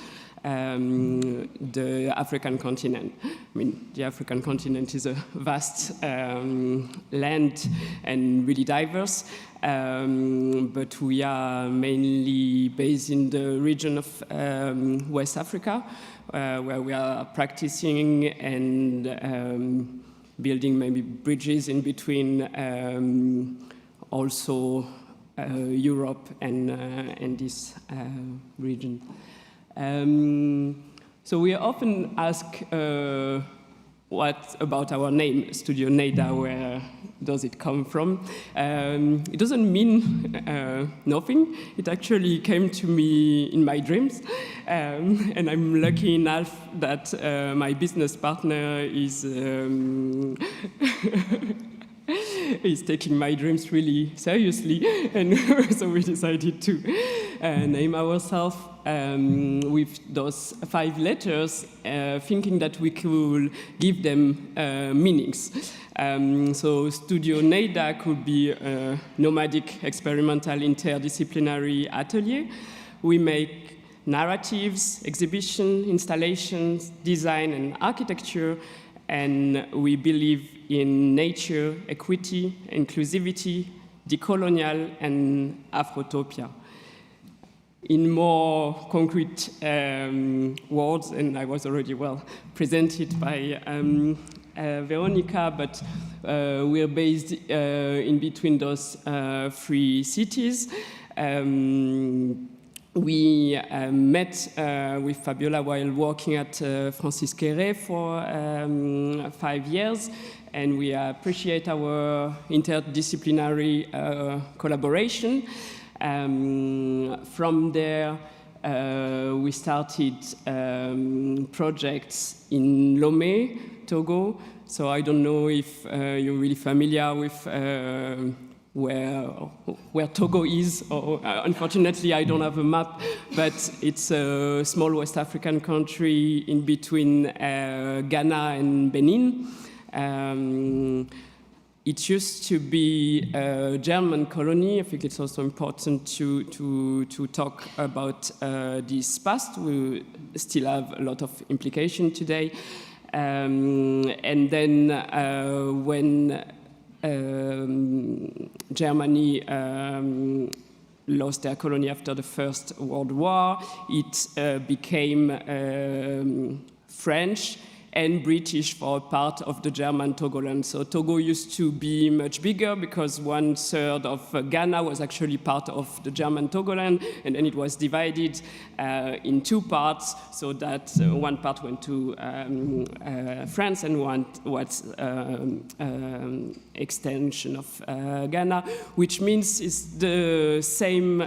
the African continent. I mean, the African continent is a vast land and really diverse, but we are mainly based in the region of West Africa, where we are practicing and building maybe bridges in between also Europe and this region. So we often ask what about our name, Studio Neda, where does it come from? It doesn't mean nothing. It actually came to me in my dreams, and I'm lucky enough that my business partner is is taking my dreams really seriously, and so we decided to name ourselves with those 5 letters, thinking that we could give them meanings. So Studio Neda could be a nomadic, experimental, interdisciplinary atelier. We make narratives, exhibition, installations, design, and architecture, and we believe in nature, equity, inclusivity, decolonial, and Afrotopia. In more concrete words, and I was already well presented by Veronica, but we're based in between those 3 cities. We met with Fabiola while working at Francis Quéré for 5 years, and we appreciate our interdisciplinary collaboration. From there, we started projects in Lomé, Togo. So I don't know if you're really familiar with where Togo is, or unfortunately I don't have a map, but it's a small West African country in between Ghana and Benin. It used to be a German colony. I think it's also important to talk about this past. We still have a lot of implication today. And then when Germany lost their colony after the First World War, it became French and British for part of the German Togoland. So Togo used to be much bigger because 1/3 of Ghana was actually part of the German Togoland, and then it was divided in 2 parts, so that one part went to France and one was extension of Ghana, which means it's the same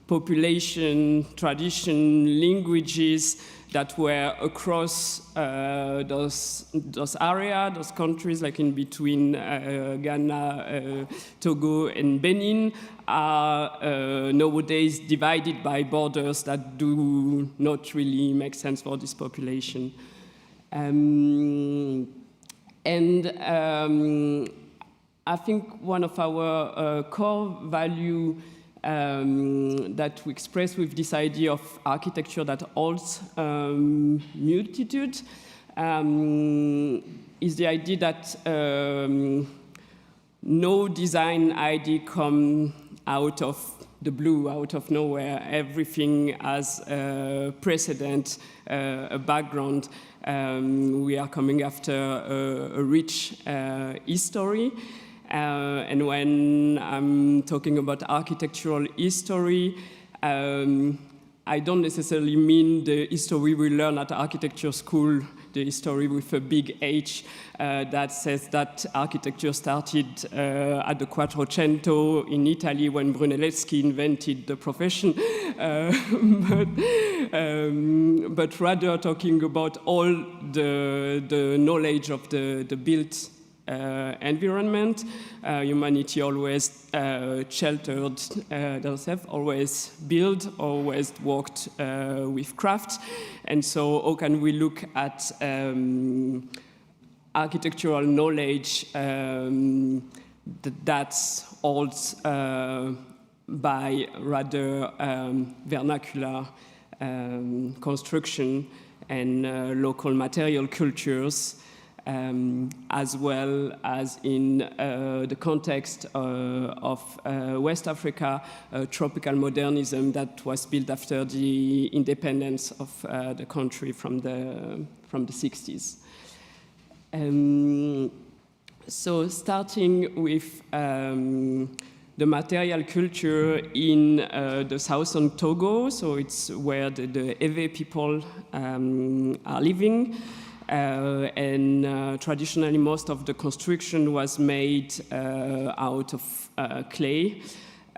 population, tradition, languages that were across those areas, those countries, like in between Ghana, Togo, and Benin, are nowadays divided by borders that do not really make sense for this population. I think one of our core value that we express with this idea of architecture that holds multitude is the idea that no design idea comes out of the blue, out of nowhere. Everything has a precedent, a background. We are coming after a rich history. And when I'm talking about architectural history, I don't necessarily mean the history we learn at architecture school, the history with a big H that says that architecture started at the Quattrocento in Italy when Brunelleschi invented the profession, but rather talking about all the knowledge of the built environment. Humanity always sheltered themselves, always built, always worked with craft. And so how can we look at architectural knowledge that's old by rather vernacular construction and local material cultures, as well as in the context of West Africa, tropical modernism that was built after the independence of the country from the 60s. So starting with the material culture in the southern Togo, so it's where the Ewe people are living. And traditionally, most of the construction was made out of clay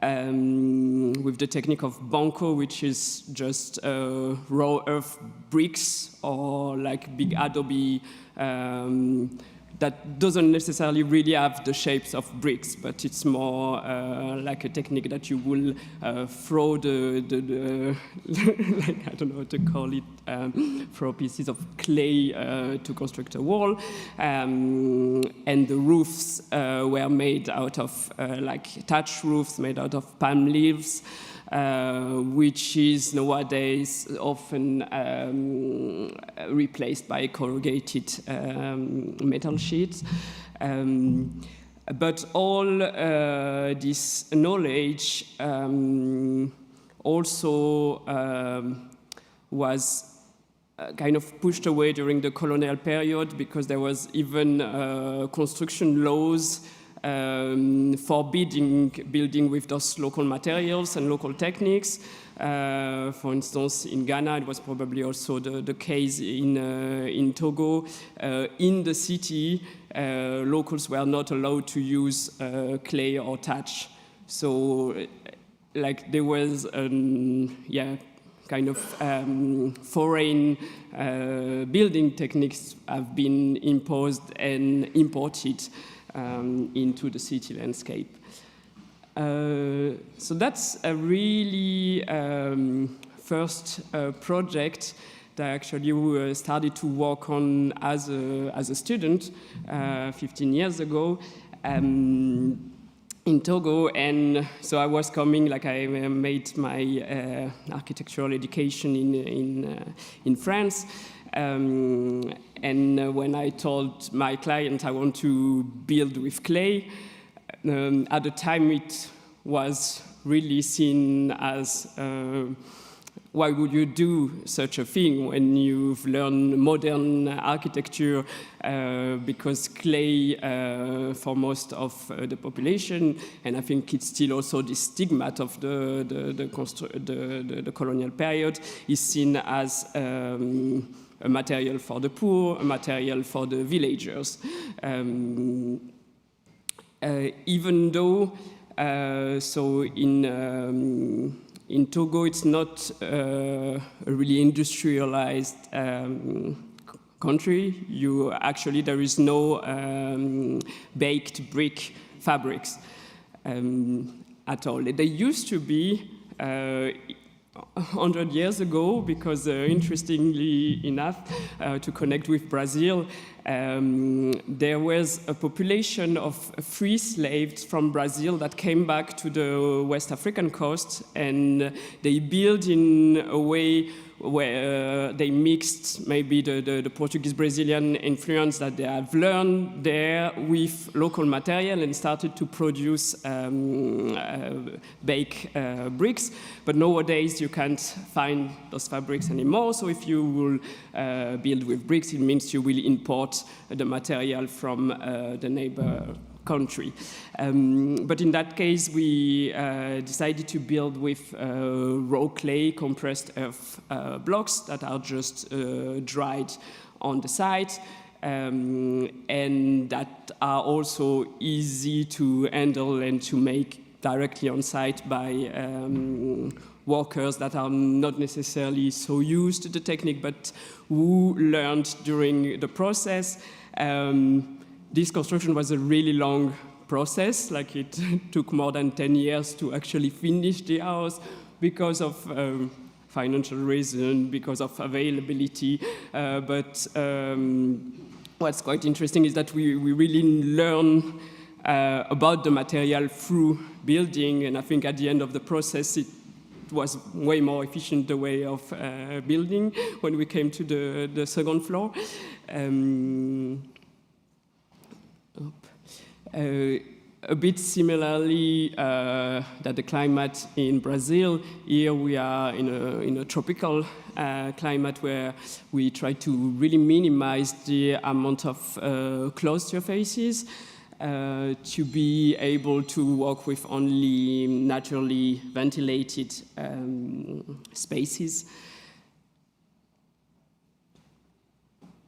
with the technique of banco, which is just raw earth bricks or like big adobe that doesn't necessarily really have the shapes of bricks, but it's more like a technique that you will throw like, I don't know how to call it, throw pieces of clay to construct a wall. And the roofs were made out of like thatch roofs made out of palm leaves, which is nowadays often replaced by corrugated metal sheets. But all this knowledge also was kind of pushed away during the colonial period, because there was even construction laws forbidding building with those local materials and local techniques. For instance, in Ghana, it was probably also the case in Togo. In the city, locals were not allowed to use clay or thatch. So, like, there was, kind of foreign building techniques have been imposed and imported into the city landscape. So that's a really first project that I actually started to work on as a student 15 years ago in Togo. And so I was coming, like I made my architectural education in France. And when I told my client I want to build with clay, at the time it was really seen as why would you do such a thing when you've learned modern architecture? Because clay, for most of the population, and I think it's still also the stigma of the colonial period, is seen as a material for the poor, a material for the villagers. Even though, so in Togo, it's not a really industrialized country. There is no baked brick fabrics at all. They used to be 100 years ago, because interestingly enough, to connect with Brazil, there was a population of free slaves from Brazil that came back to the West African coast, and they built in a way where they mixed maybe the Portuguese-Brazilian influence that they have learned there with local material and started to produce baked bricks. But nowadays you can't find those fabrics anymore. So if you will build with bricks, it means you will import the material from the neighbor country. But in that case, we decided to build with raw clay compressed earth blocks that are just dried on the site, and that are also easy to handle and to make directly on site by workers that are not necessarily so used to the technique, but who learned during the process. This construction was a really long process, like it took more than 10 years to actually finish the house because of financial reason, because of availability, but what's quite interesting is that we really learn about the material through building, and I think at the end of the process it was way more efficient the way of building when we came to the second floor. A bit similarly that the climate in Brazil, here we are in a tropical climate where we try to really minimize the amount of closed surfaces to be able to work with only naturally ventilated spaces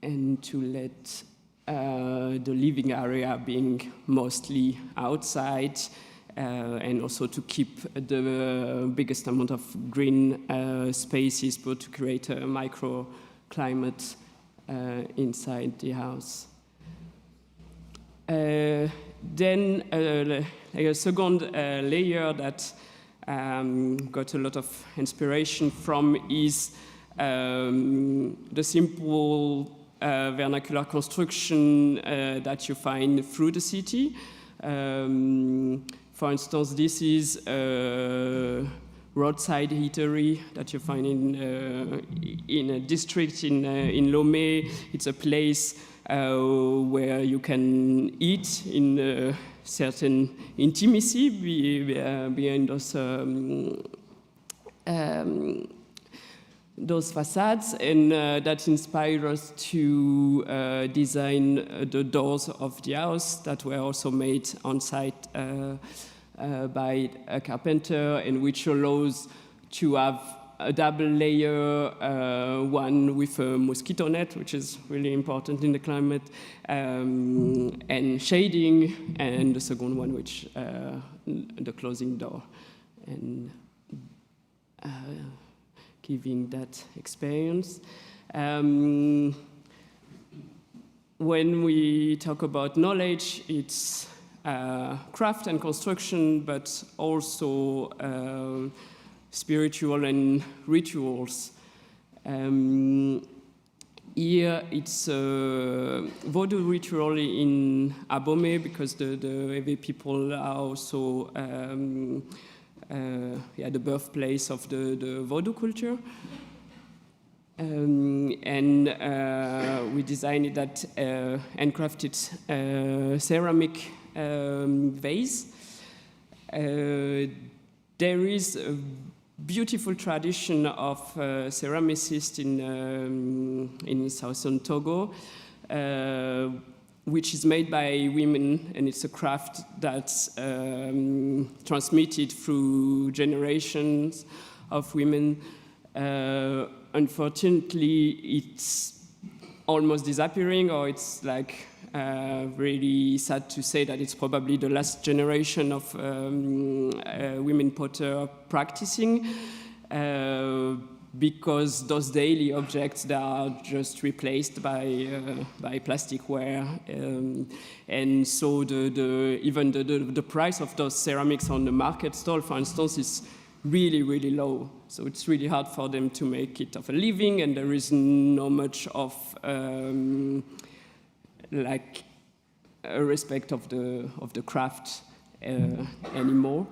and to let the living area being mostly outside and also to keep the biggest amount of green spaces, but to create a microclimate inside the house. Then a second layer that got a lot of inspiration from is the simple vernacular construction that you find through the city. For instance, this is a roadside eatery that you find in a district in Lomé. It's a place where you can eat in a certain intimacy behind those facades, and that inspired us to design the doors of the house that were also made on site by a carpenter, and which allows to have a double layer, one with a mosquito net, which is really important in the climate, and shading, and the second one, which the closing door, and giving that experience. When we talk about knowledge, it's craft and construction, but also spiritual and rituals. Here it's a Vodou ritual in Abomey, because the Ewe people are also the birthplace of the Vodou culture. We designed that handcrafted ceramic vase. There is a beautiful tradition of ceramicists in southern Togo, which is made by women, and it's a craft that's transmitted through generations of women. Unfortunately, it's almost disappearing, or it's like really sad to say that it's probably the last generation of women potter practicing, because those daily objects that are just replaced by plasticware, and so even the price of those ceramics on the market stall, for instance, is really, really low. So it's really hard for them to make it of a living, and there is not much of like a respect of the craft anymore.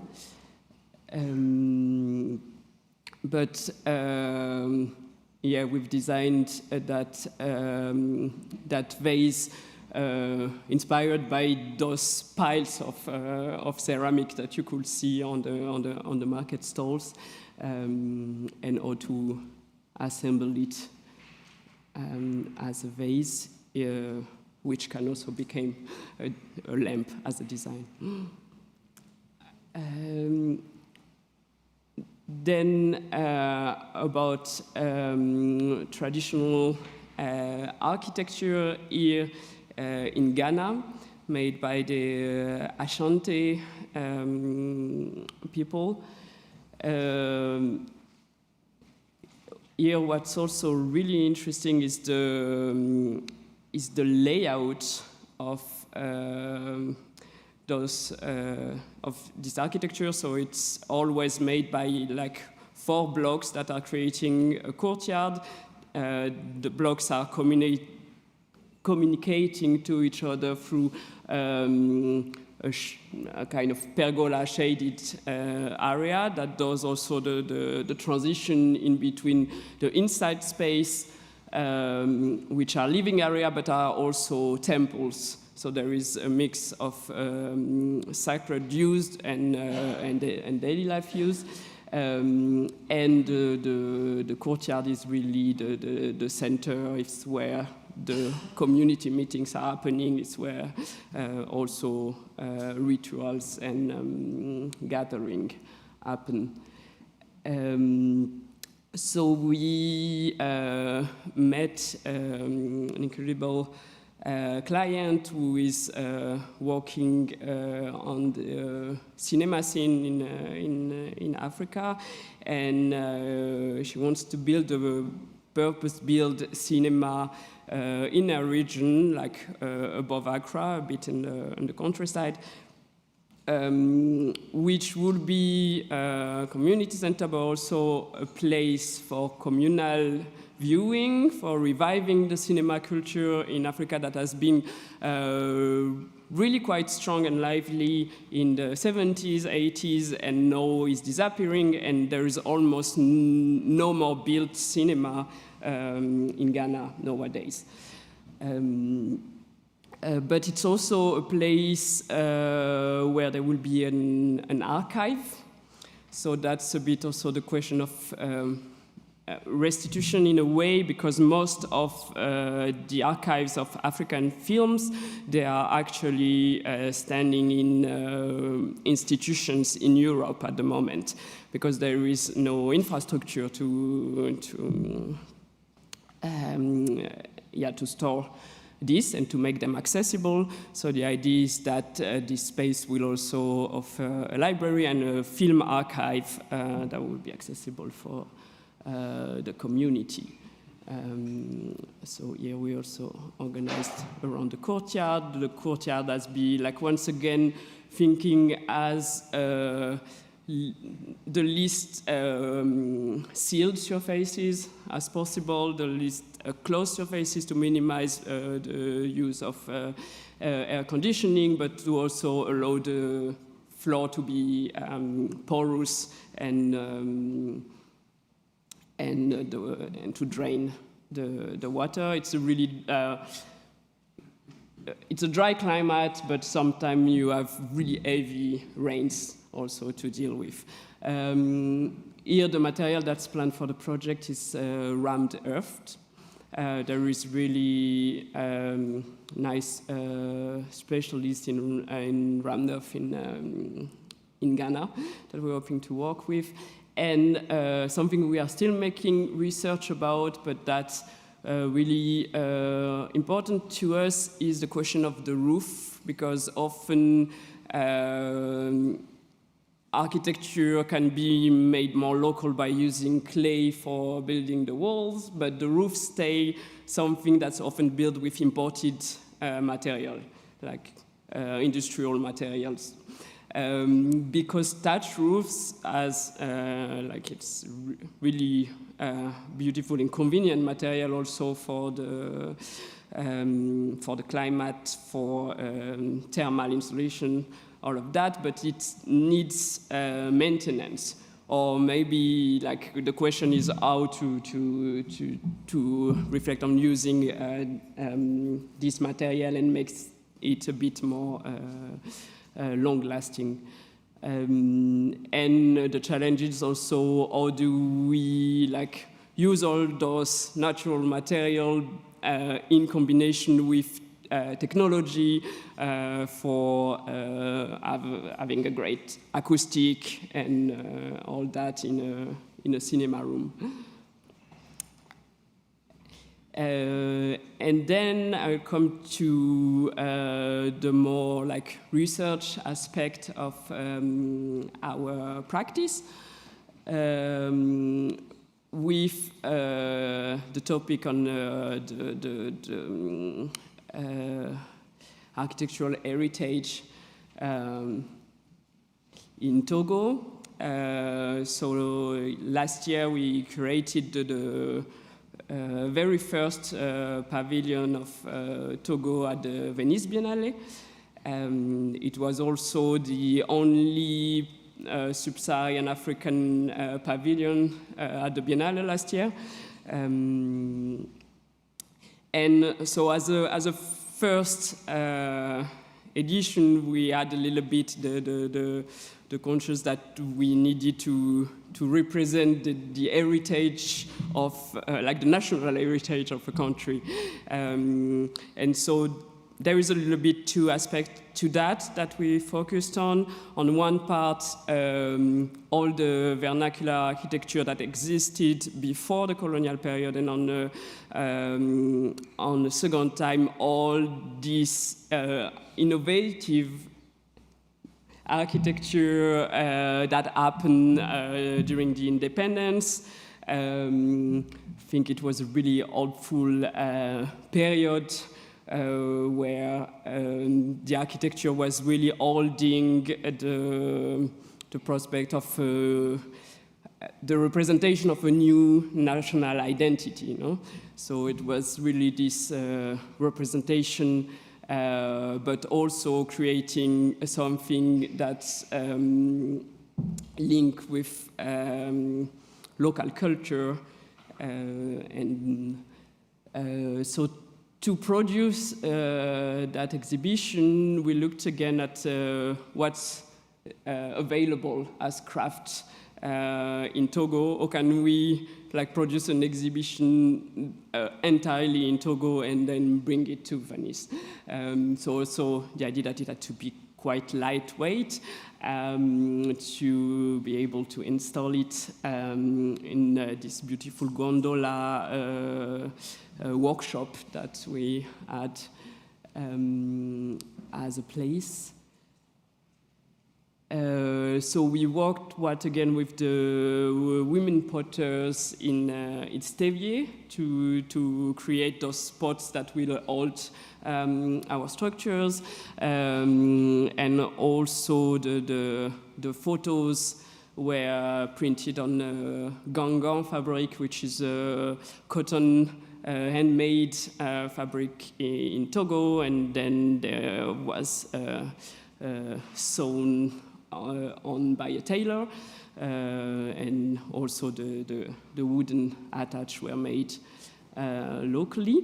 But yeah, we've designed that vase inspired by those piles of ceramic that you could see on the market stalls, and how to assemble it as a vase, which can also become a lamp as a design. Then about traditional architecture here in Ghana, made by the Ashanti people. Here, what's also really interesting is the layout of this architecture. So it's always made by like 4 blocks that are creating a courtyard. The blocks are communicating to each other through a kind of pergola shaded area that does also the transition in between the inside space, which are living area but are also temples. So there is a mix of sacred use and daily life use. And the courtyard is really the center. It's where the community meetings are happening. It's where also rituals and gathering happen. So we met an incredible client who is working on the cinema scene in Africa, and she wants to build a purpose-built cinema in a region like above Accra, a bit in the countryside, which would be a community center, but also a place for communal viewing, for reviving the cinema culture in Africa that has been really quite strong and lively in the 70s, 80s, and now is disappearing, and there is almost no more built cinema in Ghana nowadays. But it's also a place where there will be an archive. So that's a bit also the question of restitution in a way, because most of the archives of African films, they are actually standing in institutions in Europe at the moment, because there is no infrastructure to store this and to make them accessible. So the idea is that this space will also offer a library and a film archive that will be accessible for the community. So here we also organized around the courtyard. The courtyard has been, like, once again thinking as the least sealed surfaces as possible, the least closed surfaces to minimize the use of air conditioning, but to also allow the floor to be porous and to drain the water. It's a really it's a dry climate, but sometimes you have really heavy rains also to deal with. Here the material that's planned for the project is rammed earth. There is really nice specialists in rammed earth in Ghana that we're hoping to work with. And something we are still making research about, but that's really important to us, is the question of the roof, because often architecture can be made more local by using clay for building the walls, but the roofs stay something that's often built with imported material, like industrial materials. Because thatched roofs, as it's really beautiful and convenient material also for the climate, for thermal insulation, all of that, but it needs maintenance. Or maybe, like, the question is how to reflect on using this material and makes it a bit more long-lasting. And the challenge is also, how do we use all those natural material in combination with technology for having a great acoustic and all that in a cinema room. And then I'll come to the more research aspect of our practice, with the topic on the architectural heritage in Togo. So last year we created the very first pavilion of Togo at the Venice Biennale. It was also the only sub-Saharan African pavilion at the Biennale last year. And so as a first edition, we had a little bit the conscience that we needed to represent the heritage of, like the national heritage of a country. And so there is a little bit two aspects to that we focused on. On one part, all the vernacular architecture that existed before the colonial period, and on the second time, all this innovative architecture that happened during the independence. I think it was a really hopeful period where the architecture was really holding the prospect of the representation of a new national identity. You know? So it was really this representation, but also creating something that's linked with local culture. So to produce that exhibition, we looked again at what's available as craft in Togo. Or can we produce an exhibition entirely in Togo and then bring it to Venice? So the idea that it had to be quite lightweight, to be able to install it in this beautiful gondola workshop that we had as a place. So we worked again with the women potters in Itstevier to create those spots that will hold our structures, and also the photos were printed on gangan fabric, which is a cotton handmade fabric in Togo, and then there was sewn on by a tailor, and also the wooden attach were made locally.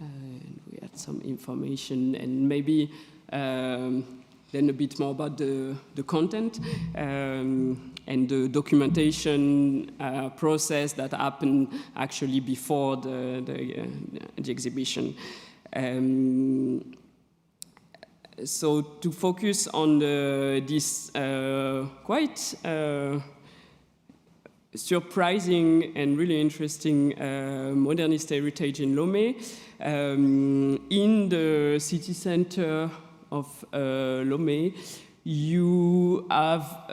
And we had some information, and maybe then a bit more about the content and the documentation process that happened actually before the exhibition. So to focus on this quite surprising and really interesting modernist heritage in Lomé, in the city center of Lomé, you have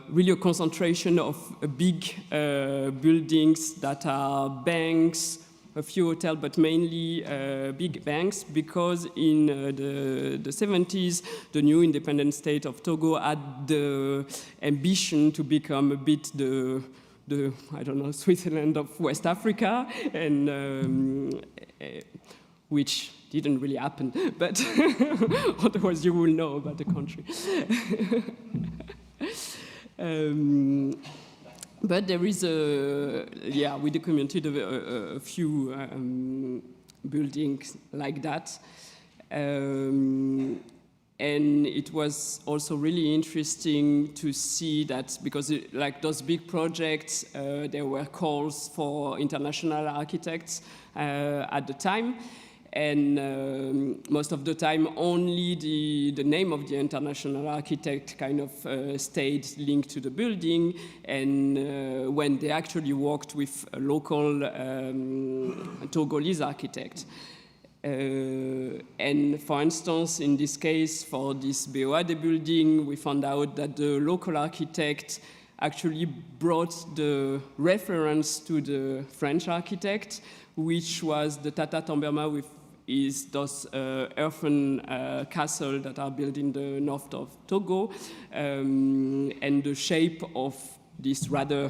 really a concentration of big buildings that are banks, a few hotels, but mainly big banks, because in the 70s, the new independent state of Togo had the ambition to become a bit the I don't know, Switzerland of West Africa, and which didn't really happen, but otherwise you will know about the country. But there is we documented a few buildings like that. And it was also really interesting to see that, because like those big projects, there were calls for international architects at the time. And most of the time, only the name of the international architect kind of stayed linked to the building. And when they actually worked with a local Togolese architect. And for instance, in this case, for this BOAD building, we found out that the local architect actually brought the reference to the French architect, which was the Tata Tamberma with those earthen castles that are built in the north of Togo, and the shape of this rather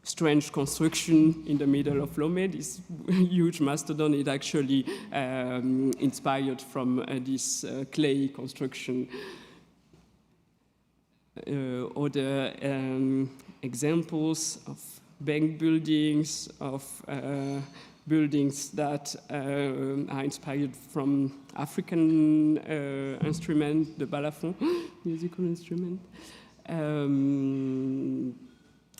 strange construction in the middle of Lomé, this huge mastodon. It actually inspired from this clay construction. Other examples of bank buildings, of buildings that are inspired from African instrument, the balafon, musical instrument.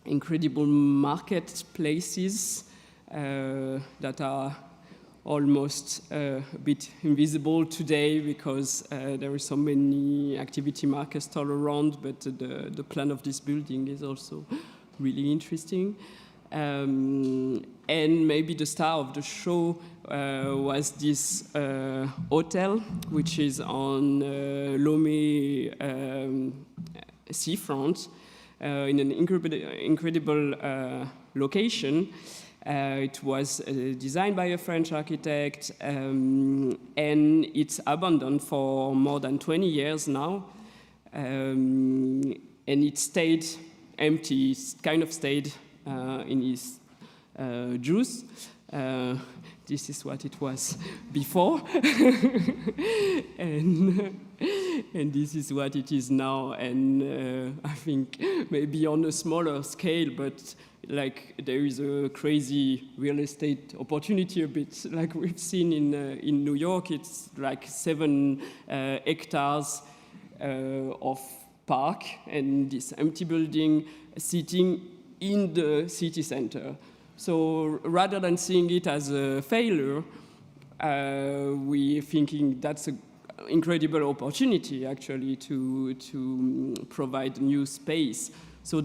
Incredible marketplaces that are almost a bit invisible today because there are so many activity markets all around, but the plan of this building is also really interesting. And maybe the star of the show was this hotel, which is on Lomé seafront in an incredible location. It was designed by a French architect, and it's abandoned for more than 20 years now. And it stayed empty, it kind of stayed in its juice. This is what it was before. And this is what it is now. And I think maybe on a smaller scale, but like there is a crazy real estate opportunity a bit like we've seen in New York. It's like 7 hectares of park and this empty building sitting in the city center. So rather than seeing it as a failure, we're thinking that's an incredible opportunity actually to provide new space. So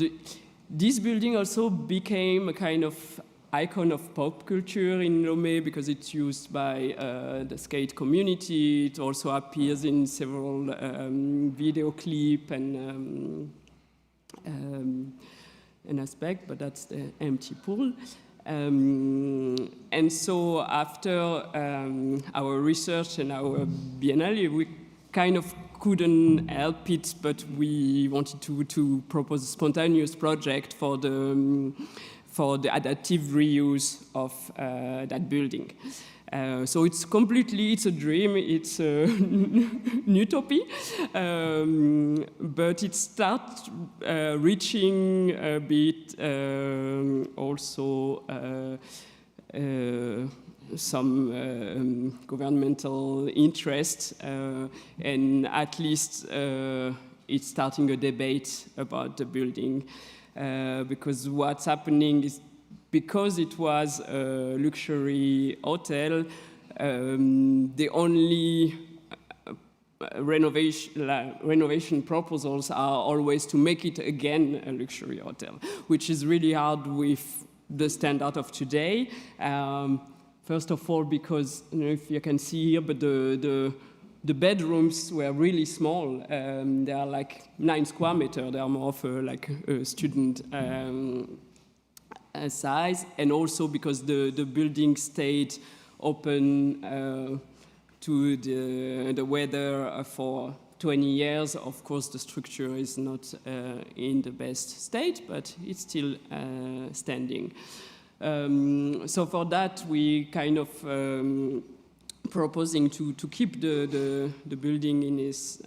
this building also became a kind of icon of pop culture in Lomé because it's used by the skate community. It also appears in several video clips and an aspect, but that's the empty pool. And so after our research and our biennale, we kind of couldn't help it, but we wanted to propose a spontaneous project for the adaptive reuse of that building. So it's a dream, it's an utopia, but it starts reaching a bit also some governmental interest, and at least it's starting a debate about the building, because what's happening is, because it was a luxury hotel, the only renovation proposals are always to make it again a luxury hotel, which is really hard with the standard of today. First of all, because if you can see here, but the bedrooms were really small. They are like 9 square meters. They are more of like a student size, and also because the building stayed open to the weather for 20 years. Of course, the structure is not in the best state, but it's still standing. So for that, we kind of proposing to keep the building in its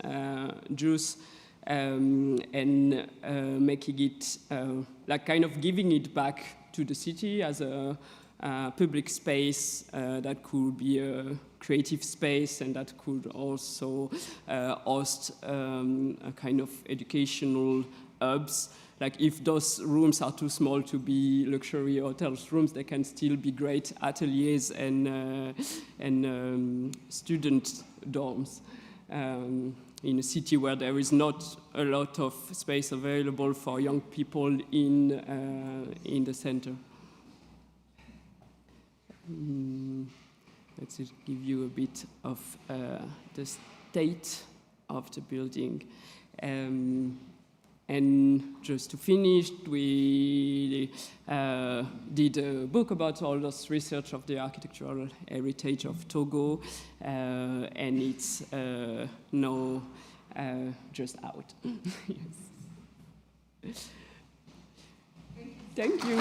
juice, and making it like kind of giving it back to the city as a public space that could be a creative space, and that could also host a kind of educational hubs. Like if those rooms are too small to be luxury hotels rooms, they can still be great ateliers and student dorms in a city where there is not a lot of space available for young people in the center. Let's just give you a bit of the state of the building. And just to finish, we did a book about all this research of the architectural heritage of Togo, and it's now just out. Yes. Thank you.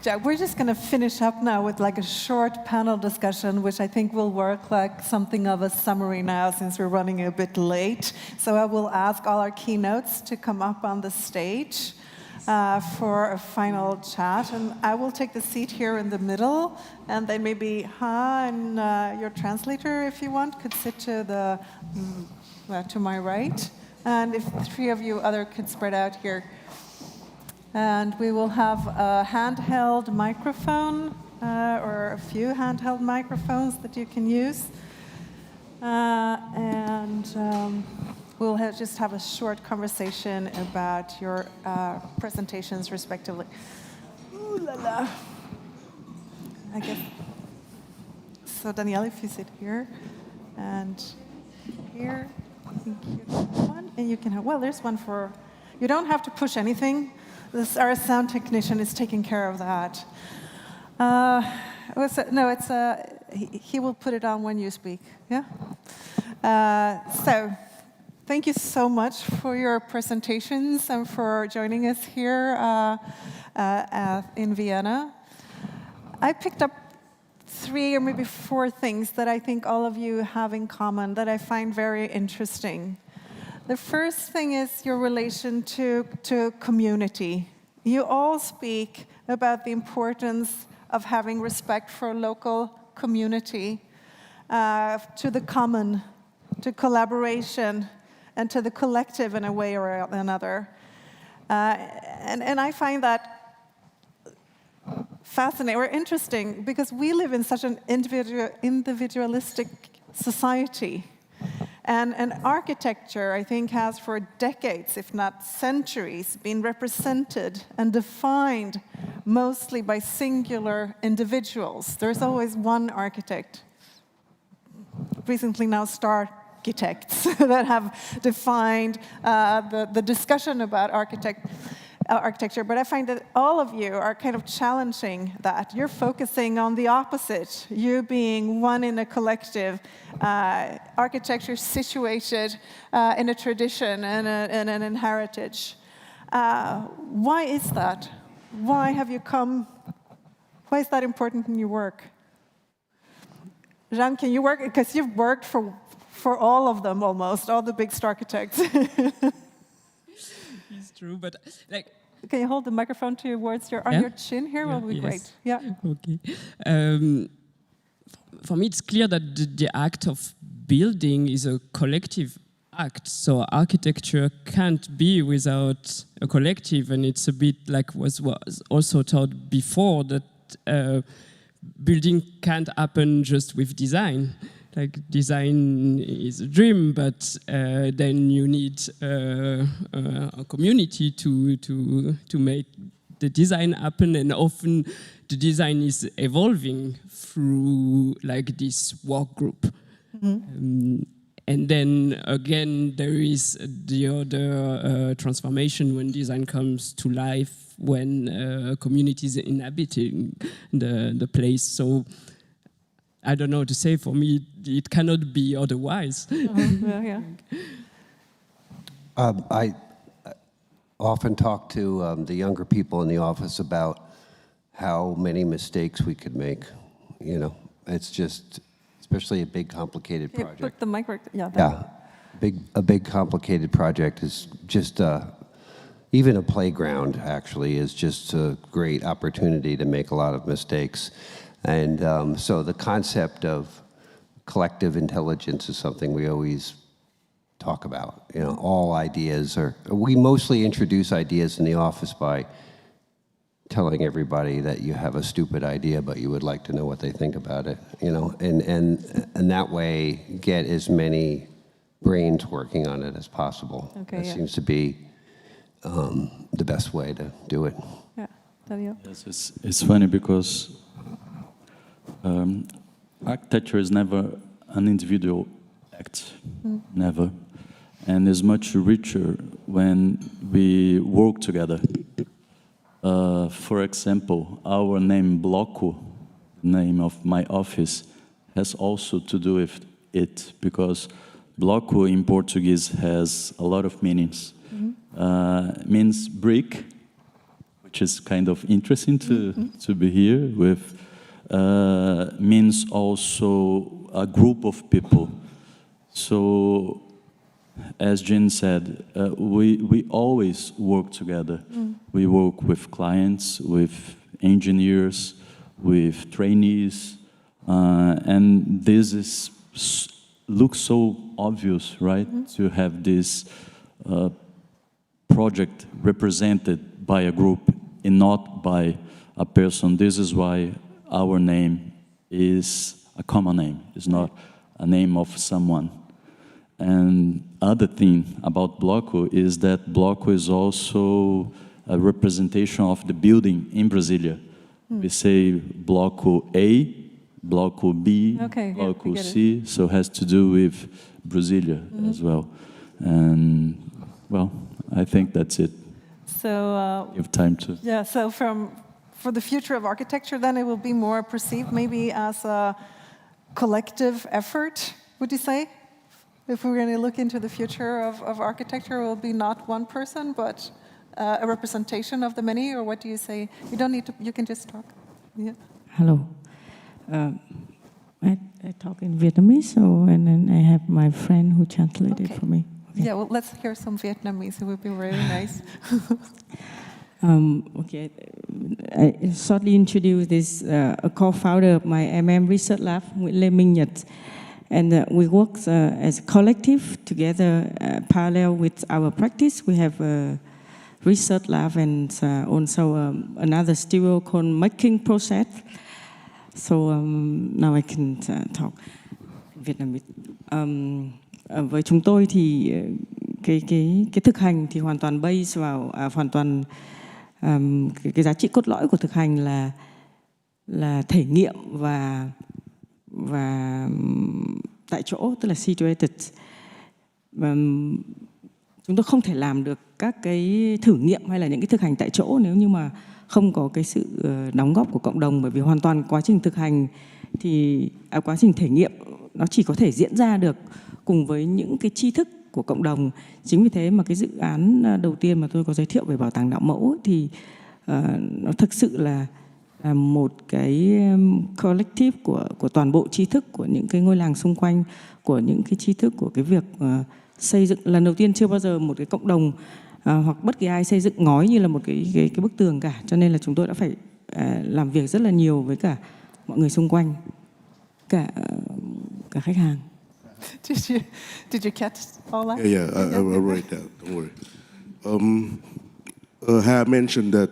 Yeah, we're just going to finish up now with like a short panel discussion, which I think will work like something of a summary now since we're running a bit late. So I will ask all our keynotes to come up on the stage for a final chat. And I will take the seat here in the middle. And then maybe and your translator, if you want, could sit to my right. And if the three of you other could spread out here. And we will have a handheld microphone, or a few handheld microphones that you can use. We'll just have a short conversation about your presentations respectively. Ooh la la. I guess. So Danielle, if you sit here, and here, I think you have one, and you can have, well, there's one for, you don't have to push anything. Our sound technician is taking care of that. He will put it on when you speak. Yeah. So, thank you so much for your presentations and for joining us here in Vienna. I picked up 3 or maybe 4 things that I think all of you have in common that I find very interesting. The first thing is your relation to community. You all speak about the importance of having respect for local community, to the common, to collaboration, and to the collective in a way or another. And I find that fascinating or interesting because we live in such an individualistic society. And architecture, I think, has for decades, if not centuries, been represented and defined mostly by singular individuals. There's always one architect. Recently now, star architects that have defined the discussion about architecture, but I find that all of you are kind of challenging that. You're focusing on the opposite, you being one in a collective, architecture situated in a tradition and an heritage. Why is that? Why have you come? Why is that important in your work? Jean, can you work? Because you've worked for all of them almost, all the big star architects. It's true, but like. Can you hold the microphone towards your chin here? Yeah, will be yes. great. Yeah. Okay. For me, it's clear that the act of building is a collective act. So architecture can't be without a collective, and it's a bit like was also taught before that building can't happen just with design. Like design is a dream, but then you need a community to make the design happen, and often the design is evolving through like this work group. Mm-hmm. And then again, there is the other transformation when design comes to life, when communities are inhabiting the place. So I don't know what to say. For me, it cannot be otherwise. Yeah. I often talk to the younger people in the office about how many mistakes we could make. You know, it's just, especially a big, complicated project. Put the mic right there. Yeah, a big, complicated project is just even a playground. Actually, is just a great opportunity to make a lot of mistakes. And so the concept of collective intelligence is something we always talk about. You know, all ideas we mostly introduce ideas in the office by telling everybody that you have a stupid idea, but you would like to know what they think about it, you know, and that way get as many brains working on it as possible. Okay, that seems to be the best way to do it. Yeah, Daniel? Yes, it's funny because architecture is never an individual act, never. And is much richer when we work together. For example, our name Bloco name of my office, has also to do with it, because bloco in Portuguese has a lot of meanings. Means brick, which is kind of interesting to be here with. Means also a group of people. So, as Jean said, we always work together. We work with clients, with engineers, with trainees, and this looks so obvious, right? To have this project represented by a group and not by a person. This is why our name is a common name. It's not a name of someone. And other thing about Bloco is that Bloco is also a representation of the building in Brasilia. We say Bloco A, Bloco B, Bloco C, so it has to do with Brasilia as well. And, well, I think that's it. So you have time to... Yeah, so for the future of architecture, then it will be more perceived maybe as a collective effort, would you say? If we're going to look into the future of architecture, it will be not one person, but a representation of the many, or what do you say? You don't need to, you can just talk. Yeah. Hello. I talk in Vietnamese, and then I have my friend who translated for me. Okay. Yeah, well, let's hear some Vietnamese. It would be really nice. Okay, I shortly introduce this, a co-founder of my research lab, Lê Minh Nhật. And we work as a collective together, parallel with our practice. We have a research lab and also another studio called making process. So now I can talk Vietnamese. Với chúng tôi thì cái thực hành thì hoàn toàn base vào hoàn toàn cái giá trị cốt lõi của thực hành là thể nghiệm và tại chỗ, tức là situated. Chúng tôi không thể làm được các cái thử nghiệm hay là những cái thực hành tại chỗ nếu như mà không có cái sự đóng góp của cộng đồng, bởi vì hoàn toàn quá trình thực hành thì quá trình thể nghiệm nó chỉ có thể diễn ra được cùng với những cái tri thức của cộng đồng. Chính vì thế mà cái dự án đầu tiên mà tôi có giới thiệu về bảo tàng đạo mẫu thì nó thực sự là một cái collective của toàn bộ tri thức của những cái ngôi làng xung quanh, của những cái tri thức của cái việc xây dựng. Lần đầu tiên chưa bao giờ một cái cộng đồng hoặc bất kỳ ai xây dựng ngói như là một cái bức tường cả, cho nên là chúng tôi đã phải làm việc rất là nhiều với cả mọi người xung quanh, cả khách hàng. Did you catch all that? Yeah, I write that. Don't worry. Had mentioned that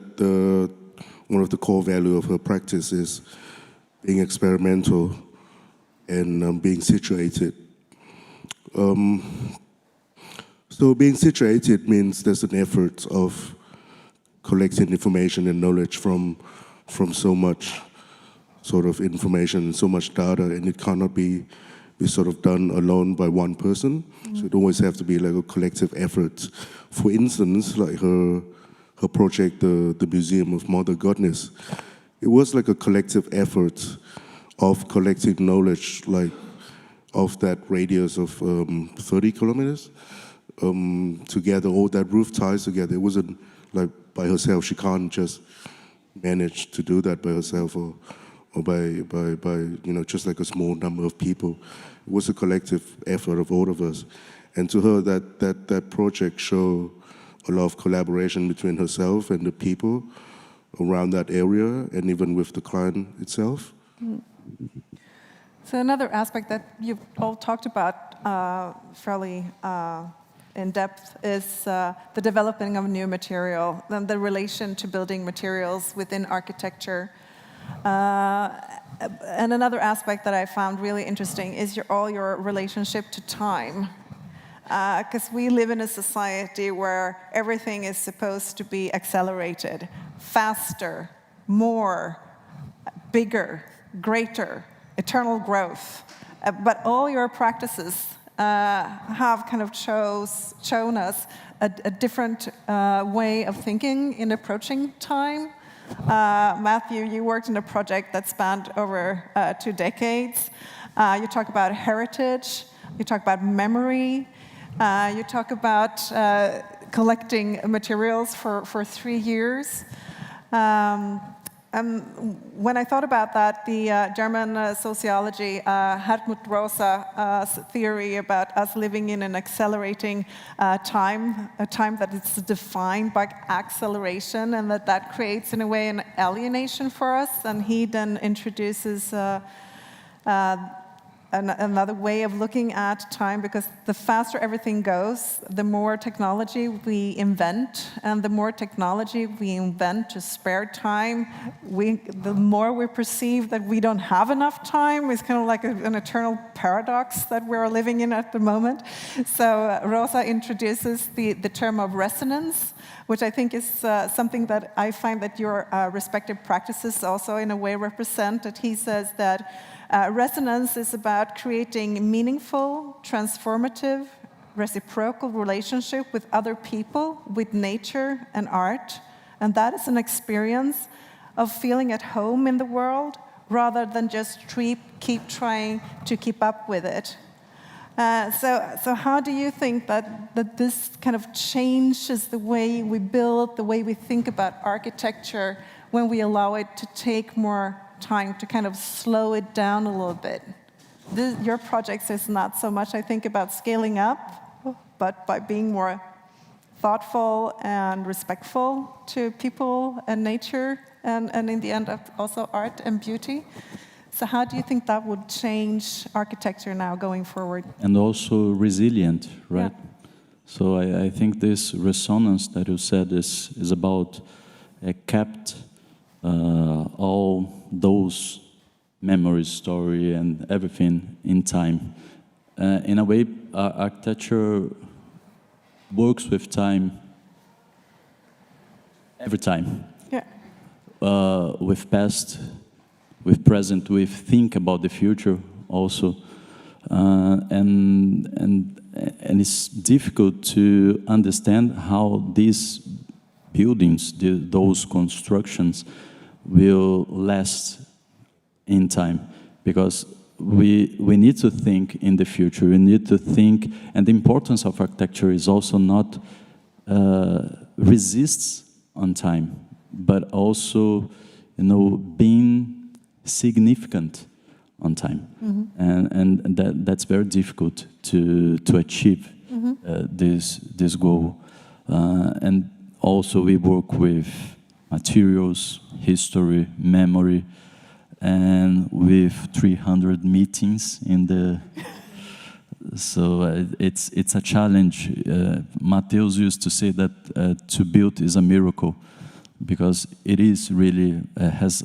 one of the core value of her practice is being experimental and being situated. So being situated means there's an effort of collecting information and knowledge from so much sort of information, so much data, and it cannot be sort of done alone by one person. So it always have to be like a collective effort. For instance, like her project, the Museum of Mother Goddess, it was like a collective effort of collecting knowledge, like of that radius of 30 kilometers, together, all that roof ties together. It wasn't like by herself. She can't just manage to do that by herself or by just like a small number of people. It was a collective effort of all of us. And to her, that project showed a lot of collaboration between herself and the people around that area, and even with the client itself. So another aspect that you've all talked about fairly in depth is the developing of new material, and the relation to building materials within architecture. And another aspect that I found really interesting is your relationship to time. Because we live in a society where everything is supposed to be accelerated, faster, more, bigger, greater, eternal growth. But all your practices have kind of shown us a different way of thinking in approaching time. Matthew, you worked in a project that spanned over 2 decades. You talk about heritage, you talk about memory, you talk about collecting materials for 3 years. When I thought about that, the German sociology, Hartmut Rosa's theory about us living in an accelerating time, a time that is defined by acceleration, and that creates, in a way, an alienation for us. And he then introduces another way of looking at time, because the faster everything goes, the more technology we invent, and the more technology we invent to spare time, the more we perceive that we don't have enough time. It's kind of like an eternal paradox that we're living in at the moment. So Rosa introduces the term of resonance, which I think is something that I find that your respective practices also in a way represent. That he says that resonance is about creating meaningful, transformative, reciprocal relationship with other people, with nature and art. And that is an experience of feeling at home in the world, rather than just keep trying to keep up with it. So how do you think that this kind of changes the way we build, the way we think about architecture, when we allow it to take more time, to kind of slow it down a little bit? Your project is not so much, I think, about scaling up, but by being more thoughtful and respectful to people and nature, and in the end also art and beauty. So how do you think that would change architecture now going forward? And also resilient, right? Yeah. So I think this resonance that you said is about kept all those memories, story, and everything in time. In a way, architecture works with time every time. Yeah. With past, with present, we think about the future also, and it's difficult to understand how these buildings, those constructions, will last in time, because we need to think in the future. We need to think, and the importance of architecture is also not resists on time, but also, being significant on time. Mm-hmm. And that's very difficult to achieve. Mm-hmm. This goal. And also we work with materials, history, memory, and with 300 meetings in the. So it's a challenge. Mateus used to say that to build is a miracle, because it is really has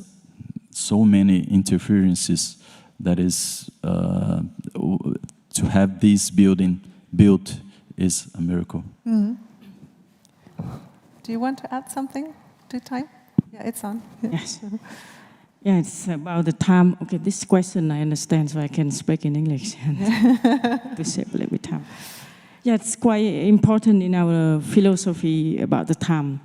so many interferences. That is to have this building built is a miracle. Mm-hmm. Do you want to add something to time? Yeah, it's on. Yes. Yeah, it's about the time. Okay, this question I understand, so I can speak in English to save a little bit time. Yeah, it's quite important in our philosophy about the time.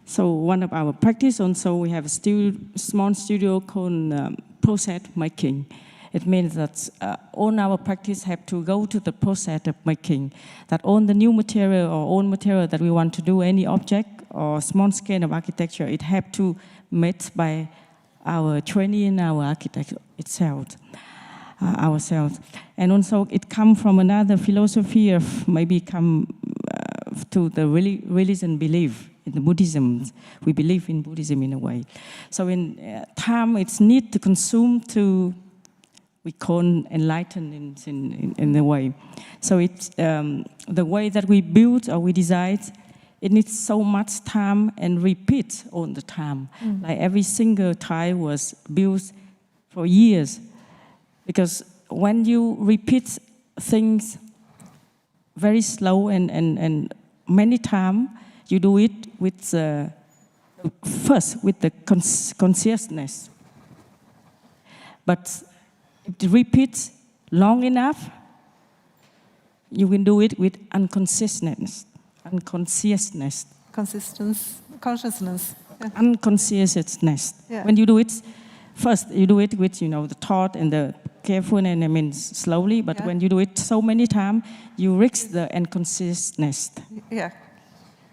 So one of our practice also, we have a small studio called process making. It means that all our practice have to go to the process of making. That all the new material or old material that we want to do any object or small scale of architecture, it have to made by our training in our architect itself, ourselves. And also it come from another philosophy of maybe come to the religion belief. In the Buddhism, we believe in Buddhism in a way. So in time, it's need to consume to, we call enlighten in a way. So it's the way that we build or we design, it needs so much time and repeat all the time. Mm. Like every single tile was built for years. Because when you repeat things very slow and many times, you do it with first with the consciousness. But if you repeat long enough, you can do it with unconsciousness. Consciousness. unconsciousness. Yeah. When you do it, first you do it with the thought and the careful and slowly. But when you do it so many times, you risk the unconsciousness. Yeah.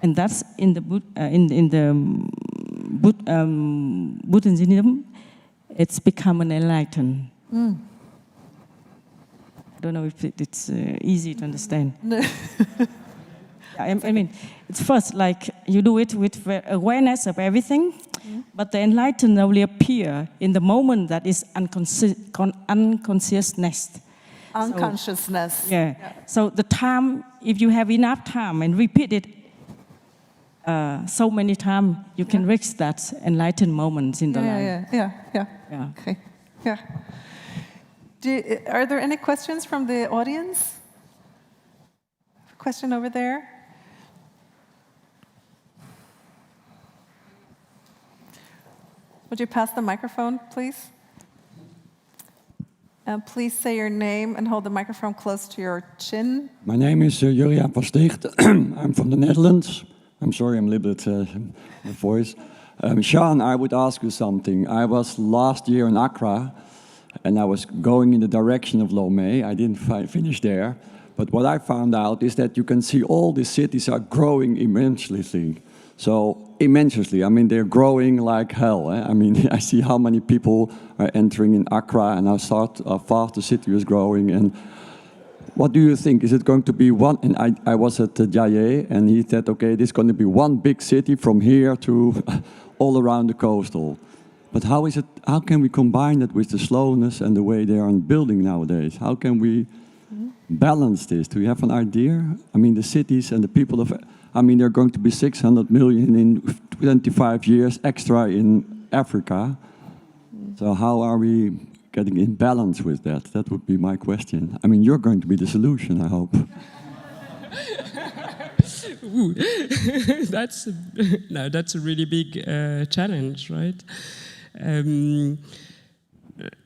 And that's in the Buddhism, it's become an enlightened. I don't know if it's easy to understand. No. I mean, it's first like you do it with awareness of everything, but the enlightenment only appear in the moment that is unconsciousness. Unconsciousness. So, so the time, if you have enough time and repeat it so many times, you can reach that enlightened moment in the life. Yeah. Okay. Yeah. Are there any questions from the audience? Question over there. Would you pass the microphone, please? Please say your name and hold the microphone close to your chin. My name is Juriaan van Sticht. I'm from the Netherlands. I'm sorry, I'm a little bit the voice. Sean, I would ask you something. I was last year in Accra, and I was going in the direction of Lomé. I didn't finish there. But what I found out is that you can see all the cities are growing immensely. So, immensely. I mean, they're growing like hell. I mean, I see how many people are entering in Accra and how fast the city is growing. And what do you think? Is it going to be one? And I was at Jaye, and he said, okay, this is going to be one big city from here to all around the coastal. But how is it? How can we combine that with the slowness and the way they are building nowadays? How can we balance this? Do you have an idea? I mean, the cities and the people of... I mean, there are going to be 600 million in 25 years extra in Africa. So how are we getting in balance with that? That would be my question. I mean, you're going to be the solution, I hope. Ooh, that's a really big challenge, right?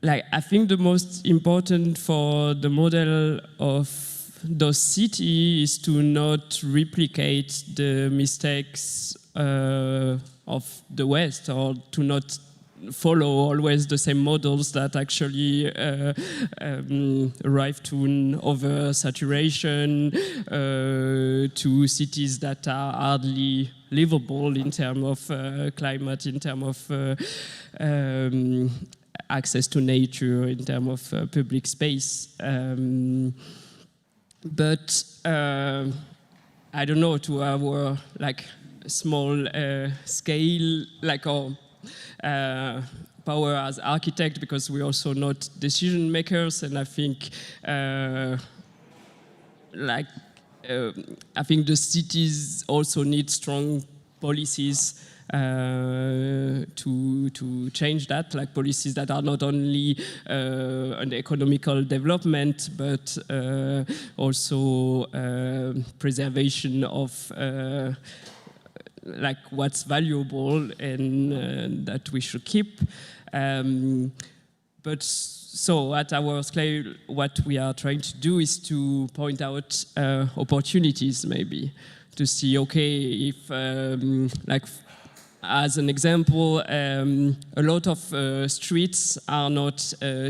I think the most important for the model of those cities is to not replicate the mistakes of the West, or to not follow always the same models that actually arrive to an oversaturation, to cities that are hardly livable in terms of climate, in terms of access to nature, in terms of public space. But I don't know, to our small scale, our power as architect, because we're also not decision makers, and I think I think the cities also need strong policies to change that, like policies that are not only an economical development, but also preservation of what's valuable and that we should keep. But so at our scale, what we are trying to do is to point out opportunities, maybe, to see, okay, if as an example, a lot of streets are not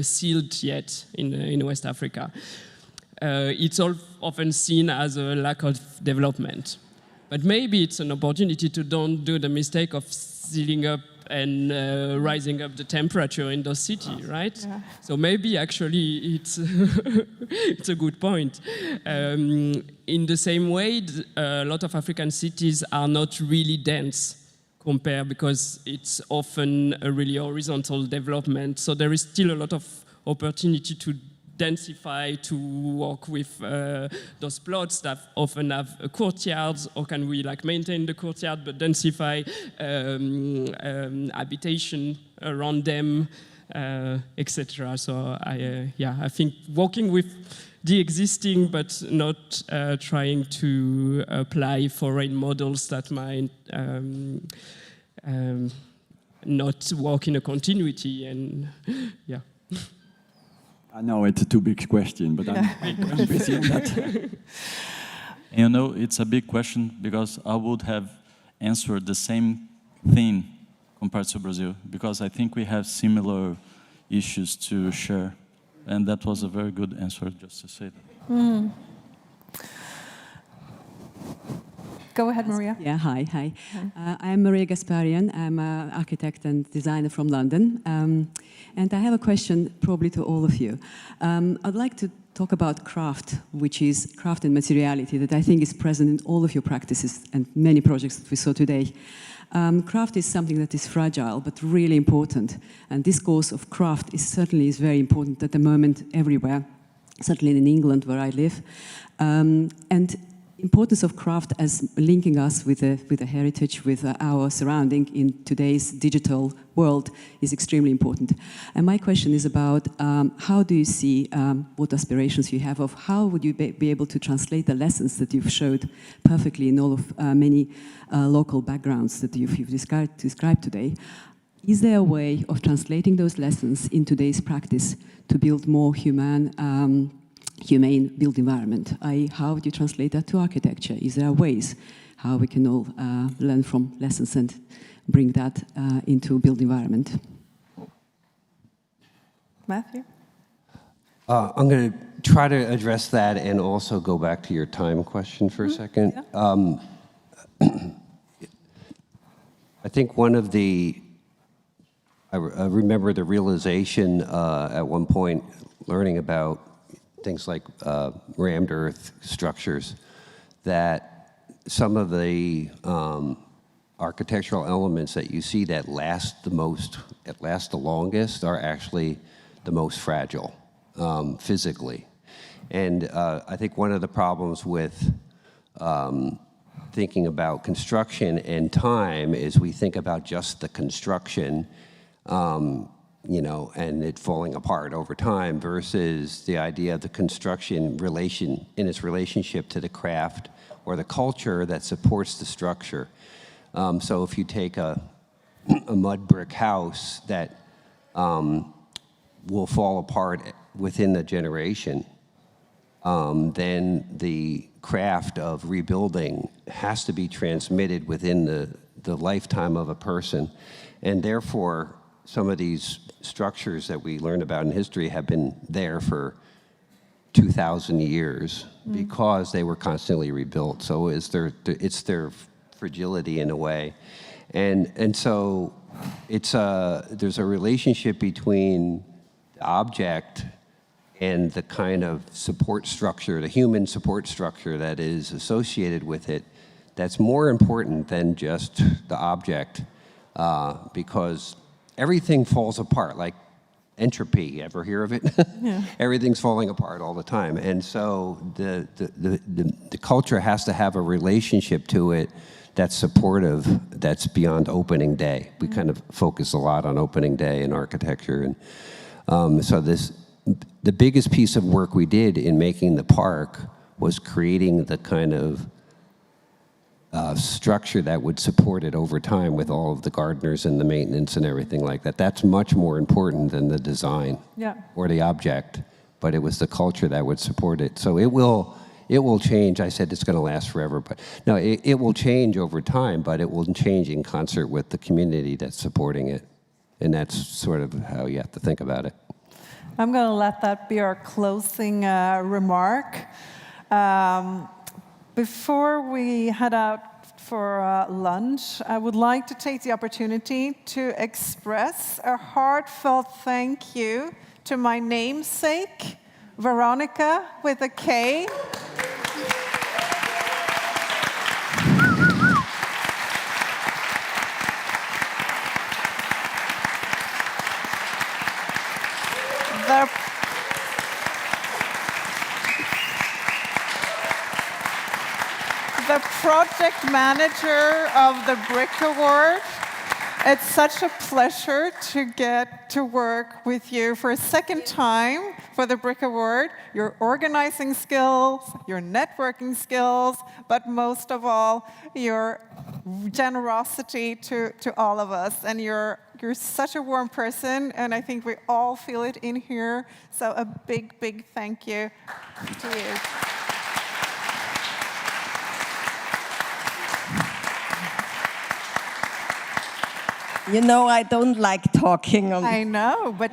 sealed yet in West Africa. It's often seen as a lack of development. But maybe it's an opportunity to don't do the mistake of sealing up and rising up the temperature in the city, right? Yeah. So maybe actually it's it's a good point. In the same way, a lot of African cities are not really dense compared, because it's often a really horizontal development. So there is still a lot of opportunity to densify, to work with those plots that often have courtyards, or can we maintain the courtyard but densify habitation around them, etc. So I think working with the existing, but not trying to apply foreign models that might not work in a continuity, and yeah. I know it's a too big question, but I'm busy on that. You know, it's a big question, because I would have answered the same thing compared to Brazil, because I think we have similar issues to share. And that was a very good answer, just to say that. Go ahead, Maria. Yeah, hi. I'm Maria Gasparian. I'm an architect and designer from London. And I have a question probably to all of you. I'd like to talk about craft, which is craft and materiality, that I think is present in all of your practices and many projects that we saw today. Craft is something that is fragile, but really important. And discourse of craft certainly is very important at the moment everywhere, certainly in England where I live. And importance of craft as linking us with the heritage, with our surrounding in today's digital world is extremely important. And my question is about how do you see what aspirations you have of how would you be able to translate the lessons that you've showed perfectly in all of many local backgrounds that you've described today. Is there a way of translating those lessons in today's practice to build more humane built environment? How do you translate that to architecture? Is there ways how we can all learn from lessons and bring that into built environment? Matthew? I'm going to try to address that and also go back to your time question for a second. Yeah. I think one of I remember the realization at one point learning about things like rammed earth structures, that some of the architectural elements that you see that last the longest are actually the most fragile physically. And I think one of the problems with thinking about construction and time is we think about just the construction, and it falling apart over time versus the idea of the construction in its relationship to the craft or the culture that supports the structure. So if you take a mud brick house that will fall apart within a generation, then the craft of rebuilding has to be transmitted within the lifetime of a person. And therefore, some of these structures that we learned about in history have been there for 2,000 years because they were constantly rebuilt. So it's their fragility in a way. And so there's a relationship between the object and the kind of support structure, the human support structure that is associated with it, that's more important than just the object, because everything falls apart, like entropy. Ever hear of it? Yeah. Everything's falling apart all the time. And so the culture has to have a relationship to it that's supportive, that's beyond opening day. We kind of focus a lot on opening day in architecture. And so the biggest piece of work we did in making the park was creating the kind of structure that would support it over time with all of the gardeners and the maintenance and everything like that. That's much more important than the design or the object, but it was the culture that would support it. So it will change. I said it's going to last forever, but no, it will change over time, but it will change in concert with the community that's supporting it. And that's sort of how you have to think about it. I'm going to let that be our closing remark. Before we head out for lunch, I would like to take the opportunity to express a heartfelt thank you to my namesake, Veronica with a K. The project manager of the Brick Award. It's such a pleasure to get to work with you for a second time for the Brick Award. Your organizing skills, your networking skills, but most of all, your generosity to all of us. And you're such a warm person, and I think we all feel it in here. So a big, big thank you to you. You know, I don't like talking. I know, but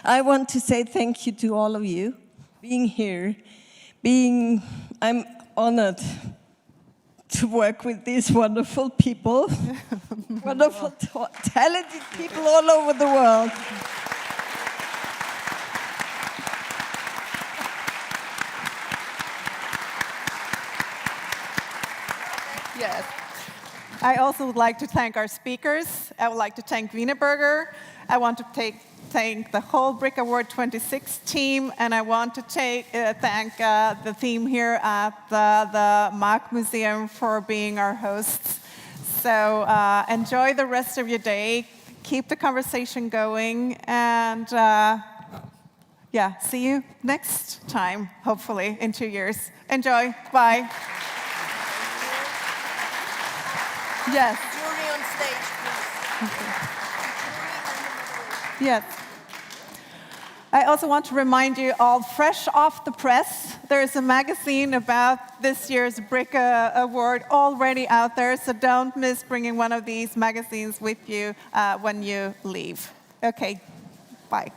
I want to say thank you to all of you being here. I'm honored to work with these wonderful people, wonderful, talented people all over the world. yes. I also would like to thank our speakers. I would like to thank Wienerberger. I want to thank the whole Brick Award 26 team, and I want to thank the team here at the Mark Museum for being our hosts. So enjoy the rest of your day. Keep the conversation going, and yeah, see you next time, hopefully in 2 years. Enjoy. Bye. Yes. Julie on stage, please. Yes. I also want to remind you all, fresh off the press, there is a magazine about this year's Brick Award already out there, so don't miss bringing one of these magazines with you when you leave. Okay, bye.